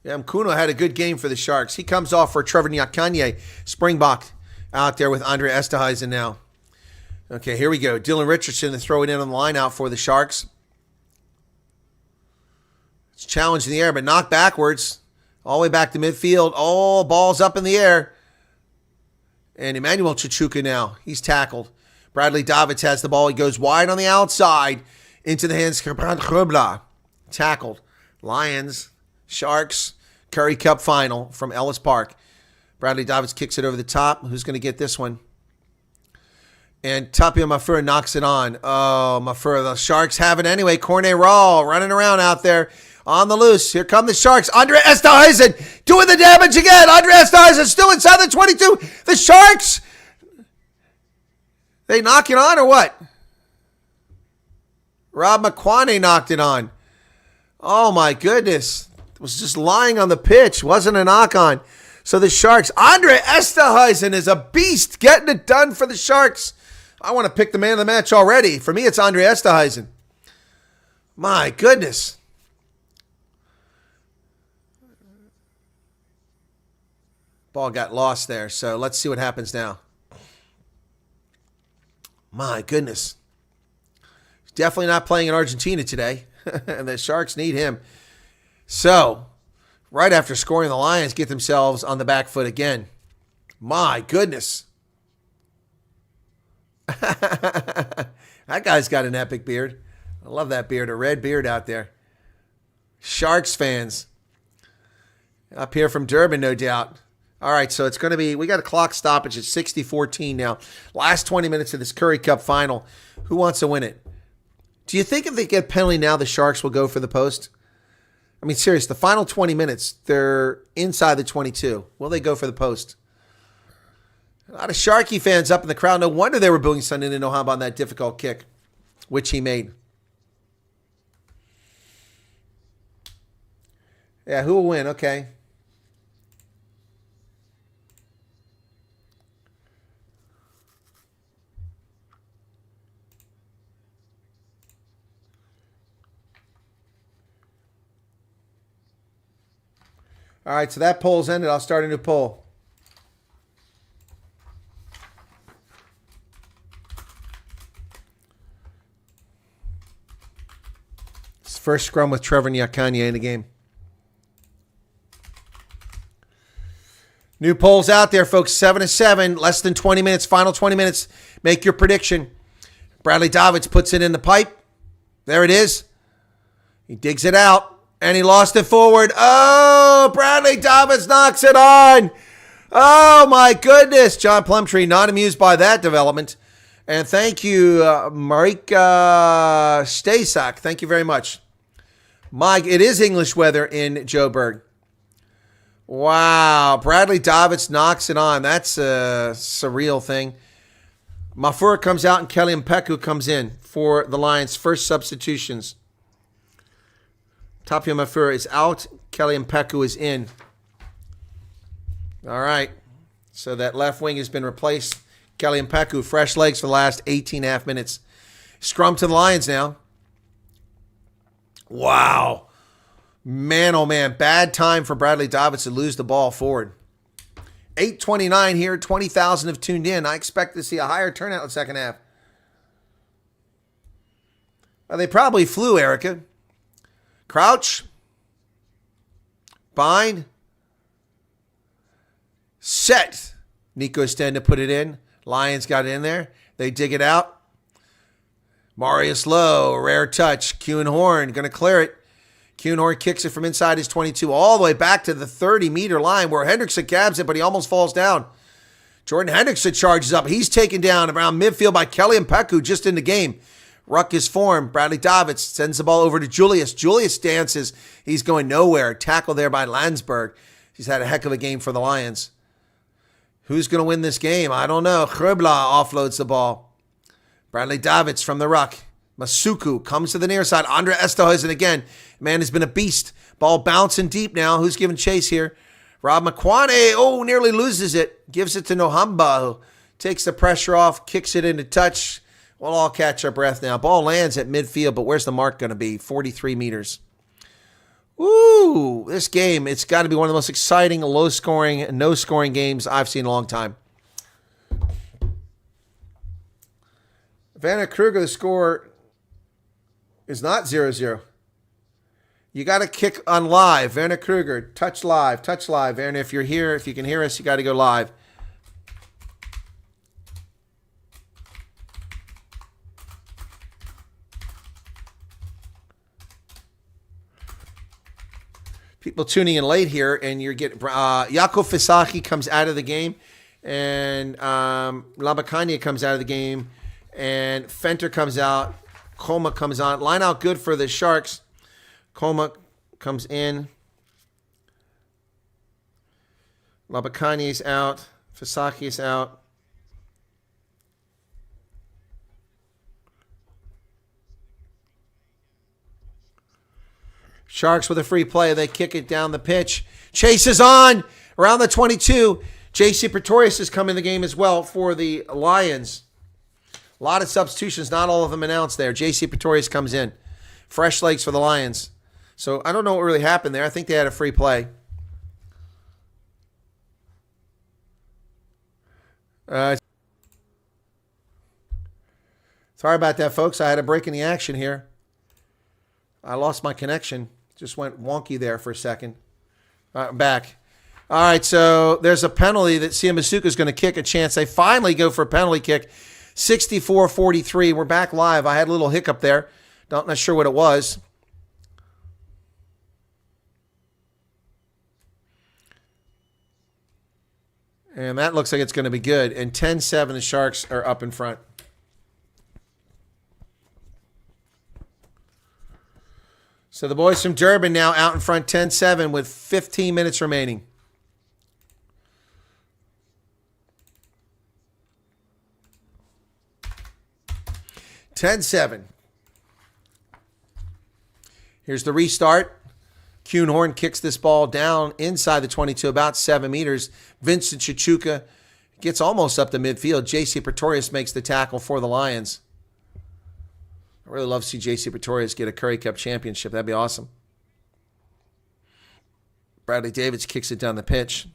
Yeah, Cunha had a good game for the Sharks. He comes off for Trevor Nyakanye. Springbok out there with Andre Esterhuizen now. Okay, here we go. Dylan Richardson to throw it in on the line out for the Sharks. It's challenged in the air, but knocked backwards. All the way back to midfield. Oh, ball's up in the air. And Emmanuel Chichuka now. He's tackled. Bradley Davids has the ball. He goes wide on the outside. Into the hands of Hrubla. Tackled. Lions, Sharks, Currie Cup final from Ellis Park. Bradley Davids kicks it over the top. Who's going to get this one? And Tapia Mafura knocks it on. Oh, Mafura. The Sharks have it anyway. Cornet Raw running around out there. On the loose. Here come the Sharks. Andre Esterhuizen doing the damage again. Andre Esterhuizen still inside the 22. The Sharks. They knock it on or what? Rob McQuaney knocked it on. Oh my goodness. It was just lying on the pitch. Wasn't a knock on. So the Sharks. Andre Esterhuizen is a beast getting it done for the Sharks. I want to pick the man of the match already. For me, it's Andre Esterhuizen. My goodness. Ball got lost there, so let's see what happens now. My goodness. He's definitely not playing in Argentina today. And the Sharks need him. So, right after scoring, the Lions get themselves on the back foot again. My goodness. That guy's got an epic beard. I love that beard, a red beard out there. Sharks fans. Up here from Durban, no doubt. All right, so it's going to be, we got a clock stoppage at 60-14 now. Last 20 minutes of this Currie Cup final. Who wants to win it? Do you think if they get penalty now, the Sharks will go for the post? I mean, serious, the final 20 minutes, they're inside the 22. Will they go for the post? A lot of Sharky fans up in the crowd. No wonder they were booing Sunday Nohab on that difficult kick, which he made. Yeah, who will win? Okay. All right, so that poll's ended. I'll start a new poll. It's the first scrum with Trevor Nyakanye in the game. New polls out there, folks. 7-7, less than 20 minutes, final 20 minutes. Make your prediction. Bradley Davids puts it in the pipe. There it is. He digs it out. And he lost it forward. Oh, Bradley Davids knocks it on. Oh, my goodness. John Plumtree, not amused by that development. And thank you, Marika Stasak. Thank you very much. Mike, it is English weather in Joburg. Wow. Bradley Davids knocks it on. That's a surreal thing. Mafura comes out and Kelly Mpeku comes in for the Lions. First substitutions. Tapia Mafura is out. Kelly Mpeku is in. All right. So that left wing has been replaced. Kelly Mpeku, fresh legs for the last 18.5 minutes. Scrum to the Lions now. Wow. Man, oh man. Bad time for Bradley Davids to lose the ball forward. 8:29 here. 20,000 have tuned in. I expect to see a higher turnout in the second half. Well, they probably flew, Erica. Crouch. Bind. Set. Nico Sten to put it in. Lions got it in there. They dig it out. Marius Lowe, rare touch. Kuhnhorn going to clear it. Kuhnhorn kicks it from inside his 22 all the way back to the 30-meter line where Hendrickson cabs it, but he almost falls down. Jordan Hendrickson charges up. He's taken down around midfield by Kelly Mpeku just in the game. Ruck is formed. Bradley Davids sends the ball over to Julius. Julius dances. He's going nowhere. Tackle there by Landsberg. He's had a heck of a game for the Lions. Who's going to win this game? I don't know. Chrebla offloads the ball. Bradley Davids from the ruck. Masuku comes to the near side. Andre Esterhuizen again. Man has been a beast. Ball bouncing deep now. Who's giving chase here? Rob McQuane. Oh, nearly loses it. Gives it to Nohamba, who takes the pressure off, kicks it into touch. We'll all catch our breath now. Ball lands at midfield, but where's the mark going to be? 43 meters. Ooh, this game, it's got to be one of the most exciting, low-scoring, no-scoring games I've seen in a long time. Vanna Kruger, the score is not 0-0. You got to kick on live. Vanna Kruger, touch live. Vanna, if you're here, if you can hear us, you got to go live. People tuning in late here, and you're getting Jaco Fisaki comes out of the game, and Labakanya comes out of the game, and Fenter comes out. Koma comes on. Line out good for the Sharks. Koma comes in. Labakanya is out. Fisaki is out. Sharks with a free play. They kick it down the pitch. Chase is on around the 22. J.C. Pretorius is coming in the game as well for the Lions. A lot of substitutions, not all of them announced there. J.C. Pretorius comes in. Fresh legs for the Lions. So I don't know what really happened there. I think they had a free play. Sorry about that, folks. I had a break in the action here. I lost my connection. Just went wonky there for a second. Back. All right, so there's a penalty that Siamasuka is going to kick a chance. They finally go for a penalty kick. 64-43. We're back live. I had a little hiccup there. Not sure what it was. And that looks like it's going to be good. And 10-7, the Sharks are up in front. So the boys from Durban now out in front 10-7 with 15 minutes remaining. Here's the restart. Kuhnhorn kicks this ball down inside the 22, about 7 meters. Vincent Chichuka gets almost up to midfield. J.C. Pretorius makes the tackle for the Lions. I really love to see J.C. Pretorius get a Currie Cup championship. That'd be awesome. Bradley Davids kicks it down the pitch.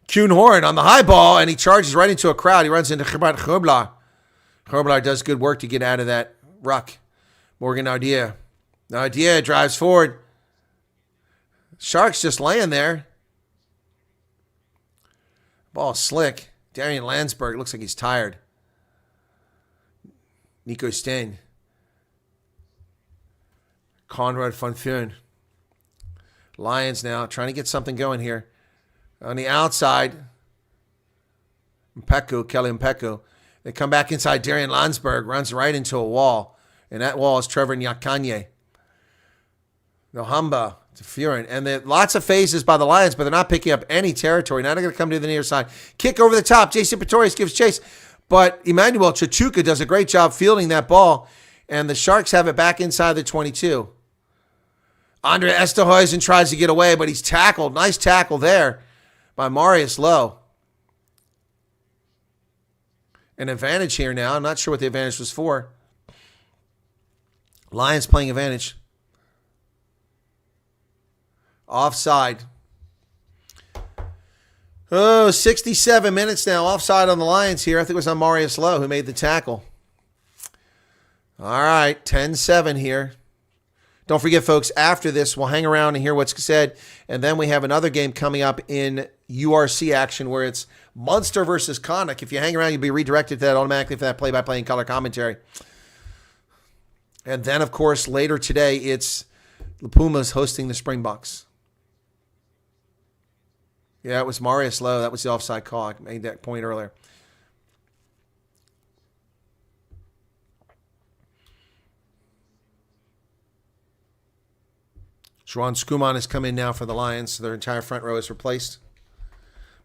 Kuhnhorn on the high ball, and he charges right into a crowd. He runs into Chrebla. Chrebla does good work to get out of that ruck. Morgan Nardia. Nardia drives forward. Sharks just laying there. Ball slick. Darian Landsberg looks like he's tired. Nico Sten. Conrad van Vuren. Lions now trying to get something going here. On the outside, Kelly Mpeku. They come back inside. Darian Landsberg runs right into a wall. And that wall is Trevor Nyakanye. Nohamba to Vuren. And lots of phases by the Lions, but they're not picking up any territory. Now they're going to come to the near side. Kick over the top. J.C. Pretorius gives chase. But Emmanuel Chachuka does a great job fielding that ball, and the Sharks have it back inside the 22. Andre Esterhuizen tries to get away, but he's tackled. Nice tackle there by Marius Lowe. An advantage here now. I'm not sure what the advantage was for. Lions playing advantage. Offside. Oh, 67 minutes now. Offside on the Lions here. I think it was on Marius Lowe who made the tackle. All right, 10-7 here. Don't forget, folks, after this, we'll hang around and hear what's said. And then we have another game coming up in URC action where it's Munster versus Connacht. If you hang around, you'll be redirected to that automatically for that play-by-play and color commentary. And then, of course, later today, it's the Pumas hosting the Springboks. Yeah, it was Marius Lowe. That was the offside call. I made that point earlier. Juan Scuman has come in now for the Lions, so their entire front row is replaced.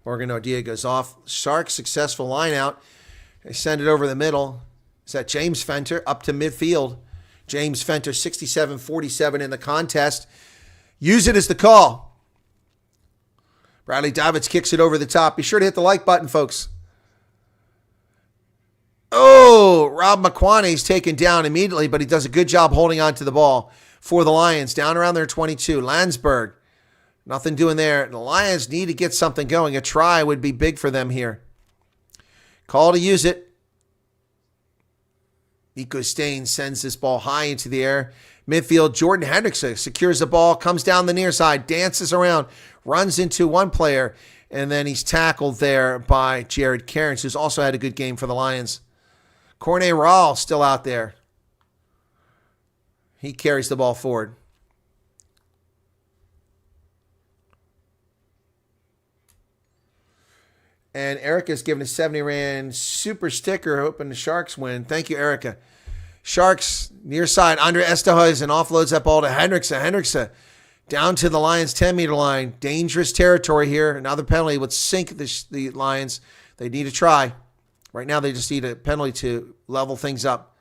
Morgan Odia goes off. Sharks successful line out. They send it over the middle. Is that James Fenter up to midfield? James Fenter, 67-47 in the contest. Use it as the call. Bradley Davids kicks it over the top. Be sure to hit the like button, folks. Oh, Rob McQuaney's taken down immediately, but he does a good job holding on to the ball for the Lions. Down around their 22. Landsberg, nothing doing there. The Lions need to get something going. A try would be big for them here. Call to use it. Nico Stain sends this ball high into the air. Midfield, Jordan Hendrickson secures the ball, comes down the near side, dances around, runs into one player, and then he's tackled there by Jared Cairns, who's also had a good game for the Lions. Cornet Rahl still out there. He carries the ball forward. And Erica's given a 70 Rand super sticker, hoping the Sharks win. Thank you, Erica. Sharks near side. Andre Esterhuizen offloads that ball to Hendrickson. Hendrickson down to the Lions' 10-meter line. Dangerous territory here. Another penalty would sink the Lions. They need a try. Right now, they just need a penalty to level things up.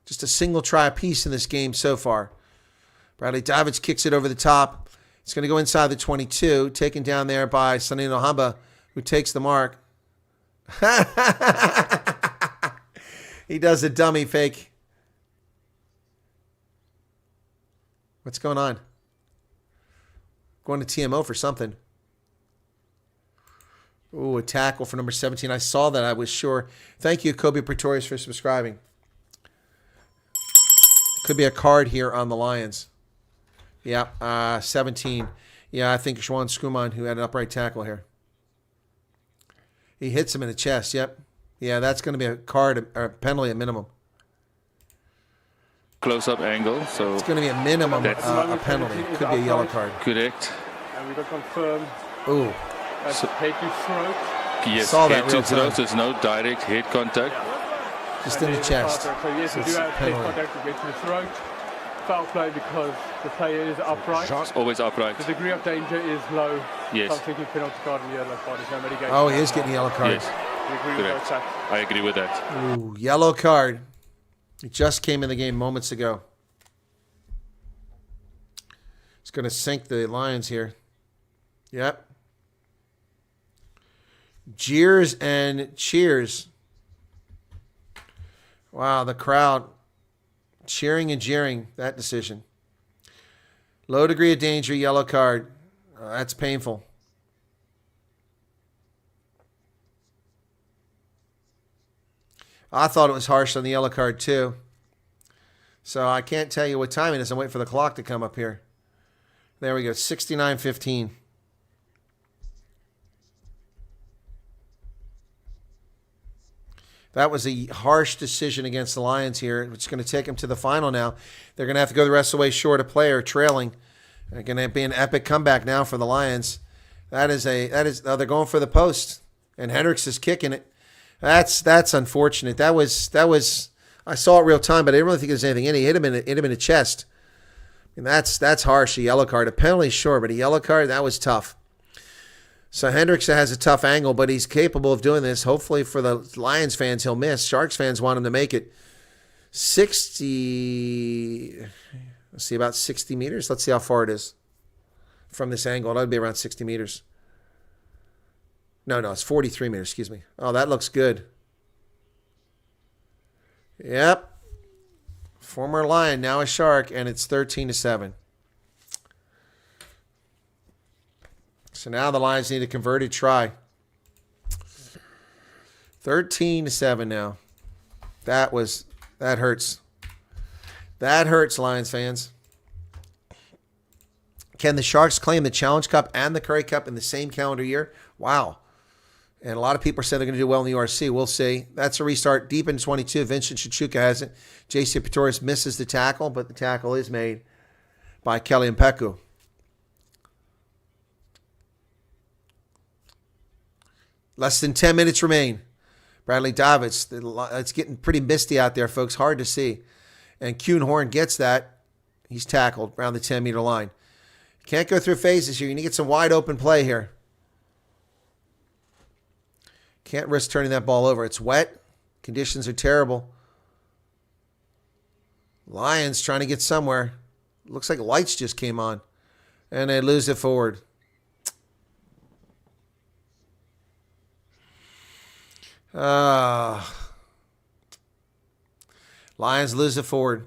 Just a single try apiece in this game so far. Bradley Davids kicks it over the top. It's going to go inside the 22. Taken down there by Sanino Hamba, who takes the mark. He does a dummy fake. What's going on? Going to TMO for something. Ooh, a tackle for number 17. I saw that. I was sure. Thank you, Kobe Pretorius, for subscribing. Could be a card here on the Lions. Yeah, 17. Yeah, I think Juan Scuman, who had an upright tackle here. He hits him in the chest. Yep. Yeah, that's going to be a card or a penalty at minimum. Close-up angle, so it's going to be a minimum a penalty. Could be a yellow card. Correct. And we got confirmed. Ooh. That's head to throat. Yes, saw that head to real throat. time. There's no direct head contact. Just in the chest. So yes, we do have head contact to get to the throat. Foul play because the player is upright. It's always upright. The degree of danger is low. Yes. So I'm thinking penalty card and yellow card. There's no mitigation. Oh, he is getting a yellow card. Yes. We agree with Correct. that. I agree with that. Ooh, yellow card. He just came in the game moments ago. It's going to sink the Lions here. Yep. Jeers and cheers. Wow, the crowd cheering and jeering that decision. Low degree of danger, yellow card. That's painful. I thought it was harsh on the yellow card too. So I can't tell you what time it is. I'm waiting for the clock to come up here. There we go, 69:15. That was a harsh decision against the Lions here. It's going to take them to the final now. They're going to have to go the rest of the way short a player, trailing. They're going to be an epic comeback now for the Lions. They're going for the post, and Hendricks is kicking it. That's unfortunate. That was I saw it real time, but I didn't really think there's anything in it. He hit him in the chest. And that's harsh. A yellow card. A penalty, sure, but a yellow card, that was tough. So Hendrickson has a tough angle, but he's capable of doing this. Hopefully for the Lions fans, he'll miss. Sharks fans want him to make it. 60, let's see, about 60 meters. Let's see how far it is from this angle. That would be around 60 meters. No, it's 43 meters, excuse me. Oh, that looks good. Yep. Former Lion, now a Shark, and it's 13-7. So now the Lions need a converted try. 13-7 now. That hurts. That hurts, Lions fans. Can the Sharks claim the Challenge Cup and the Currie Cup in the same calendar year? Wow. And a lot of people are saying they're going to do well in the URC. We'll see. That's a restart deep into 22. Vincent Chichuka hasn't. JC Pretorius misses the tackle, but the tackle is made by Kelly Mpeku. Less than 10 minutes remain. Bradley Davids. It's getting pretty misty out there, folks. Hard to see. And Kuhn Horn gets that. He's tackled around the 10-meter line. Can't go through phases here. You need to get some wide open play here. Can't risk turning that ball over. It's wet. Conditions are terrible. Lions trying to get somewhere. Looks like lights just came on. And they lose it forward. Lions lose it forward.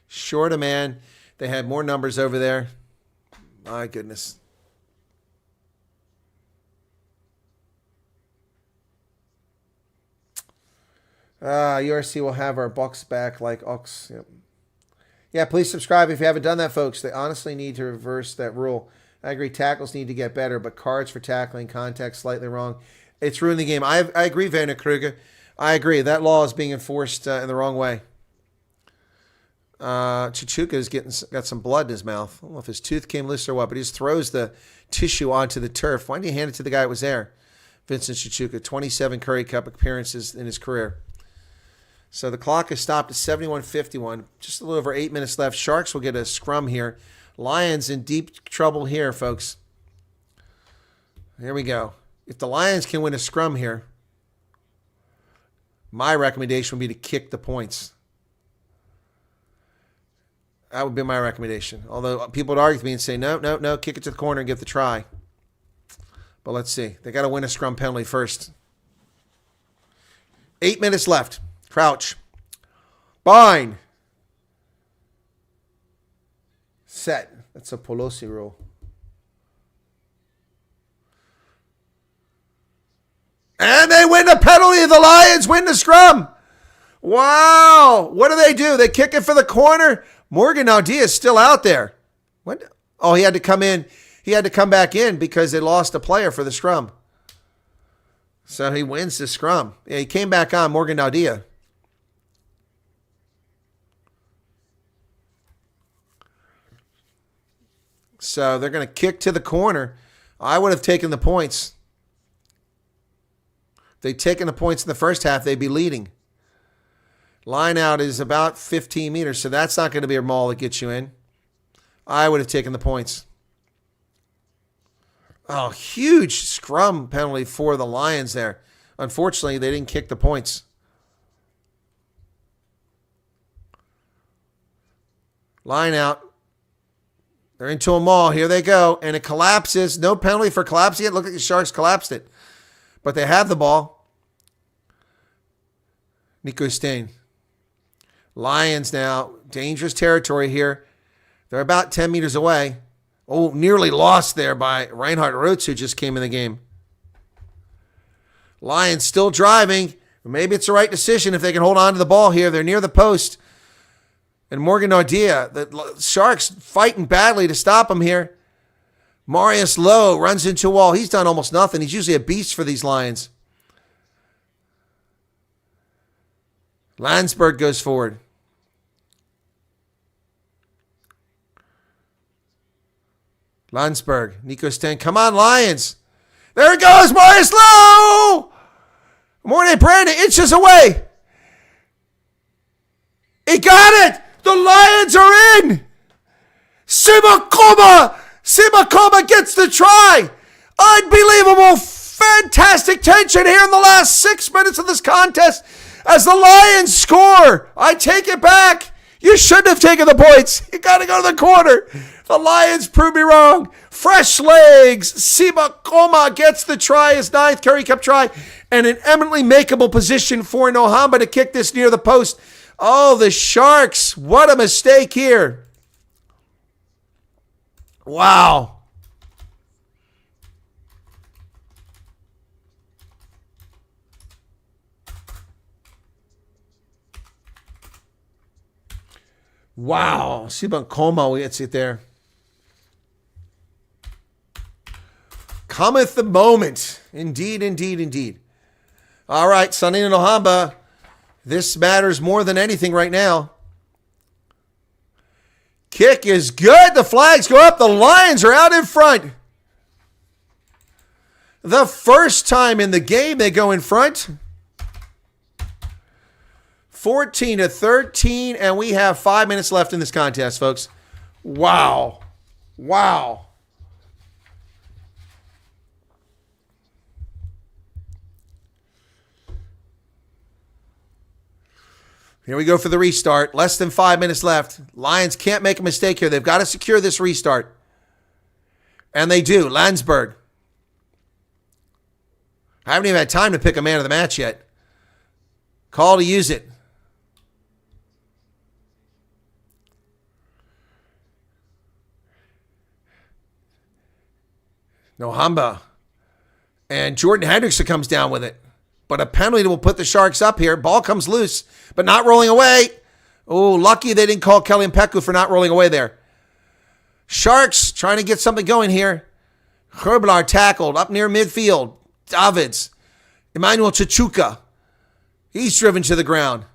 Short a man. They had more numbers over there. My goodness. URC will have our Bucks back like Ox. Yep. Yeah, please subscribe if you haven't done that, folks. They honestly need to reverse that rule. I agree, tackles need to get better, but cards for tackling, contact slightly wrong. It's ruined the game. I agree, Vanna Kruger. I agree. That law is being enforced in the wrong way. Chichuka's got some blood in his mouth. I don't know if his tooth came loose or what, but he just throws the tissue onto the turf. Why didn't he hand it to the guy that was there? Vincent Chichuka, 27 Currie Cup appearances in his career. So the clock is stopped at 71:51. Just a little over 8 minutes left. Sharks will get a scrum here. Lions in deep trouble here, folks. Here we go. If the Lions can win a scrum here, my recommendation would be to kick the points. That would be my recommendation. Although people would argue with me and say, no, kick it to the corner and get the try. But let's see. They got to win a scrum penalty first. 8 minutes left. Crouch. Bind. Set. That's a Pelosi rule. And they win the penalty. The Lions win the scrum. Wow. What do? They kick it for the corner. Morgan Naudea is still out there. What? Oh, he had to come in. He had to come back in because they lost a player for the scrum. So he wins the scrum. Yeah, he came back on, Morgan Naudea. So they're going to kick to the corner. I would have taken the points. If they'd taken the points in the first half, they'd be leading. Line out is about 15 meters, so that's not going to be a maul that gets you in. I would have taken the points. Oh, huge scrum penalty for the Lions there. Unfortunately, they didn't kick the points. Line out. They're into a maul. Here they go. And it collapses. No penalty for collapsing it. Look at the Sharks collapsed it. But they have the ball. Nico Stain. Lions now. Dangerous territory here. They're about 10 meters away. Oh, nearly lost there by Reinhard Rotz, who just came in the game. Lions still driving. Maybe it's the right decision if they can hold on to the ball here. They're near the post. And Morgan Naudea, the Sharks fighting badly to stop him here. Marius Lowe runs into a wall. He's done almost nothing. He's usually a beast for these Lions. Landsberg goes forward. Landsberg, Nico Stan. Come on, Lions. There it goes, Marius Lowe. Morning, Brandon, inches away. He got it. The Lions are in. Simakoma Simakoma gets the try. Unbelievable, fantastic tension here in the last 6 minutes of this contest as the Lions score. I take it back. You shouldn't have taken the points. You got to go to the corner. The Lions proved me wrong. Fresh legs. Simakoma gets the try, his 9th Currie Cup try, and an eminently makeable position for Nohamba to kick this near the post. Oh, the Sharks. What a mistake here. Wow. Wow. Simakoma, we gets it there. Cometh the moment. Indeed, indeed, indeed. All right, Sonny and Nohamba. This matters more than anything right now. Kick is good. The flags go up. The Lions are out in front. The first time in the game they go in front. 14-13, and we have 5 minutes left in this contest, folks. Wow. Wow. Here we go for the restart. Less than 5 minutes left. Lions can't make a mistake here. They've got to secure this restart. And they do. Landsberg. I haven't even had time to pick a man of the match yet. Call to use it. Nohamba. And Jordan Hendrickson comes down with it. But a penalty will put the Sharks up here. Ball comes loose, but not rolling away. Oh, lucky they didn't call Kelly Mpeku for not rolling away there. Sharks trying to get something going here. Herblar tackled up near midfield. Davids. Emmanuel Chichuka. He's driven to the ground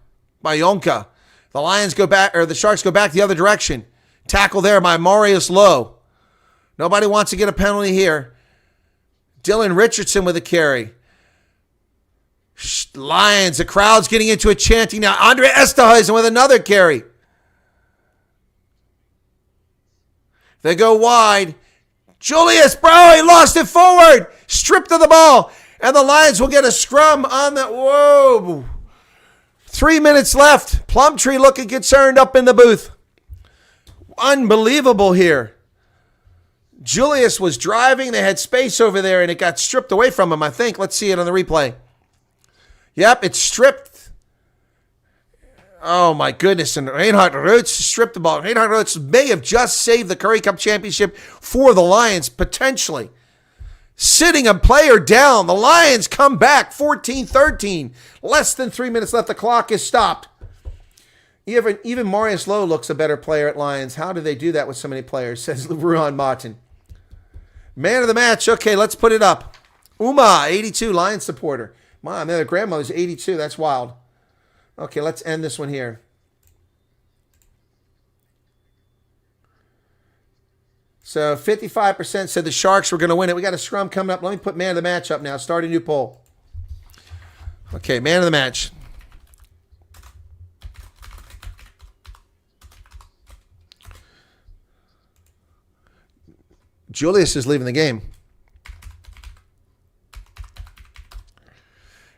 by Yonka. The Lions go back, or the Sharks go back the other direction. Tackle there by Marius Lowe. Nobody wants to get a penalty here. Dylan Richardson with a carry. Lions, the crowd's getting into a chanting now. Andre Esterhuizen with another carry. They go wide. Julius, bro, he lost it forward. Stripped of the ball. And the Lions will get a scrum on the... Whoa. 3 minutes left. Plumtree looking concerned up in the booth. Unbelievable here. Julius was driving. They had space over there, and it got stripped away from him, I think. Let's see it on the replay. Yep, it's stripped. Oh, my goodness. And Reinhard Roots stripped the ball. Reinhard Roots may have just saved the Currie Cup championship for the Lions, potentially. Sitting a player down. The Lions come back 14-13. Less than 3 minutes left. The clock is stopped. Even Marius Lowe looks a better player at Lions. How do they do that with so many players, says Ruan Martin. Man of the match. Okay, let's put it up. Uma, 82, Lions supporter. Mom, their grandmother's 82. That's wild. Okay, let's end this one here. So 55% said the Sharks were going to win it. We got a scrum coming up. Let me put man of the match up now. Start a new poll. Okay, man of the match. Julius is leaving the game.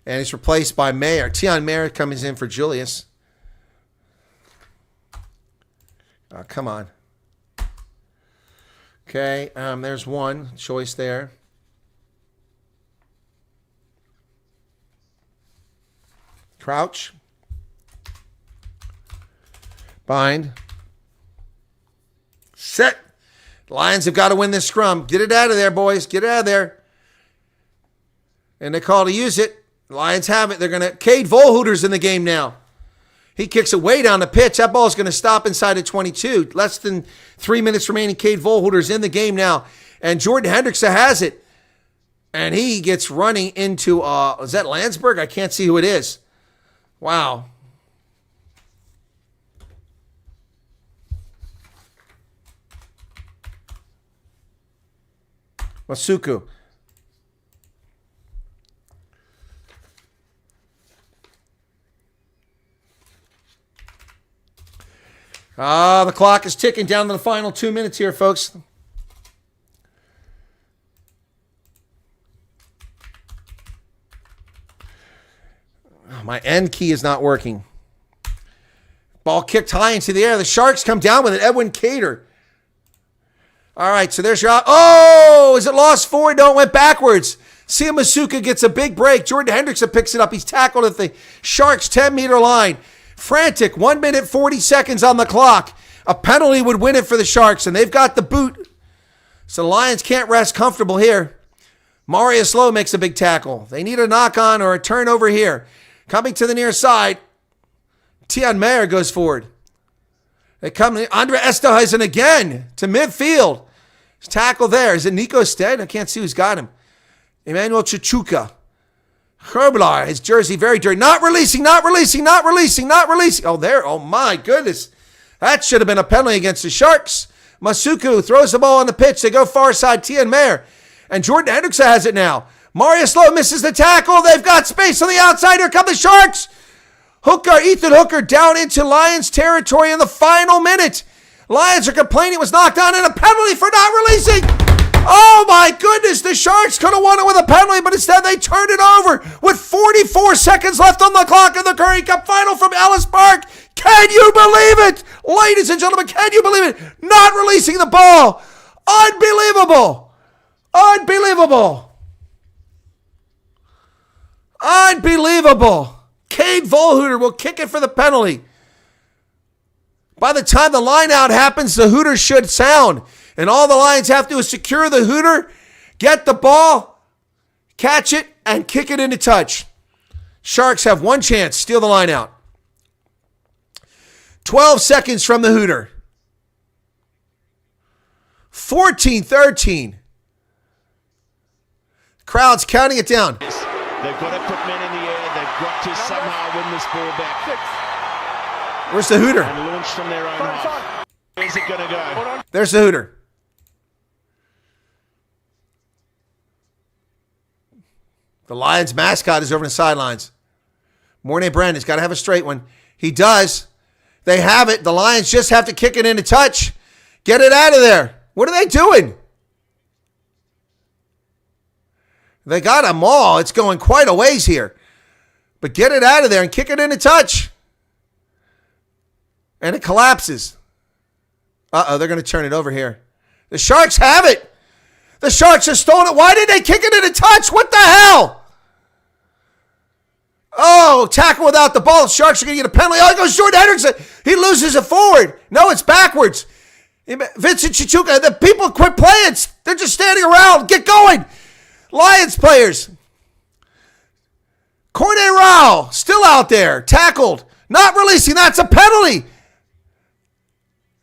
And he's replaced by Mayer. Tion Mayer comes in for Julius. Oh, come on. Okay, there's one choice there. Crouch. Bind. Set. Lions have got to win this scrum. Get it out of there, boys. Get it out of there. And they call to use it. Lions have it. They're going to... Cade Volhooter's in the game now. He kicks it way down the pitch. That ball is going to stop inside of 22. Less than 3 minutes remaining. Cade Volhooter's in the game now. And Jordan Hendrickson has it. And he gets running into... is that Landsberg? I can't see who it is. Wow. Masuku. The clock is ticking down to the final 2 minutes here, folks. My N key is not working. Ball kicked high into the air. The Sharks come down with it. Edwin Cater. All right, so there's your... Oh, is it lost forward? No, it went backwards. Sia Masuka gets a big break. Jordan Hendrickson picks it up. He's tackled at the Sharks' 10-meter line. Frantic, 1 minute, 40 seconds on the clock. A penalty would win it for the Sharks, and they've got the boot. So the Lions can't rest comfortable here. Marius Lowe makes a big tackle. They need a knock-on or a turnover here. Coming to the near side, Tian Mayer goes forward. They come, Andre Esterhuizen again to midfield. Tackle there. Is it Nico Stead? I can't see who's got him. Emmanuel Chichuka. Herblar, his jersey very dirty. Not releasing. Oh, there. Oh, my goodness. That should have been a penalty against the Sharks. Masuku throws the ball on the pitch. They go far side. Tian Mayer. And Jordan Hendrickson has it now. Marius Lowe misses the tackle. They've got space on the outside. Here come the Sharks. Ethan Hooker down into Lions territory in the final minute. Lions are complaining it was knocked down and a penalty for not releasing. Oh my goodness, the Sharks could have won it with a penalty, but instead they turned it over with 44 seconds left on the clock in the Currie Cup final from Ellis Park. Can you believe it? Ladies and gentlemen, can you believe it? Not releasing the ball. Unbelievable. Cade Volhooter will kick it for the penalty. By the time the line out happens, the Hooter should sound. And all the Lions have to do is secure the Hooter, get the ball, catch it, and kick it into touch. Sharks have one chance, steal the line out. 12 seconds from the Hooter. 14-13. Crowd's counting it down. They've got to put men in the air. They've got to somehow win this ball back. Where's the Hooter? And launch from their own half. Where's it going to go? There's the Hooter. The Lions mascot is over the sidelines. Mornay Brand has got to have a straight one. He does. They have it. The Lions just have to kick it into touch. Get it out of there. What are they doing? They got a maul. It's going quite a ways here. But get it out of there and kick it into touch. And it collapses. Uh-oh, they're going to turn it over here. The Sharks have it. The Sharks have stolen it. Why did they kick it into touch? What the hell? Oh, tackle without the ball. The Sharks are going to get a penalty. Oh, it goes Jordan Hendrickson. He loses it forward. No, it's backwards. Vincent Chichuka, the people quit playing. They're just standing around. Get going. Lions players. Corne Rao, still out there. Tackled. Not releasing. That's a penalty.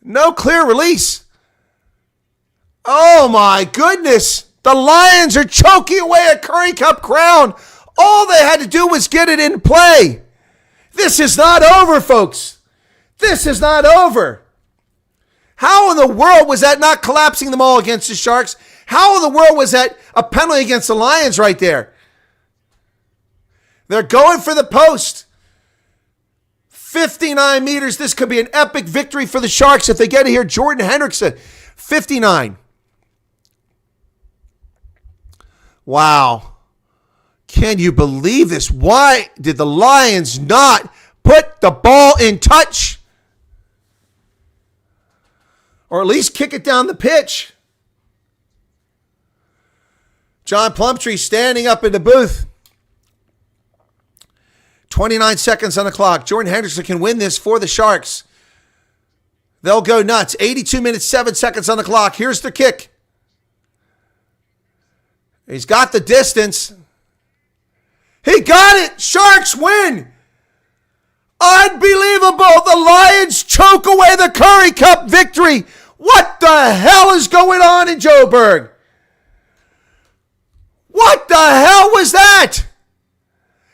No clear release. Oh, my goodness. The Lions are choking away a Currie Cup crown. All they had to do was get it in play. This is not over, folks. This is not over. How in the world was that not collapsing them all against the Sharks? How in the world was that a penalty against the Lions right there? They're going for the post. 59 meters. This could be an epic victory for the Sharks if they get it here. Jordan Hendrickson, 59. Wow. Can you believe this? Why did the Lions not put the ball in touch? Or at least kick it down the pitch? John Plumtree standing up in the booth. 29 seconds on the clock. Jordan Hendrickson can win this for the Sharks. They'll go nuts. 82 minutes, 7 seconds on the clock. Here's the kick. He's got the distance. He got it. Sharks win. Unbelievable. The Lions choke away the Currie Cup victory. What the hell is going on in Joburg? What the hell was that?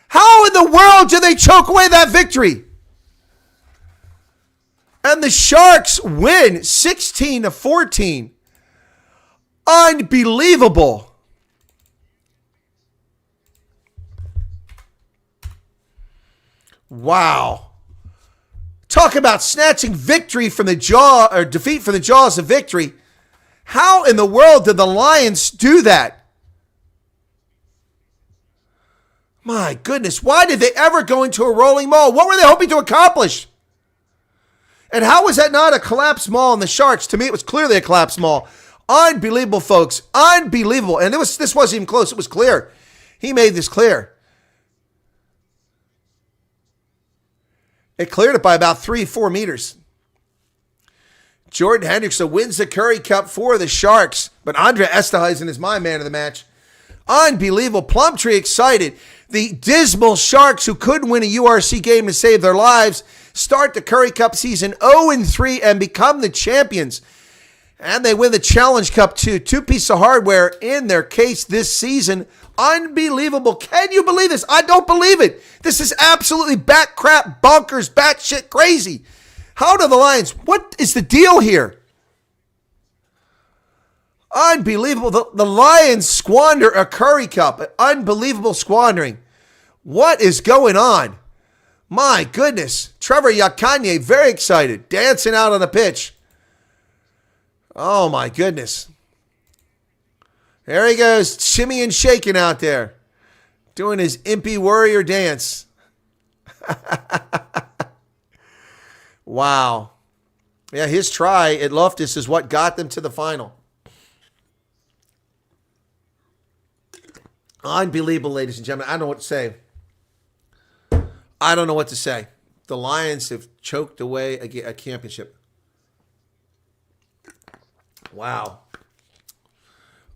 How in the world did they choke away that victory? And the Sharks win 16-14. Unbelievable. Wow. Talk about snatching victory from the jaw, or defeat from the jaws of victory. How in the world did the Lions do that? My goodness, why did they ever go into a rolling maul? What were they hoping to accomplish? And how was that not a collapsed maul on the Sharks? To me, it was clearly a collapsed maul. Unbelievable, folks. Unbelievable. And this wasn't even close. It was clear. He made this clear. It cleared it by about 3-4 meters. Jordan Hendrickson wins the Currie Cup for the Sharks. But Andre Esterhuizen is my man of the match. Unbelievable. Plumtree excited. The dismal Sharks, who couldn't win a URC game to save their lives, start the Currie Cup season 0-3 and become the champions. And they win the Challenge Cup too. 2 pieces of hardware in their case this season. Unbelievable. Can you believe this? I don't believe it. This is absolutely bat crap, bonkers, batshit crazy. How do the Lions? What is the deal here? Unbelievable. The Lions squander a Currie Cup. An unbelievable squandering. What is going on? My goodness. Trevor Yakanye, very excited. Dancing out on the pitch. Oh, my goodness. There he goes, shimmy and shaking out there. Doing his impy warrior dance. Wow. Yeah, his try at Loftus is what got them to the final. Unbelievable, ladies and gentlemen. I don't know what to say. I don't know what to say. The Lions have choked away a championship. Wow.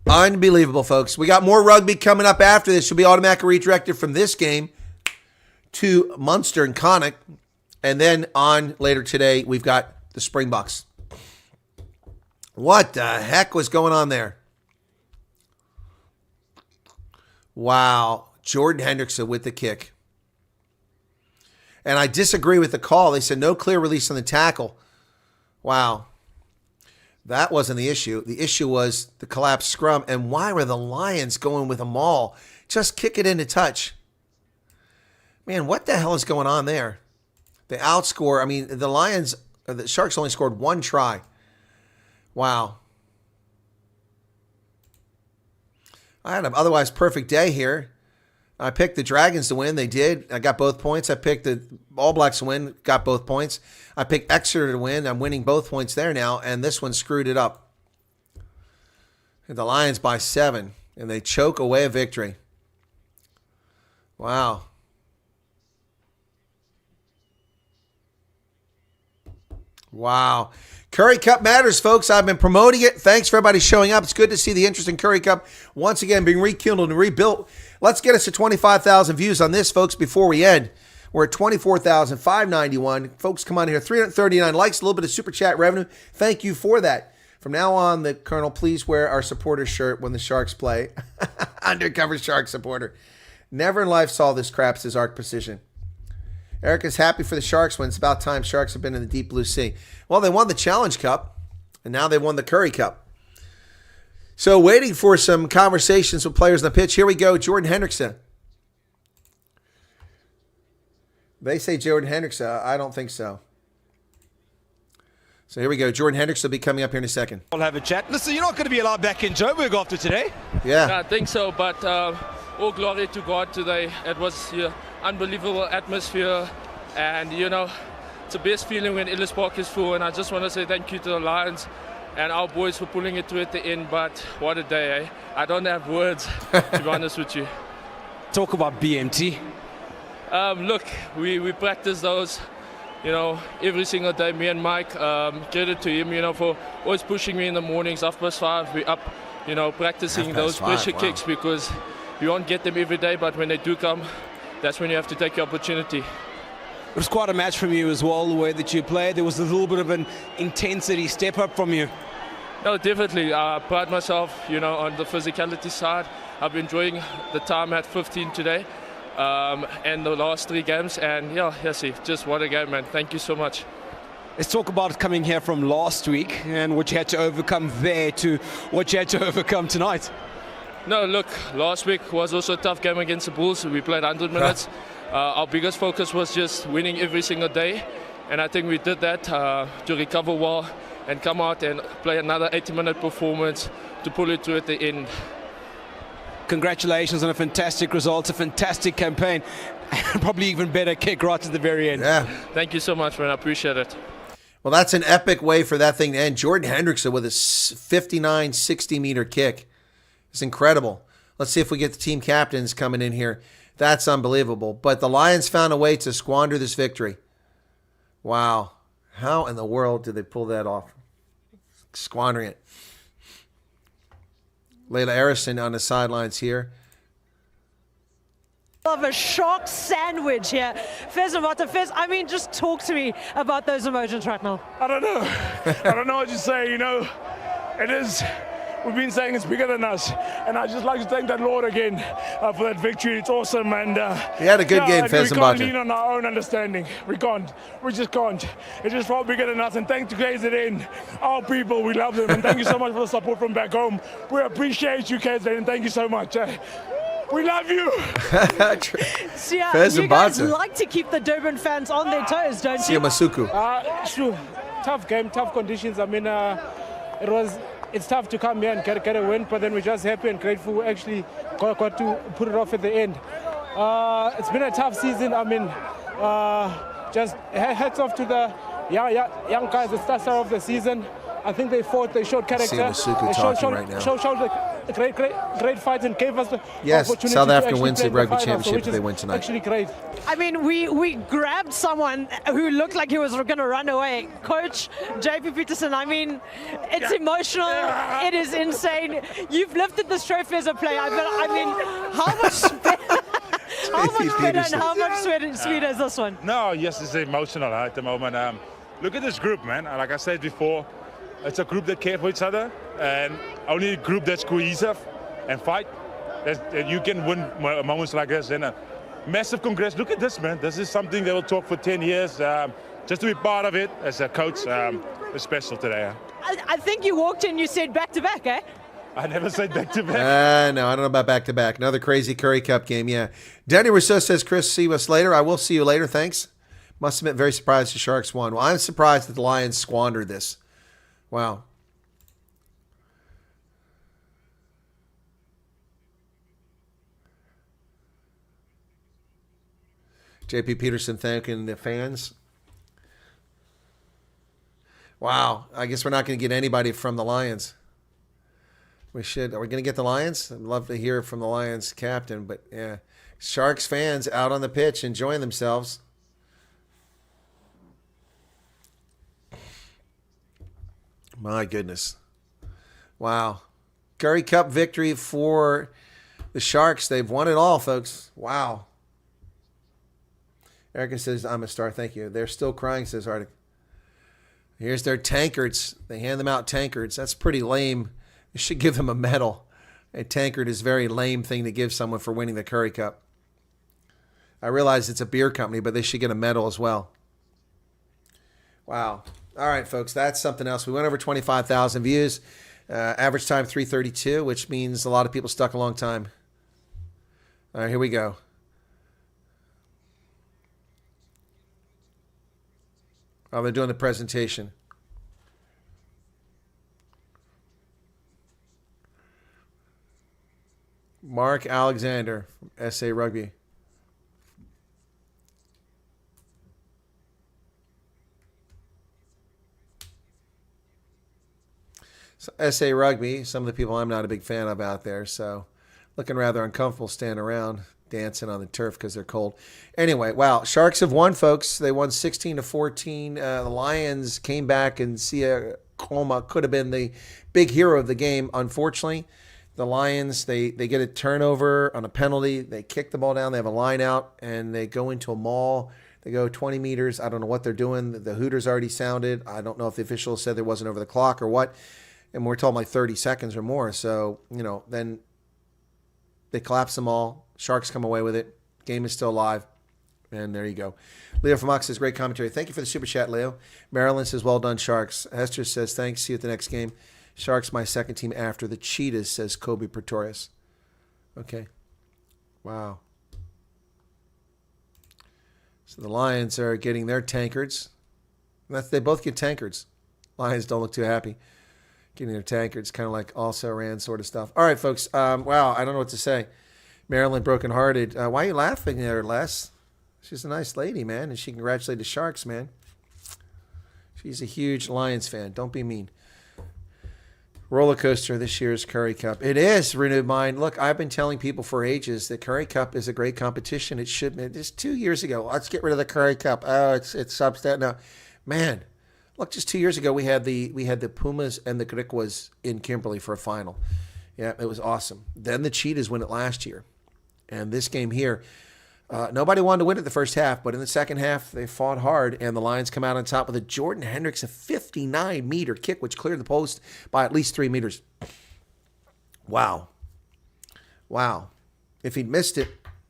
Unbelievable, folks. We got more rugby coming up after this. You'll be automatically redirected from this game to Munster and Connacht. And then on later today, we've got the Springboks. What the heck was going on there? Wow. Jordan Hendrickson with the kick. And I disagree with the call. They said no clear release on the tackle. Wow. That wasn't the issue. The issue was the collapsed scrum. And why were the Lions going with a maul? Just kick it into touch. Man, what the hell is going on there? They outscore. I mean, the Sharks only scored 1 try. Wow. I had an otherwise perfect day here. I picked the Dragons to win. They did. I got both points. I picked the All Blacks to win. Got both points. I picked Exeter to win. I'm winning both points there now. And this one screwed it up. And the Lions by 7. And they choke away a victory. Wow. Wow. Currie Cup matters, folks. I've been promoting it. Thanks for everybody showing up. It's good to see the interest in Currie Cup once again being rekindled and rebuilt. Let's get us to 25,000 views on this, folks, before we end. We're at 24,591. Folks, come on here. 339 likes, a little bit of super chat revenue. Thank you for that. From now on, the Colonel, please wear our supporter shirt when the Sharks play. Undercover Shark supporter. Never in life saw this crap, says Arc Precision. Eric is happy for the Sharks when it's about time. Sharks have been in the deep blue sea. Well, they won the Challenge Cup, and now they won the Currie Cup. So waiting for some conversations with players on the pitch. Here we go, Jordan Hendrickson. They say Jordan Hendrickson. I don't think so. So here we go. Jordan Hendrickson will be coming up here in a second. We'll have a chat. Listen, you're not going to be allowed back in Joburg after today. Yeah. I think so, but all glory to God today. It was unbelievable atmosphere, and it's the best feeling when Ellis Park is full, and I just want to say thank you to the Lions and our boys for pulling it through at the end. But what a day, eh? I don't have words, to be honest with you. Talk about BMT. Look, we practice those, every single day. Me and Mike, credit to him, for always pushing me in the mornings. 5:30, we're up, practicing those pressure kicks, because you won't get them every day, but when they do come, that's when you have to take your opportunity. It was quite a match from you as well, the way that you played. There was a little bit of an intensity step up from you. No, definitely. I pride myself, on the physicality side. I've been enjoying the time at 15 today and the last 3 games. And just what a game, man. Thank you so much. Let's talk about coming here from last week and what you had to overcome there to what you had to overcome tonight. No, look, last week was also a tough game against the Bulls. We played 100 minutes. Our biggest focus was just winning every single day. And I think we did that to recover well and come out and play another 80-minute performance to pull it through at the end. congratulations on a fantastic result, a fantastic campaign, and probably even better kick right at the very end. Yeah. Thank you so much, man. I appreciate it. Well, that's an epic way for that thing to end. Jordan Hendrickson with a 59, 60-meter kick. It's incredible. Let's see if we get the team captains coming in here. That's unbelievable. But the Lions found a way to squander this victory. Wow. How in the world did they pull that off? Squandering it. Layla Arison on the sidelines here. Of a Shark sandwich here. Fez and Mata. Fez, I mean, just talk to me about those emotions right now. I don't know. I don't know what to say, you know. It is, we've been saying it's bigger than us. And I'd just like to thank that Lord again for that victory. It's awesome. And he had a good game, Fez and Mata. We can't lean on our own understanding. We can't. We just can't. It's just far bigger than us. And thanks to KZN, our people, we love them. And thank you so much for the support from back home. We appreciate you, KZN, and thank you so much. We love you. So, yeah, you guys like to keep the Durban fans on their toes, don't you? Masuku. Sure. Tough game, tough conditions. I mean, it's tough to come here and get a win, but then we're just happy and grateful we actually got to put it off at the end. It's been a tough season. I mean, just hats off to the young guys at the start of the season. I think they fought, they showed character. They showed a great fight and gave us the opportunity South Africa to wins the rugby championship if they win tonight. Actually great. I mean, we grabbed someone who looked like he was going to run away. Coach JP Peterson, I mean, it's emotional. It is insane. You've lifted this trophy as a player, but I mean, how much better and how much sweeter is this one? No, yes, it's emotional at the moment. Look at this group, man. Like I said before, it's a group that cares for each other, and only a group that's cohesive and fight. You can win moments like this. And a massive congrats. Look at this, man. This is something they will talk for 10 years. Just to be part of it as a coach, it's special today. I think you walked in, you said back-to-back, eh? I never said back-to-back. No, I don't know about back-to-back. Another crazy Currie Cup game, yeah. Danny Rousseau says, Chris, see us later. I will see you later, thanks. Must admit, very surprised the Sharks won. Well, I'm surprised that the Lions squandered this. Wow. JP Peterson thanking the fans. Wow. I guess we're not going to get anybody from the Lions. We should. Are we going to get the Lions? I'd love to hear from the Lions captain. But, yeah. Sharks fans out on the pitch enjoying themselves. My goodness. Wow. Currie Cup victory for the Sharks. They've won it all, folks. Wow. Erica says, I'm a star. Thank you. They're still crying, says Arctic. Here's their tankards. They hand them out tankards. That's pretty lame. You should give them a medal. A tankard is a very lame thing to give someone for winning the Currie Cup. I realize it's a beer company, but they should get a medal as well. Wow. All right, folks, that's something else. We went over 25,000 views. Average time 3:32, which means a lot of people stuck a long time. All right, here we go. Oh, they're doing the presentation. Mark Alexander from SA Rugby. SA Rugby, some of the people I'm not a big fan of out there, so looking rather uncomfortable standing around dancing on the turf because they're cold. Anyway, wow, Sharks have won, folks. They won 16-14. The Lions came back, and Sia Coma could have been the big hero of the game. Unfortunately, the Lions, they get a turnover on a penalty. They kick the ball down. They have a line out, and they go into a maul. They go 20 meters. I don't know what they're doing. The Hooters already sounded. I don't know if the officials said there wasn't over the clock or what. And we're told like 30 seconds or more. So, then they collapse them all. Sharks come away with it. Game is still alive. And there you go. Leo from Ox says, great commentary. Thank you for the super chat, Leo. Marilyn says, well done, Sharks. Hester says, thanks. See you at the next game. Sharks, my second team after the Cheetahs, says Kobe Pretorius. Okay. Wow. So the Lions are getting their tankards. They both get tankards. Lions don't look too happy. getting their tankards, kind of like also ran sort of stuff. All right, folks. Wow, I don't know what to say. Maryland brokenhearted. Why are you laughing there, Les? She's a nice lady, man, and she congratulated the Sharks, man. She's a huge Lions fan. Don't be mean. Roller coaster this year's Currie Cup. It is renewed mind. Look, I've been telling people for ages that Currie Cup is a great competition. It should be. Just 2 years ago, let's get rid of the Currie Cup. Oh, it's substat now. Man, look, just 2 years ago we had the Pumas and the Griquas in Kimberley for a final. Yeah, it was awesome. Then the Cheetahs win it last year. And this game here, nobody wanted to win it the first half, but in the second half, they fought hard, and the Lions come out on top with a Jordan Hendricks, a 59-meter kick, which cleared the post by at least 3 meters. Wow. Wow. If he'd missed it,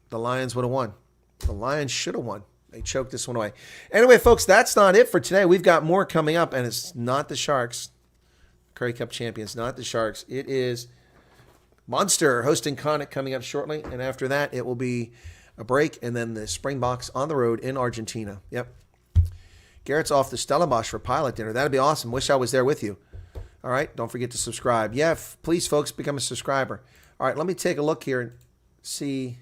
the Lions would have won. The Lions should have won. They choked this one away. Anyway, folks, that's not it for today. We've got more coming up, and it's not the Sharks. Currie Cup champions, not the Sharks. It is Munster hosting Connacht coming up shortly, and after that, it will be a break, and then the Springboks on the road in Argentina. Yep. Garrett's off to Stellenbosch for pilot dinner. That'd be awesome. Wish I was there with you. All right, don't forget to subscribe. Yeah, please, folks, become a subscriber. All right, let me take a look here and see.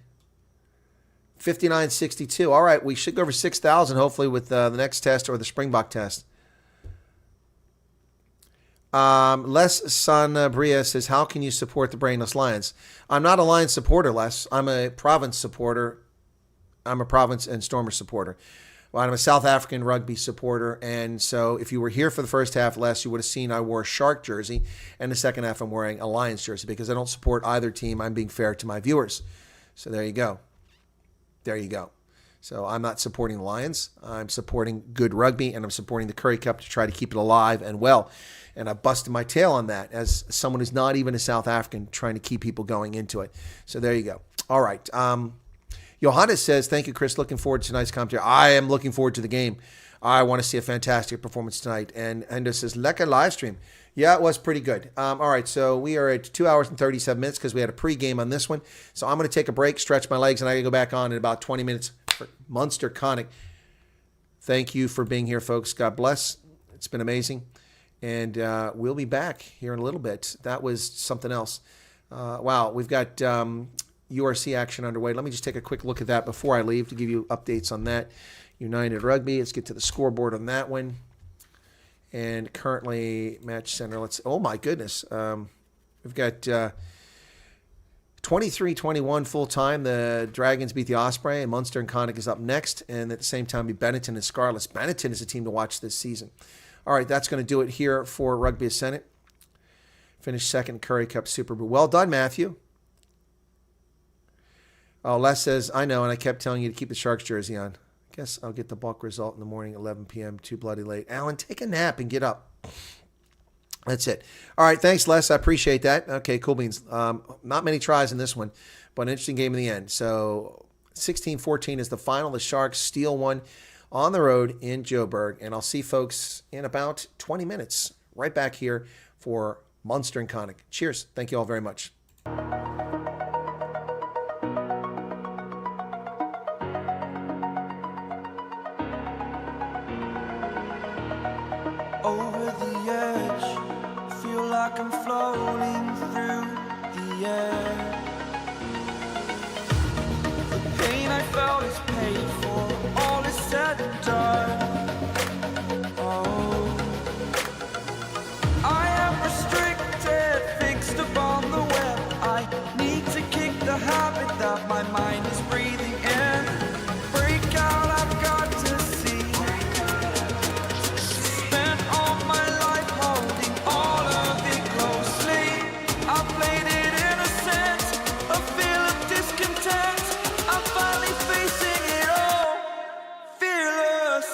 59.62. All right, we should go over 6,000 hopefully with the next test or the Springbok test. Les Sanabria says, how can you support the Brainless Lions? I'm not a Lions supporter, Les. I'm a Province supporter. I'm a Province and Stormers supporter. Well, I'm a South African rugby supporter, and so if you were here for the first half, Les, you would have seen I wore a Shark jersey, and the second half I'm wearing a Lions jersey because I don't support either team. I'm being fair to my viewers. So there you go. There you go. So I'm not supporting the Lions. I'm supporting good rugby, and I'm supporting the Currie Cup to try to keep it alive and well. And I busted my tail on that as someone who's not even a South African trying to keep people going into it. So there you go. All right. Johannes says, thank you, Chris. Looking forward to tonight's commentary. I am looking forward to the game. I want to see a fantastic performance tonight. And Endo says, lekker live stream. Yeah, it was pretty good. All right, so we are at 2 hours and 37 minutes because we had a pregame on this one. So I'm going to take a break, stretch my legs, and I can go back on in about 20 minutes for Munster Connacht. Thank you for being here, folks. God bless. It's been amazing. And we'll be back here in a little bit. That was something else. Wow, we've got URC action underway. Let me just take a quick look at that before I leave to give you updates on that. United Rugby. Let's get to the scoreboard on that one. And currently, Match Center. Oh, my goodness. We've got 23-21 full-time. The Dragons beat the Osprey, and Munster and Connacht is up next. And at the same time, be Benetton and Scarlets. Benetton is a team to watch this season. All right, that's going to do it here for Rugby Ascendant. Finished second Currie Cup Super Bowl. Well done, Matthew. Oh, Les says, I know, and I kept telling you to keep the Sharks jersey on. I guess I'll get the bulk result in the morning, 11 p.m., too bloody late. Alan, take a nap and get up. That's it. All right, thanks, Les. I appreciate that. Okay, cool beans. Not many tries in this one, but an interesting game in the end. So 16-14 is the final. The Sharks steal one on the road in Joburg. And I'll see folks in about 20 minutes right back here for Munster and Connacht. Cheers. Thank you all very much. Over the edge, feel like I'm floating through the air. The pain I felt is paid for, all is said and done. Oh, I am restricted, fixed upon the web. I need to kick the habit that my mind is breathing in. Break out, I've got to see. Spent all my life holding all of it closely. I played it innocent, a feel of discontent. I'm finally facing it all, fearless.